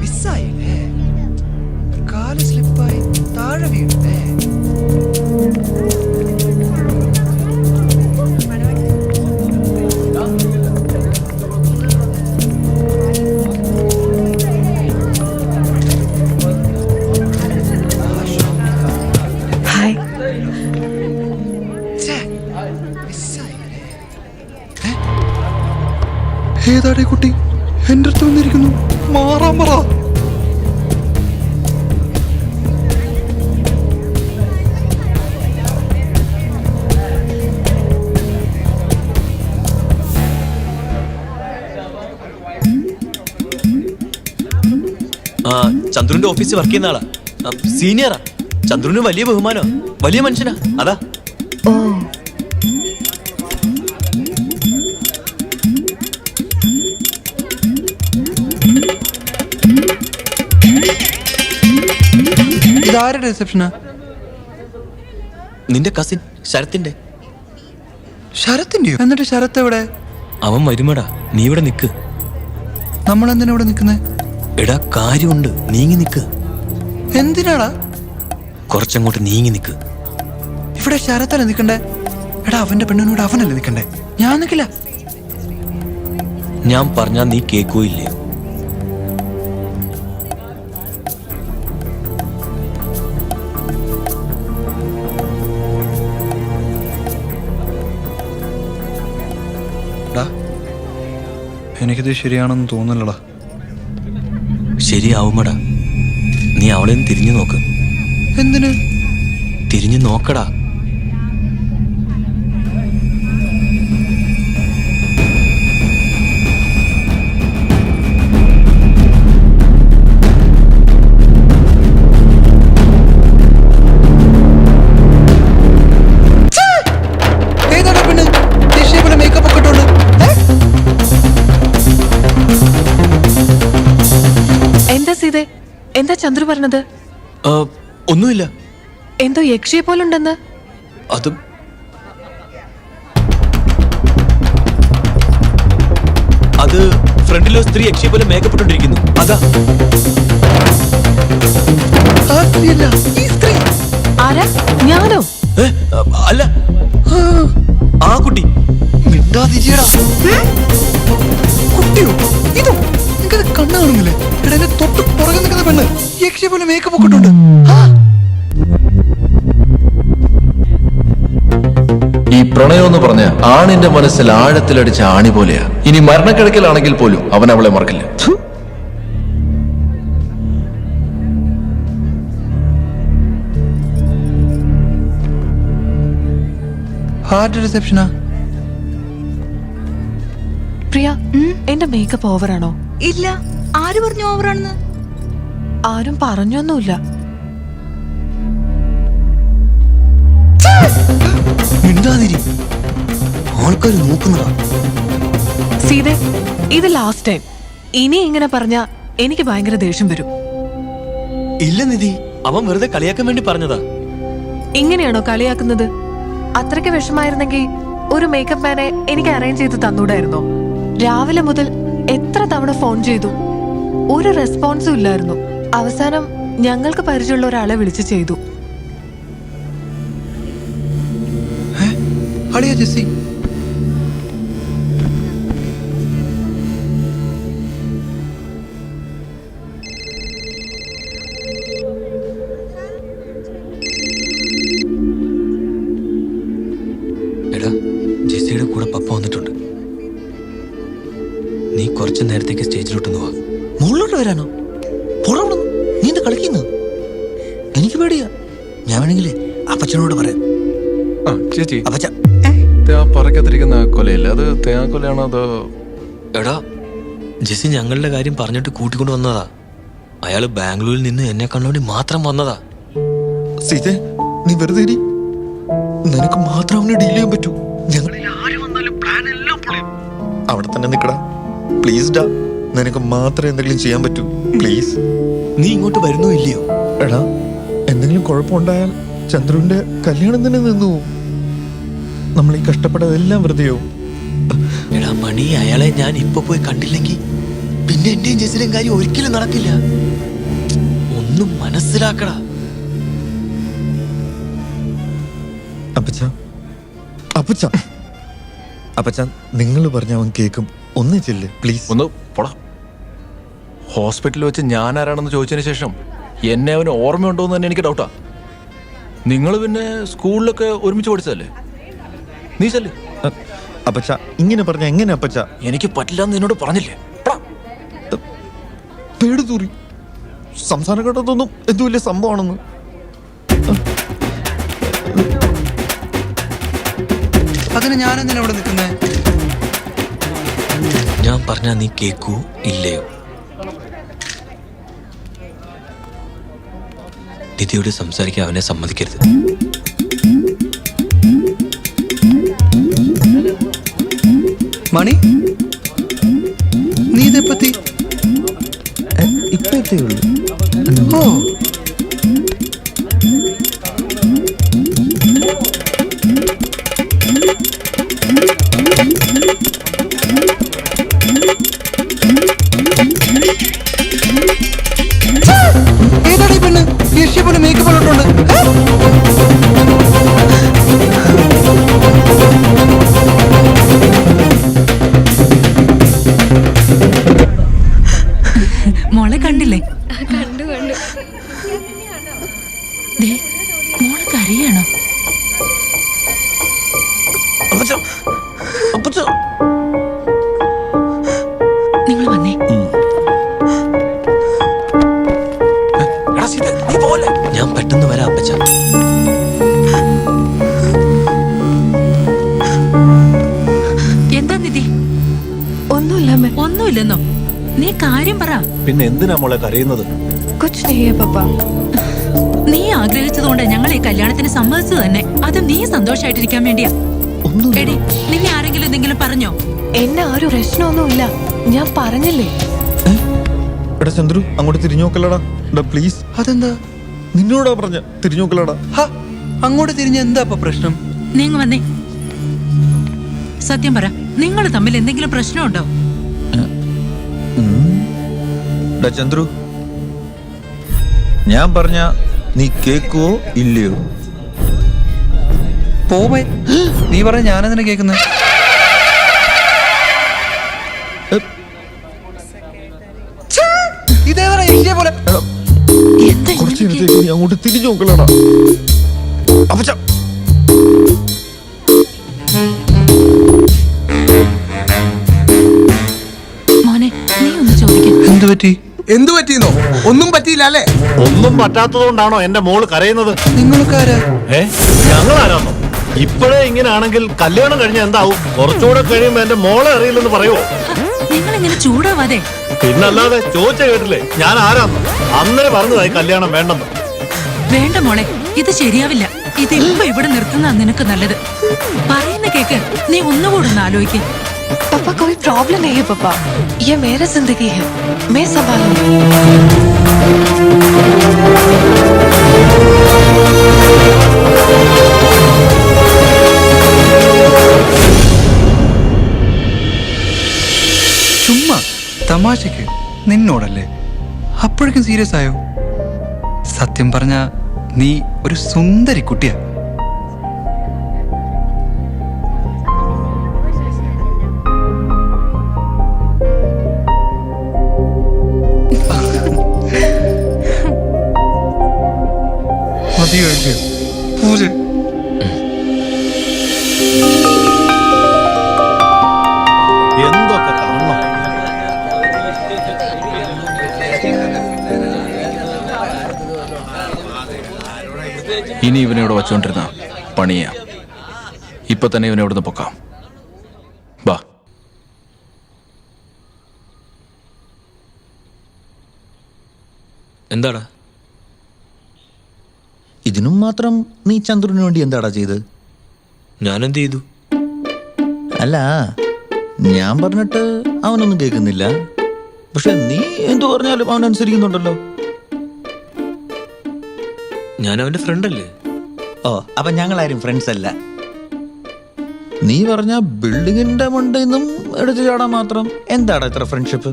F: മിസ്സായില്ലേ? കാല് സ്ലിപ്പായി താഴെ വീണേ.
E: ഹായ്.
F: ഏതാടേ കുട്ടി എന്റെ അടുത്ത് വന്നിരിക്കുന്നു? മാറാൻ പറ.
D: ചന്ദ്രുന്റെ ഓഫീസിൽ വർക്ക് ചെയ്യുന്ന ആളാ. സീനിയറാ. ചന്ദ്രുന് വലിയ ബഹുമാനോ, വലിയ മനുഷ്യനാ. അതാ.
K: ഓ,
F: ഇതാരുടെ റിസപ്ഷനാ?
D: നിന്റെ കസിൻ ശരത്തിന്റെ.
F: ശരത്തിന്റെയോ? എന്നിട്ട് ശരത്ത് എവിടെ?
D: അവൻ വരുമടാ, നീ ഇവിടെ നിക്ക്.
F: നമ്മളെന്തിനാ ഇവിടെ നിക്കുന്നേ?
D: എടാ കാര്യമുണ്ട്, നീങ്ങി നിക്ക്.
F: എന്തിനാടാ?
D: കുറച്ചങ്ങോട്ട് നീങ്ങി നിക്ക്.
F: ഇവിടെ ശരത്തല്ലേ നിക്കണ്ടേ? എടാ അവന്റെ പെണ്ണിനോട് അവനല്ലേ നിക്കണ്ടേ? ഞാൻ നിക്കില്ല.
D: ഞാൻ പറഞ്ഞാ നീ കേക്കോ ഇല്ലേ?
F: എനിക്കിത് ശരിയാണെന്ന് തോന്നില്ലടാ.
D: ശരിയാവുമടാ. നീ അവളെ ഒന്ന് തിരിഞ്ഞു നോക്ക്.
F: എന്തിന്?
D: തിരിഞ്ഞു നോക്കടാ.
F: ഏതാടാ പെണ്ണ് പോലെ മേക്കപ്പ് ഒക്കെ ഇട്ടോണ്ട്?
E: എന്താ സീതേ, എന്താ ചന്ദ്രു പറഞ്ഞത്?
D: ഒന്നുമില്ല.
E: എന്തോ യക്ഷിയെ പോലുണ്ടെന്ന്.
D: അത് അത് ഫ്രണ്ടിലോ സ്ത്രീ യക്ഷിയെ പോലെ മേക്കപ്പ് ഇട്ടോണ്ടിരിക്കുന്നു. അതാ.
F: ഈ സ്ത്രീ
E: ആരാ? ഞാനോ?
D: അല്ല, ആ കുട്ടി.
F: മിണ്ടാതിരിയടാ. കുട്ടിയോ? ഇതോ? നിനക്കത് കണ്ണു കാണുന്നില്ലേ? എടാ എന്നെ തൊട്ട് പുറകെ നിൽക്കുന്ന പെണ്ണ് യക്ഷിയെ പോലെ മേക്കപ്പ് ഒക്കെ ഇട്ടോണ്ട്.
C: ഈ പ്രണയം എന്ന് പറഞ്ഞ ആണിന്റെ മനസ്സിൽ ആഴത്തിലടിച്ച ആണി പോലെയാ. ഇനി മരണക്കിടക്കലാണെങ്കിൽ പോലും അവൻ അവളെ മറക്കില്ല.
F: ഹാർഡ് റിസപ്ഷനാ?
E: പ്രിയ, എന്റെ മേക്കപ്പ് ഓവറാണോ?
J: ഇല്ല, ആര് പറഞ്ഞു ഓവറാണെന്ന്?
E: ആരും പറഞ്ഞൊന്നുമില്ല.
F: മിണ്ടാതിരി, ആൾക്കാർ നോക്കുന്നതാ.
E: സീതേ, ഇത് ലാസ്റ്റ് ടൈം. ഇനി ഇങ്ങനെ പറഞ്ഞാ എനിക്ക് ഭയങ്കര ദേഷ്യം വരും.
D: ഇല്ല നിധി, അവൻ വെറുതെ കളിയാക്കാൻ വേണ്ടി പറഞ്ഞതാ.
E: ഇങ്ങനെയാണോ കളിയാക്കുന്നത്? അത്രയ്ക്ക് വിഷമായിരുന്നെങ്കിൽ ഒരു മേക്കപ്പ് മാനെ എനിക്ക് അറേഞ്ച് ചെയ്ത് തന്നൂടായിരുന്നോ?
K: രാവിലെ മുതൽ എത്ര തവണ ഫോൺ ചെയ്തു, ഒരു റെസ്പോൺസും ഇല്ലായിരുന്നു. അവസാനം ഞങ്ങൾക്ക് പരിചയമുള്ള ഒരാളെ വിളിച്ച് ചെയ്തു.
F: അളിയ ജെസ്സി,
D: എടാ, ജെസ്സിയുടെ കൂടെ പപ്പ വന്നിട്ടുണ്ട്. നീ കുറച്ചു നേരത്തേക്ക് സ്റ്റേജിലോട്ടൊന്ന് വാ.
F: മുകളിലോട്ട് വരാനോ? പുറം നീ എന്താ കളിക്കുന്നു? എനിക്ക് പേടിയാ. ഞാൻ വേണമെങ്കിലേ അപ്പച്ചനോട് പറയാം.
C: ചേച്ചി,
F: അപ്പച്ച
C: പറക്കത്തിരിക്കുന്ന കൊലയില്ല, അത് തേങ്ങാക്കൊലയാണോ അതോ?
D: എടാ, ജെസ്സി ഞങ്ങളുടെ കാര്യം പറഞ്ഞിട്ട് കൂട്ടിക്കൊണ്ട് വന്നതാ. അയാള് ബാംഗ്ലൂരിൽ നിന്ന് എന്നെ കണ്ടുവേണ്ടി മാത്രം വന്നതാ.
A: സീതേ, നീ വെറുതെ ഇരി. നിനക്ക് മാത്രം അവനെ ഡീൽ ചെയ്യാൻ പറ്റൂ. ഞങ്ങളിൽ ആര് വന്നാലും പ്ലാൻ എല്ലാം പൊളിയും. അവിടെ തന്നെ നിക്കടാ പ്ലീസ് ഡാ. നിനക്ക് മാത്രമേ എന്തെങ്കിലും ചെയ്യാൻ പറ്റൂ. പ്ലീസ്.
D: നീ ഇങ്ങോട്ട് വരുന്നോ ഇല്ലയോ?
A: എടാ, എന്തെങ്കിലും കുഴപ്പമുണ്ടായാൽ ചന്ദ്രുവിന്റെ കല്യാണം തന്നെ നിന്നു. നമ്മൾ ഈ കഷ്ടപ്പെട്ടതെല്ലാം വെറുതെയാവും.
D: എടാ മണി, അയാളെ ഞാൻ ഇപ്പൊ പോയി കണ്ടില്ലെങ്കിൽ പിന്നെ എന്റെയും ജെസ്സിന്റെയും കാര്യം ഒരിക്കലും നടക്കില്ല. ഒന്നും മനസ്സിലാക്കടാ.
A: അപ്പച്ച, അപ്പച്ച, അപ്പച്ച, നിങ്ങൾ പറഞ്ഞ അവൻ കേൾക്കും. ഒന്ന് ചെല്ല് പ്ലീസ്.
C: ഒന്ന് പോടാ. ഹോസ്പിറ്റലിൽ വെച്ച് ഞാൻ ആരാണെന്ന് ചോദിച്ചതിന് ശേഷം എന്നെ അവന് ഓർമ്മയുണ്ടോ എന്ന് തന്നെ എനിക്ക് ഡൗട്ടാ. നിങ്ങൾ പിന്നെ സ്കൂളിലൊക്കെ ഒരുമിച്ച് പഠിച്ചതല്ലേ? നീ ചെല്ല്.
A: അപ്പച്ച, ഇങ്ങനെ പറഞ്ഞ എങ്ങനെ അപ്പച്ച?
C: എനിക്ക് പറ്റില്ല എന്ന് നിന്നോട് പറഞ്ഞില്ലേ?
A: പേട് തൂറി സംസാരം കേട്ടതൊന്നും എന്തു വലിയ സംഭവമാണെന്ന്.
F: അതിന് ഞാനെന്തിനാ ഇവിടെ നിൽക്കുന്നേ?
D: ഞാൻ പറഞ്ഞാ നീ കേക്കൂ ഇല്ലയോ? ദിദിയോട് സംസാരിക്കാൻ അവനെ സമ്മതിക്കരുത്.
F: മണി, നീ ഇതെപ്പത്തി?
A: ഇപ്പൊ എത്തേ ഉള്ളൂ.
F: ഓ, ഏതാടി പെണ്ണ് യേശിയെ പോലെ മേക്കപ്പ് ഇട്ടിട്ടുണ്ട്?
E: മോളെ കണ്ടില്ലേ? ദേ, മോള് കരയാണോ? നിങ്ങൾ വന്നേ.
D: ഞാൻ പെട്ടെന്ന് വരാം അപ്പച്ച.
E: എന്താ നിധി?
K: ഒന്നുമില്ല.
E: ഒന്നുമില്ലെന്നോ? നീ കാര്യം പറ.
H: പിന്നെ എന്തിനാ മോളെ കരയുന്നത്?
K: കുച്ച് നെയ്യേ പപ്പ.
E: നീ ആഗ്രഹിച്ചതുകൊണ്ട് ഞങ്ങൾ ഈ കല്യാണത്തിന് സമ്മതിച്ചു തന്നെ. അത് നീ സന്തോഷായിട്ടിരിക്കാൻ വേണ്ടിയാ. എടി, നിന്നെ ആരെങ്കിലും എന്തെങ്കിലും പറഞ്ഞോ?
K: എന്നെ ആരും പ്രശ്നമൊന്നുമില്ല. ഞാൻ പറഞ്ഞില്ലേ.
A: എടാ ചന്ദ്രു, അങ്ങോട്ട് തിരിഞ്ഞു നോക്കല്ലടാ പ്ലീസ്.
F: അതെന്താ?
A: നിന്നോടാ പറഞ്ഞ തിരിഞ്ഞു നോക്കല്ലടാ.
F: അങ്ങോട്ട് തിരിഞ്ഞ എന്താ ഇപ്പൊ പ്രശ്നം?
E: നീങ്ങ വന്നേ. സത്യം പറ, നിങ്ങൾ തമ്മിൽ എന്തെങ്കിലും പ്രശ്നമുണ്ടോ?
A: ചന്ദ്രു, ഞാൻ പറഞ്ഞ നീ കേക്കുവോ ഇല്ലയോ?
F: പോവേ, നീ പറഞ്ഞ ഞാനെന്തിനാ കേൾക്കുന്നത്? ഇതേതാ യേശിയെ പോലെ?
A: കുറച്ച് നേരത്തേക്ക് നീ അങ്ങോട്ട് തിരിഞ്ഞു നോക്കലടാ. അപ്പച്ച,
E: മോനെ, നീ ഒന്ന് ചോദിക്ക.
F: എന്ത് പറ്റി?
L: എന്തു പറ്റിയെന്നോ? ഒന്നും പറ്റിയില്ല അല്ലേ?
H: ഒന്നും പറ്റാത്തതുകൊണ്ടാണോ എന്റെ മോള് കരയുന്നത്?
F: നിങ്ങൾക്കാരാ?
H: ഞങ്ങളാരാന്നോ? ഇപ്പോഴേ ഇങ്ങനെയാണെങ്കിൽ കല്യാണം കഴിഞ്ഞ എന്താവും? കുറച്ചുകൂടെ കഴിയുമ്പോ എന്റെ മോളെ അറിയില്ലെന്ന് പറയുമോ?
E: നിങ്ങൾ ഇങ്ങനെ ചൂടാവാതെ.
H: പിന്നല്ലാതെ ചോദിച്ച കേട്ടില്ലേ ഞാൻ ആരാന്ന്? അന്നേരം പറഞ്ഞതായി കല്യാണം വേണ്ടെന്ന്.
E: വേണ്ട മോളെ, ഇത് ശരിയാവില്ല. ഇത് ഇപ്പൊ ഇവിടെ നിർത്തുന്ന നിനക്ക് നല്ലത്. പറയുന്ന കേക്ക്. നീ ഒന്നുകൂടെ ഒന്ന് ആലോചിക്ക.
K: पापा कोई प्रॉब्लम नहीं है पापा, ये मेरा जिंदगी है, मैं संभालूंगी।
F: സീരിയസ് ആയോ? സത്യം പറഞ്ഞ നീ ഒരു സുന്ദരി കുട്ടിയാ. മതിയോ പൂജ?
H: എന്തൊക്കെ കാണണം.
C: ഇനി ഇവനെ ഇവിടെ വച്ചുകൊണ്ടിരുന്ന പണിയാ. ഇപ്പൊ തന്നെ ഇവനെ ഇവിടുന്ന് പൊക്കാം. ബാ.
D: എന്താടാ?
A: ഇതിനും മാത്രം നീ ചന്ദ്രന് വേണ്ടി എന്താടാ ചെയ്ത്?
D: ഞാനെന്ത് ചെയ്തു?
A: അല്ല, ഞാൻ പറഞ്ഞിട്ട് അവനൊന്നും കേൾക്കുന്നില്ല. പക്ഷെ നീ എന്തു പറഞ്ഞാലും അവൻ അനുസരിക്കുന്നുണ്ടല്ലോ.
D: ഞാൻ അവന്റെ ഫ്രണ്ടല്ലേ?
A: ഓ, അപ്പൊ ഞങ്ങളാരും ഫ്രണ്ട്സ് അല്ല. നീ പറഞ്ഞ ബിൽഡിങ്ങിന്റെ മണ്ടയിൽ നിന്നും എടുത്തു ചാടാൻ മാത്രം എന്താടാ ഇത്ര ഫ്രണ്ട്ഷിപ്പ്?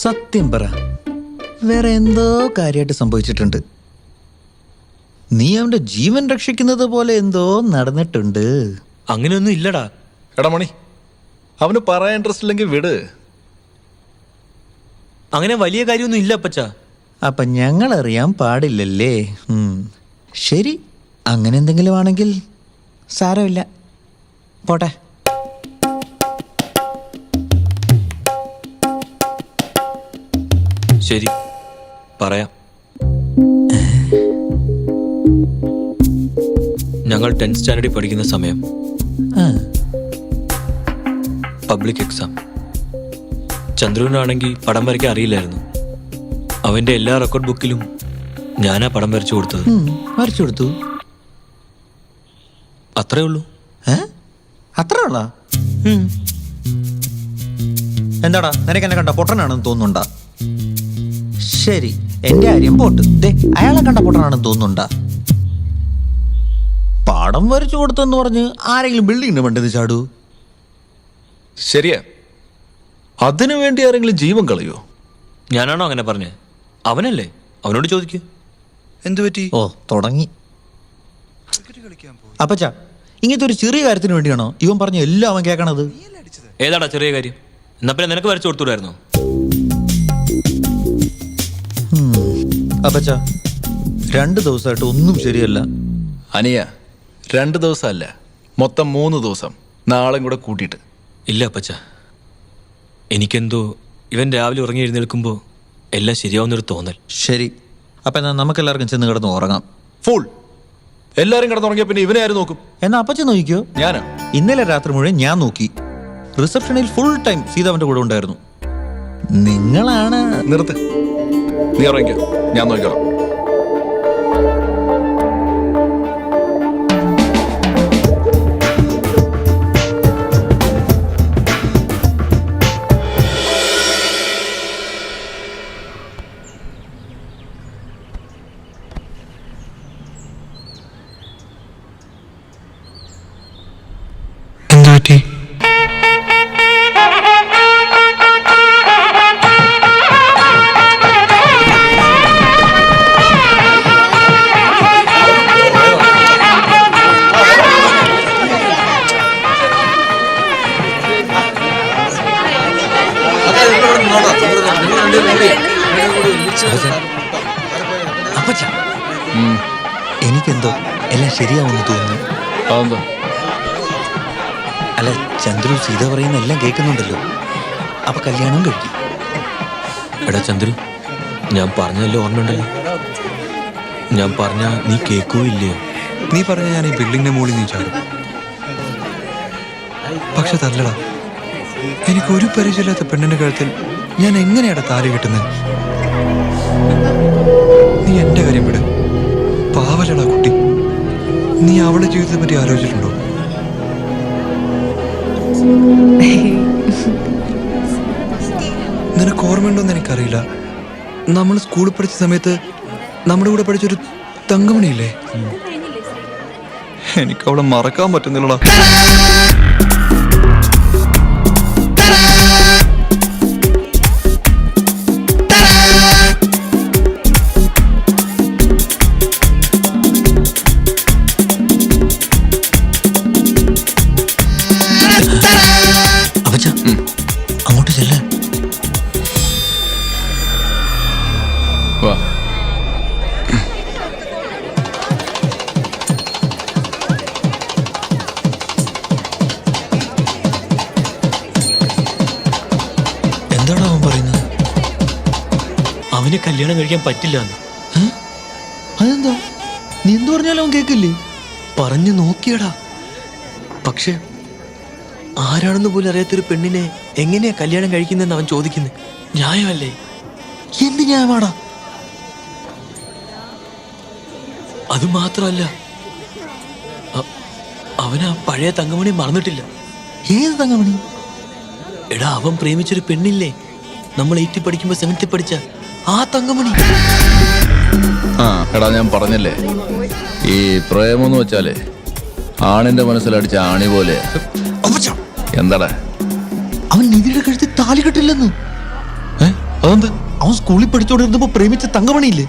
A: സത്യം പറ, വേറെ എന്തോ കാര്യമായിട്ട് സംഭവിച്ചിട്ടുണ്ട്. നീ അവന്റെ ജീവൻ രക്ഷിക്കുന്നത് പോലെ എന്തോ നടന്നിട്ടുണ്ട്.
D: അങ്ങനെയൊന്നും ഇല്ലടാ.
N: എടാ മണി, അവന് പറയാൻ ഇൻട്രസ്റ്റ് ഇല്ലെങ്കിൽ വിട്.
D: അങ്ങനെ വലിയ കാര്യമൊന്നും ഇല്ല അപ്പച്ച.
A: അപ്പൊ ഞങ്ങൾ അറിയാൻ പാടില്ലല്ലേ? ശരി, അങ്ങനെ എന്തെങ്കിലും ആണെങ്കിൽ സാരമില്ല, പോട്ടെ.
D: ശരി, പറയാം. ഞങ്ങൾ 10th സ്റ്റാൻഡേർഡിൽ പഠിക്കുന്ന സമയം, പബ്ലിക് എക്സാം. ചന്ദ്രുവിനാണെങ്കിൽ പടം വരയ്ക്കാൻ അറിയില്ലായിരുന്നു. അവന്റെ എല്ലാ റെക്കോർഡ് ബുക്കിലും ഞാനാ പടം വരച്ചു കൊടുത്തത്.
A: വരച്ചു കൊടുത്തു?
D: അത്രേ ഉള്ളൂ.
A: അത്രേ ഉള്ള? എന്താടാ, നിനക്ക് എന്നെ കണ്ട പൊട്ടനാണെന്ന് തോന്നുന്നുണ്ടാ? ശരി, എന്റെ കാര്യം പോട്ട്. അയാളെ കണ്ട പൊട്ടനാണെന്ന് തോന്നുന്നുണ്ടാ? പടം വരച്ചു കൊടുത്തെന്ന് പറഞ്ഞ് ആരെങ്കിലും ബിൽഡിങ്ങിന് വേണ്ടത് ചാടൂ?
N: ശരിയാ, അതിനു വേണ്ടി ആരെങ്കിലും ജീവൻ കളയോ?
D: ഞാനാണോ അങ്ങനെ പറഞ്ഞേ? അവനല്ലേ, അവനോട് ചോദിക്കൂ.
F: എന്തു പറ്റി?
A: ഓ, തുടങ്ങി. അപ്പച്ച, ഇങ്ങനത്തെ ഒരു ചെറിയ കാര്യത്തിന് വേണ്ടിയാണോ ഇവൻ പറഞ്ഞ എല്ലാം അവൻ കേൾക്കണത്?
D: ഏതാടാ ചെറിയ കാര്യം? എന്നാ പിന്നെ നിനക്ക് വരച്ചു കൊടുത്തൂടായിരുന്നോ?
A: അപ്പച്ച, 2 ദിവസമായിട്ട് ഒന്നും ശരിയല്ല.
C: അനിയ, 2 ദിവസമല്ല, മൊത്തം 3 ദിവസം, നാളെയും കൂടെ കൂട്ടിയിട്ട്.
D: ഇല്ല അപ്പച്ച, എനിക്കെന്തോ ഇവൻ രാവിലെ ഉറങ്ങി എഴുന്നേൽക്കുമ്പോൾ എല്ലാം ശരിയാവുന്നൊരു തോന്നൽ.
A: ശരി, അപ്പൊ എന്നാ നമുക്കെല്ലാവർക്കും ചെന്ന് കിടന്ന് ഉറങ്ങാം.
N: ഫുൾ എല്ലാരും കിടന്നുറങ്ങിയ പിന്നെ ഇവനെ ആരും നോക്കും?
A: എന്നാ അപ്പച്ച നോക്കിക്കോ.
N: ഞാനാ?
A: ഇന്നലെ രാത്രി മുഴുവൻ ഞാൻ നോക്കി. റിസപ്ഷനിൽ ഫുൾ ടൈം സീത അവന്റെ കൂടെ ഉണ്ടായിരുന്നു. നിങ്ങളാണ്.
N: നിർത്ത്, നീ ഉറങ്ങിക്കോ, ഞാൻ നോക്കിക്കോളാം.
F: എന്തു പറ്റി?
A: അപ്പച്ച, എനിക്കെന്തോ എല്ലാം ശരിയാവുമെന്ന് തോന്നുന്നു.
C: അതെന്താ?
A: അല്ല, ചന്ദ്രു സീത പറയുന്ന എല്ലാം കേൾക്കുന്നുണ്ടല്ലോ. അപ്പൊ കല്യാണം കഴിക്കും.
D: എടാ ചന്ദ്രു, ഞാൻ പറഞ്ഞല്ലോ, ഓർമ്മയുണ്ടല്ലോ? ഞാൻ പറഞ്ഞ നീ കേൾക്കോ ഇല്ലയോ?
F: നീ പറഞ്ഞ ഞാൻ ഈ ബിൽഡിങ്ങിന്റെ മുകളിൽ നീ ചാടും. പക്ഷെ തല്ലടാ, എനിക്ക് ഒരു പരിചയമില്ലാത്ത പെണ്ണിന്റെ കഴുത്തിൽ ഞാൻ എങ്ങനെയാടാ താലി കിട്ടുന്നത്? നീ എന്റെ കാര്യം വിട്. പാവലടാ കുട്ടി. നീ അവളുടെ ജീവിതത്തെ പറ്റി ആലോചിച്ചിട്ടുണ്ടോ? നിനക്ക് ഓർമ്മയുണ്ടോന്ന് എനിക്കറിയില്ല. നമ്മൾ സ്കൂളിൽ പഠിച്ച സമയത്ത് നമ്മുടെ കൂടെ പഠിച്ചൊരു തങ്കമണിയില്ലേ? എനിക്ക് അവളെ മറക്കാൻ പറ്റുന്നില്ലടാ.
D: കല്യാണം കഴിക്കാൻ പറ്റില്ല എന്ന്.
F: അതെന്താ? നീ എന്ത് പറഞ്ഞാലും അവൻ കേക്കില്ലേ?
D: പറഞ്ഞു നോക്കിയടാ. പക്ഷെ ആരാണെന്ന് പോലും അറിയാത്തൊരു പെണ്ണിനെ എങ്ങനെയാ കല്യാണം കഴിക്കുന്നതെന്ന് അവൻ ചോദിക്കുന്നത്. ന്യായമല്ലേ?
F: എന്ത് ന്യായമാടാ?
D: അത് മാത്രമല്ല, അവനാ പഴയ തങ്കമണി മറന്നിട്ടില്ല.
F: ഏത് തങ്കമണി?
D: എടാ, അവൻ പ്രേമിച്ചൊരു പെണ്ണില്ലേ, നമ്മൾ 8th പഠിക്കുമ്പോ 7th പഠിച്ച ആ തങ്കമണി.
C: എടാ, ഞാൻ പറഞ്ഞല്ലേ, ഈ പ്രേമെന്ന് വെച്ചാലേ ആണിന്റെ മനസ്സിലടിച്ച ആണി പോലെ. എന്താടാ?
F: അവൻ നിധിയുടെ കഴുത്തിൽ താലി കെട്ടില്ലെന്ന്.
C: അതെന്ത്?
F: അവൻ സ്കൂളിൽ പഠിച്ചോണ്ടിരുന്നപ്പോ പ്രേമിച്ച തങ്കമണിയില്ലേ,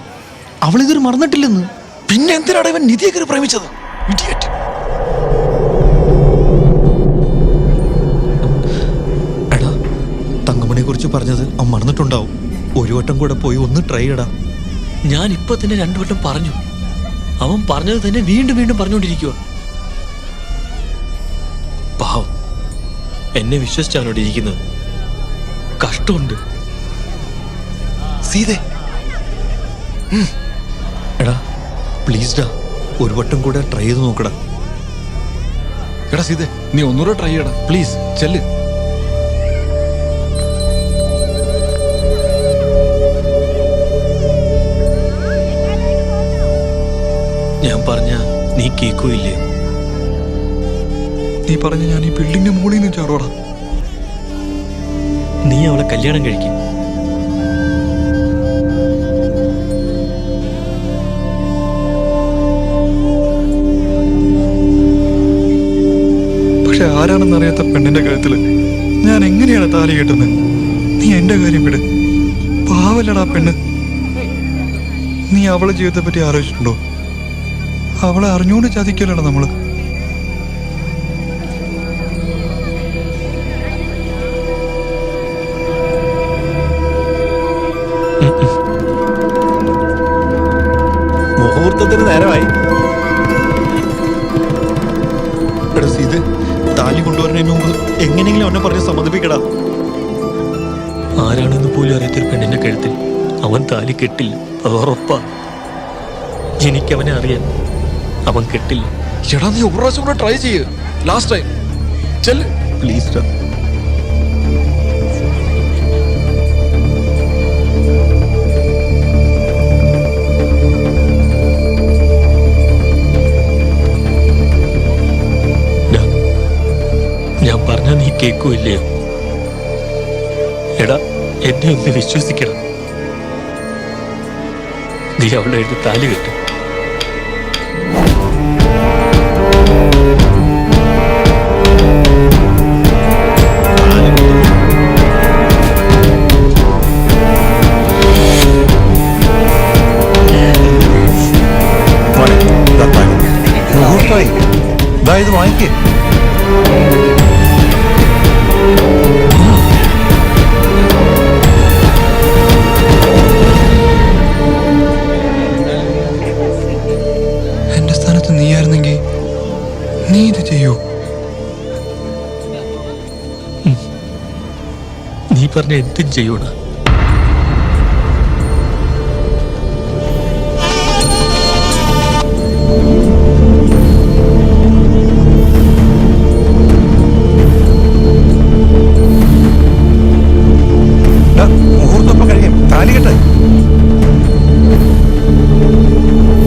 F: അവളിതൊരു മറന്നിട്ടില്ലെന്ന്.
D: പിന്നെ എന്തിനാണ് ഇവൻ നിധിയെ പ്രേമിച്ചത്?
F: എടാ, തങ്കമണിയെ കുറിച്ച് പറഞ്ഞത് അവൻ മറന്നിട്ടുണ്ടാവും. ഒരു വട്ടം കൂടെ പോയി ഒന്ന് ട്രൈ ഇടാ.
D: ഞാൻ ഇപ്പൊ തന്നെ 2 വട്ടം പറഞ്ഞു. അവൻ പറഞ്ഞത് തന്നെ വീണ്ടും വീണ്ടും പറഞ്ഞുകൊണ്ടിരിക്കുക. പാവം, എന്നെ വിശ്വസിച്ചാണോടെ ഇരിക്കുന്നത്. കഷ്ടമുണ്ട്.
F: സീതേ, എടാ പ്ലീസ് ഡാ, ഒരു വട്ടം കൂടെ ട്രൈ ചെയ്ത് നോക്കടാ.
C: എടാ സീതേ, നീ ഒന്നുകൂടെ ട്രൈ ചെയ്യടാ പ്ലീസ്, ചെല്ല്.
D: ഞാൻ പറഞ്ഞ നീ കേൾക്കൂല്ലേ?
F: നീ പറഞ്ഞ ഞാൻ ഈ ബിൽഡിങ്ങിന്റെ മുകളിൽ നിന്ന് ചാടോടാ.
D: നീ അവളെ കല്യാണം കഴിക്കും.
F: പക്ഷെ ആരാണെന്നറിയാത്ത പെണ്ണിന്റെ കഴുത്തില് ഞാൻ എങ്ങനെയാണ് താലി കെട്ടുന്നത്? നീ എന്റെ കാര്യം വിട്. പാവല്ലടാ പെണ്ണ്. നീ അവളെ ജീവിതത്തെ പറ്റി ആലോചിച്ചിട്ടുണ്ടോ? അവളെ അറിഞ്ഞുകൊണ്ട് ചതിക്കല്ലടാ നമ്മള്.
H: മുഹൂർത്തത്തിന് നേരമായി.
F: എടാ സീത്, താലി കൊണ്ടുവരുന്നതിന് മുമ്പ് എങ്ങനെയെങ്കിലും അവനെ പറഞ്ഞ് സമ്മതിപ്പിക്കടാ.
D: ആരാണെന്ന് പോലും അറിയാത്തൊരു പെണ്ണിന്റെ കഴുത്തിൽ അവൻ താലി കെട്ടില്ല, അത് ഉറപ്പാ. എനിക്കവനെ അറിയാൻ, അവൻ കെട്ടില്ല.
C: എടാ, നീ ഒരു പ്രാവശ്യം കൂടെ ട്രൈ ചെയ്യ്, ലാസ്റ്റ് ടൈം. ചെല്ല്
F: പ്ലീസ് ഡാ.
D: ഞാൻ പറഞ്ഞ നീ കേൾക്കൂല്ലയോ? എടാ, എന്നെ ഒന്ന് വിശ്വസിക്കണം. നീ അവളുടെ അടുത്ത് താലി കെട്ടും.
H: മുഹൂർത്തമായി. ഇത് വാങ്ങിക്കേ.
F: എന്റെ സ്ഥാനത്ത് നീയായിരുന്നെങ്കിൽ നീ ഇത് ചെയ്യൂ?
D: നീ പറഞ്ഞ എന്തും ചെയ്യൂടാ.
H: മുഹൂർത്തം കഴിയും. താലി കെട്ടെ.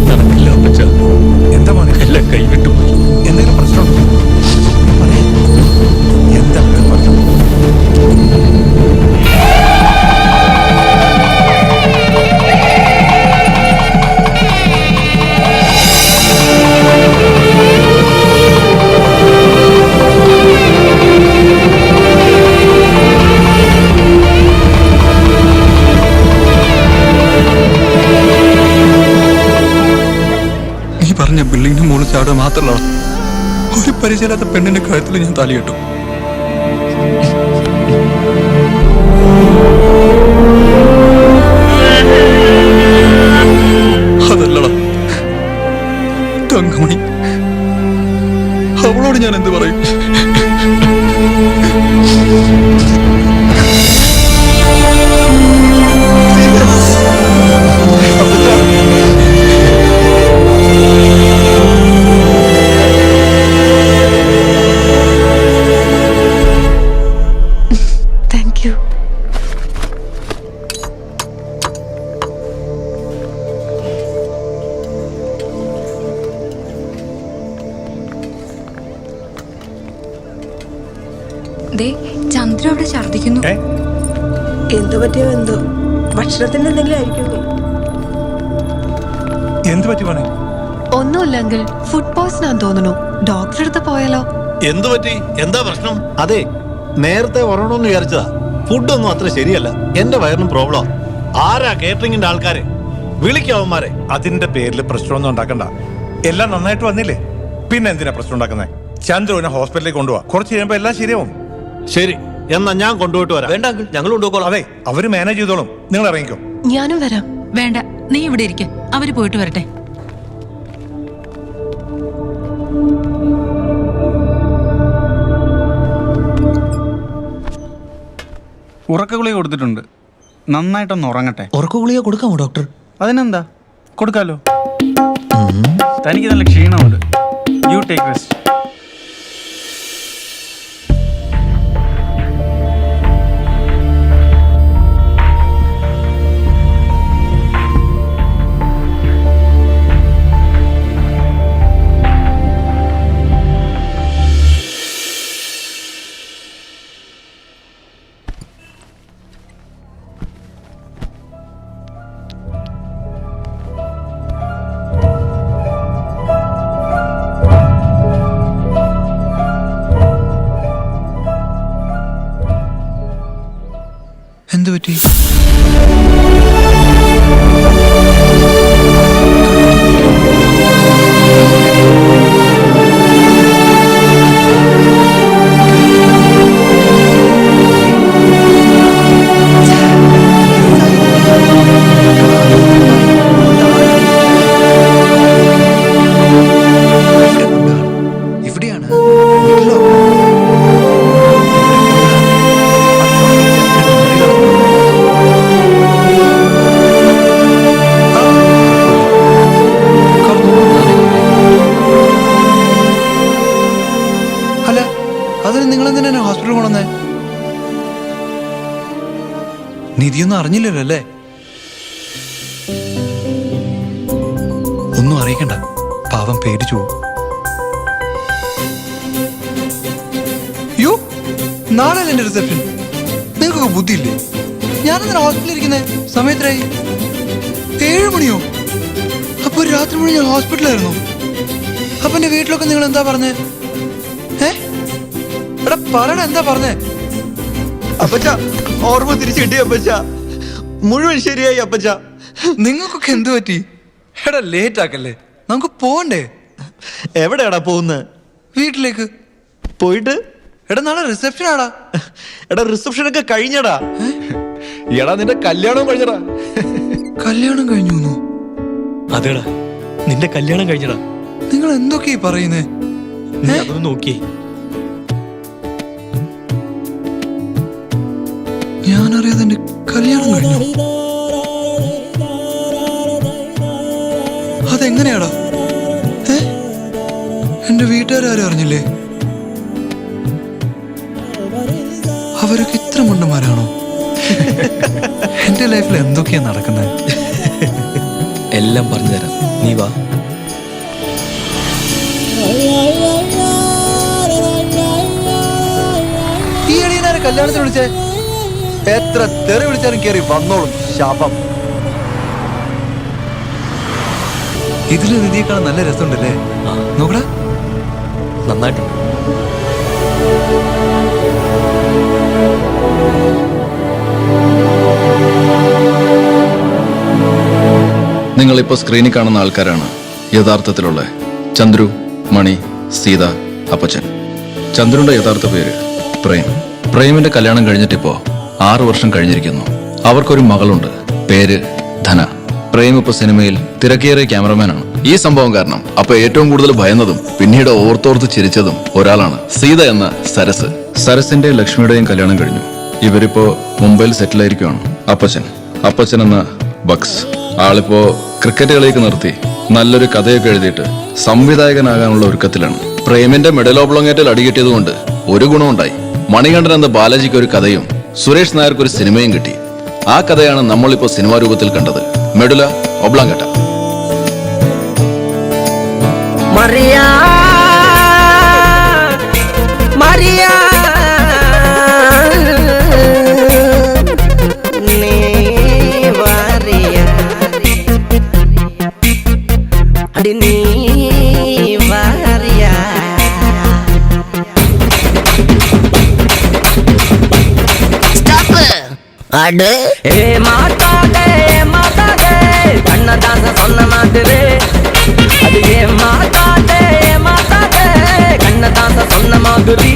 D: നടക്കില്ല അപ്പച്ച.
H: എന്താ മോനെ?
D: എല്ലാം കൈവിട്ടുപോയി.
H: എന്തെങ്കിലും പ്രശ്നമുണ്ടോ? എന്താ പ്രശ്നം?
F: നീ പറഞ്ഞ ബിൽഡിങ്ങിന് മുകളിൽ ചാടുക മാത്രമല്ല, ഒരു പരിചയമില്ലാത്ത പെണ്ണിന്റെ കഴുത്തിൽ ഞാൻ താലി കെട്ടും. അതല്ലടാ തങ്കമണി, അവളോട് ഞാൻ എന്ത് പറയും?
K: ചന്ദ്രു അവിടെ ഛർദിക്കുന്നു.
E: എന്ത് പറ്റിയോ എന്തോ, ഭക്ഷണത്തിന് എന്തെങ്കിലും ആയിരിക്കും.
G: എന്ത് പറ്റി പോണേ?
K: ഒന്നുമില്ല അങ്കിൾ, ഫുഡ് പോയ്സൺ ആണെന്ന് തോന്നുന്നു. ഡോക്ടറെ അടുത്ത് പോയാലോ?
H: എന്തു പറ്റി? എന്താ പ്രശ്നം? അതെ, നേരത്തെ ഉറങ്ങണമെന്ന് വിചാരിച്ചതാ. ഫുഡൊന്നും അത്ര ശരിയല്ല. എന്റെ വയറിനും പ്രോബ്ലം. ആരാ കേറ്ററിംഗിന്റെ ആൾക്കാരെ? വിളിക്കാവന്മാരെ.
G: അതിന്റെ പേരിൽ പ്രശ്നമൊന്നും ഉണ്ടാക്കണ്ട. എല്ലാം നന്നായിട്ട് വന്നില്ലേ? പിന്നെ എന്തിനാ പ്രശ്നം ഉണ്ടാക്കുന്നത്? ചന്ദ്രുവിനെ ഹോസ്പിറ്റലിലേക്ക് കൊണ്ടുപോവാ. കുറച്ച് കഴിയുമ്പോ എല്ലാം ശരിയാവും.
H: ശരി, എന്നാ ഞാൻ കൊണ്ടുപോയിട്ട് വരാം.
D: വേണ്ട അങ്കിൾ, ഞങ്ങൾ കൊണ്ടുപോകോളാം.
G: അതെ, അവര് മാനേജ് ചെയ്തോളും. നിങ്ങൾ ഇറങ്ങിക്കോ.
K: ഞാനും വരാം.
E: വേണ്ട, നീ ഇവിടെ ഇരിക്ക, അവര് പോയിട്ട് വരട്ടെ.
L: ഉറക്ക ഗുളിക കൊടുത്തിട്ടുണ്ട്. നന്നായിട്ടൊന്ന് ഉറങ്ങട്ടെ.
F: ഉറക്ക ഗുളിക കൊടുക്കാമോ ഡോക്ടർ?
L: അതിനെന്താ, കൊടുക്കാലോ. തനിക്ക് നല്ല ക്ഷീണമുണ്ട്. You take rest.
F: എന്ത് പറ്റി? ഇവിടെയാണ്. അല്ല, അതിന് നിങ്ങൾ എന്തിനാ ഹോസ്പിറ്റലിൽ കൊണ്ടുവന്നേ? നിധിയൊന്നും അറിഞ്ഞില്ലല്ലോ അല്ലേ? ഒന്നും അറിയിക്കണ്ട, പാവം പേടിച്ചു പോകും. യോ, നാളെ എന്റെ റിസപ്ഷൻ. നിങ്ങൾക്കൊക്കെ ബുദ്ധിയില്ലേ? ഞാനെന്തിനാ ഹോസ്പിറ്റലിൽ ഇരിക്കുന്നേ? സമയത്തിനായി 7 മണിയോ? അപ്പൊ ഒരു രാത്രി മുഴുവൻ ഞാൻ ഹോസ്പിറ്റലായിരുന്നു. അപ്പൊ എന്റെ വീട്ടിലൊക്കെ നിങ്ങൾ എന്താ പറഞ്ഞേ? എടാ പറയണ, എന്താ പറഞ്ഞേ?
A: അപ്പച്ച, ഓർമ്മ തിരിച്ചു കിട്ടി അപ്പച്ച. മുഴുവൻ ശരിയായി അപ്പച്ച.
F: നിങ്ങൾക്കൊക്കെ എന്ത് പറ്റി? എടാ ലേറ്റ് ആക്കല്ലേ, നമുക്ക് പോണ്ടേ?
A: എവിടെയാടാ പോകുന്നത്?
F: വീട്ടിലേക്ക്.
A: പോയിട്ട്?
F: എടാ നാളെ റിസപ്ഷൻ ആടാ.
A: എടാ റിസപ്ഷൻ ഒക്കെ കഴിഞ്ഞടാ. എടാ നിന്റെ കല്യാണം കഴിഞ്ഞടാ.
F: കല്യാണം കഴിഞ്ഞു?
D: അതേടാ, നിന്റെ കല്യാണം കഴിഞ്ഞടാ.
F: നിങ്ങൾ എന്തൊക്കെയാ പറയുന്നേ?
D: നീ അതൊന്ന് നോക്കിയേ.
F: ഞാനറിയാതെ എന്റെ കല്യാണം കഴിഞ്ഞു. അതെങ്ങനെയാടാ? എന്റെ വീട്ടുകാരും അറിഞ്ഞില്ലേ? അവരൊക്കെ ഇത്ര മണ്ടന്മാരാണോ? എന്റെ ലൈഫിൽ എന്തൊക്കെയാ നടക്കുന്നത്?
D: എല്ലാം പറഞ്ഞു തരാം, നീ വാ.
F: ഈ എളിയനാരെ കല്യാണത്തിന് വിളിച്ചേ? എത്ര തെറി വിളിച്ചാലും കേറി വന്നോളും ശാപം. ഇതില് നിധിയേക്കാൾ നല്ല രസമുണ്ടല്ലേ? നോക്കടാ,
D: നന്നായിട്ടുണ്ട്.
C: നിങ്ങളിപ്പോൾ സ്ക്രീനിൽ കാണുന്ന ആൾക്കാരാണ് യഥാർത്ഥത്തിലുള്ള ചന്ദ്രു, മണി, സീത, അപ്പച്ചൻ. ചന്ദ്രുവിന്റെ യഥാർത്ഥ പേര് പ്രേം. പ്രേമിന്റെ കല്യാണം കഴിഞ്ഞിട്ടിപ്പോ 6 വർഷം കഴിഞ്ഞിരിക്കുന്നു. അവർക്കൊരു മകളുണ്ട്, പേര് ധന. പ്രേം ഇപ്പൊ സിനിമയിൽ തിരക്കേറിയ ക്യാമറമാനാണ്. ഈ സംഭവം കാരണം അപ്പൊ ഏറ്റവും കൂടുതൽ ഭയന്നതും പിന്നീട് ഓർത്തോർത്ത് ചിരിച്ചതും ഒരാളാണ്, സീത എന്ന സരസ്. സരസിന്റെ ലക്ഷ്മിയുടെയും കല്യാണം കഴിഞ്ഞു. ഇവരിപ്പോ മുംബൈയിൽ സെറ്റിലായിരിക്കുവാണ്. അപ്പച്ചൻ എന്ന ബക്സ് ആളിപ്പോ ക്രിക്കറ്റ് കളിയൊക്കെ നിർത്തി നല്ലൊരു കഥയൊക്കെ എഴുതിയിട്ട് സംവിധായകനാകാനുള്ള ഒരുക്കത്തിലാണ്. പ്രേമിന്റെ മെഡൽ ഓബ്ലോങ്ങേറ്റിൽ അടികിട്ടിയതുകൊണ്ട് ഒരു ഗുണമുണ്ടായി. മണികണ്ഠൻ എന്ന ബാലാജിക്ക് ഒരു കഥയും സുരേഷ് നായർക്ക് ഒരു സിനിമയും കിട്ടി. ആ കഥയാണ് നമ്മളിപ്പോ സിനിമാ രൂപത്തിൽ കണ്ടത്, മെഡുല ഒബ്ലോങ്ങേറ്റ.
B: മറിയ அடி நீ வாரியா அடு ஏ மாட்டாதே கண்ணதாச சொன்ன மாதிரி அது ஏ மாட்டாதே கண்ணதாச சொன்ன மாதிரி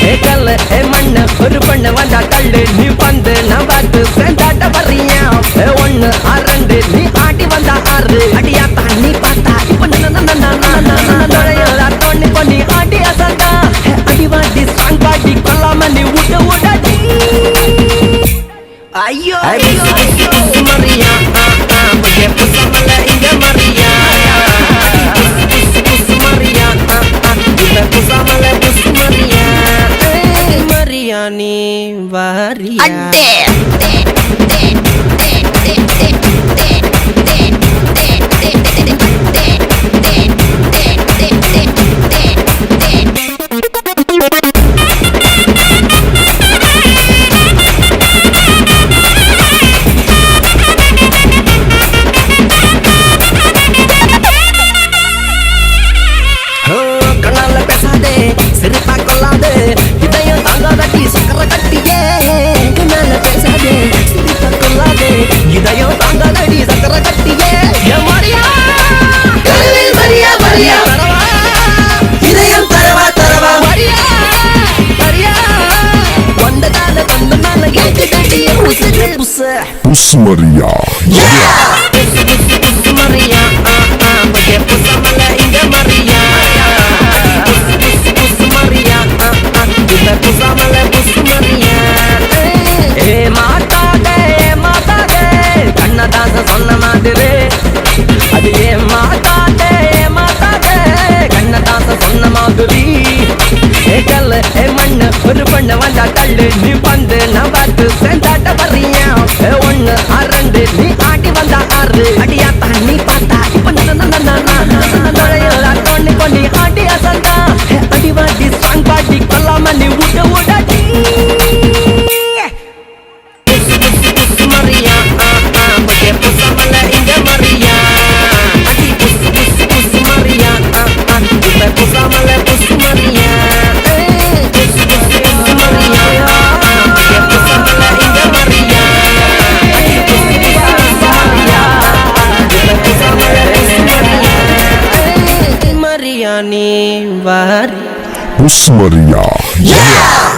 B: ஏ கல்லு ஏ மண்ணு ஒரு பண்ணு வந்தா கல்லு நீ பந்து நான் பார்த்து சேர்ந்தாட்ட வர்றியா ஏ ஒண்ணு அரண்டு நீ ஆட்டி வந்தா ஆறு அடியா தண்ணி பார்த்தா இப்ப தோணி பண்ணி ஆட்டி அசந்தா அடிவாடி சாங் பாடி கொல்லாம நீ விட்டு விடாடி ஐயோ மரியா புசமல இங்க மரியா மரியா புசமல புசு மரியா மரியா நீ வாரியா
N: Maria.
B: Maria, pusamala inga Maria. Maria, pusamala pusu Maria. மாட்டாதே Kannadasa சொன்ன மாதிரி அது மாட்டாதே கண்ணதாச சொன்ன மாதிரி ஏ கல்லு ஏ மண்ணு ஒரு பண்ணு வந்தா கல்லு நீ பந்து நான் பார்த்து சேர்ந்தாட்ட வர்றியா ஒண்ணு அரண்டு நீ ஆட்டி வந்தா ஆறு அடியா தண்ணி பார்த்தா இப்ப தோணி பண்ணி ஆட்டி அசந்தா அடிவாடி சாங் பாடி கொல்லாம நீ விட்டு விடாடி மரியா புசமல இங்க மரியா அடி புசு மரியா புசமல புசு Maria Maria ni var
N: Maria. Yeah.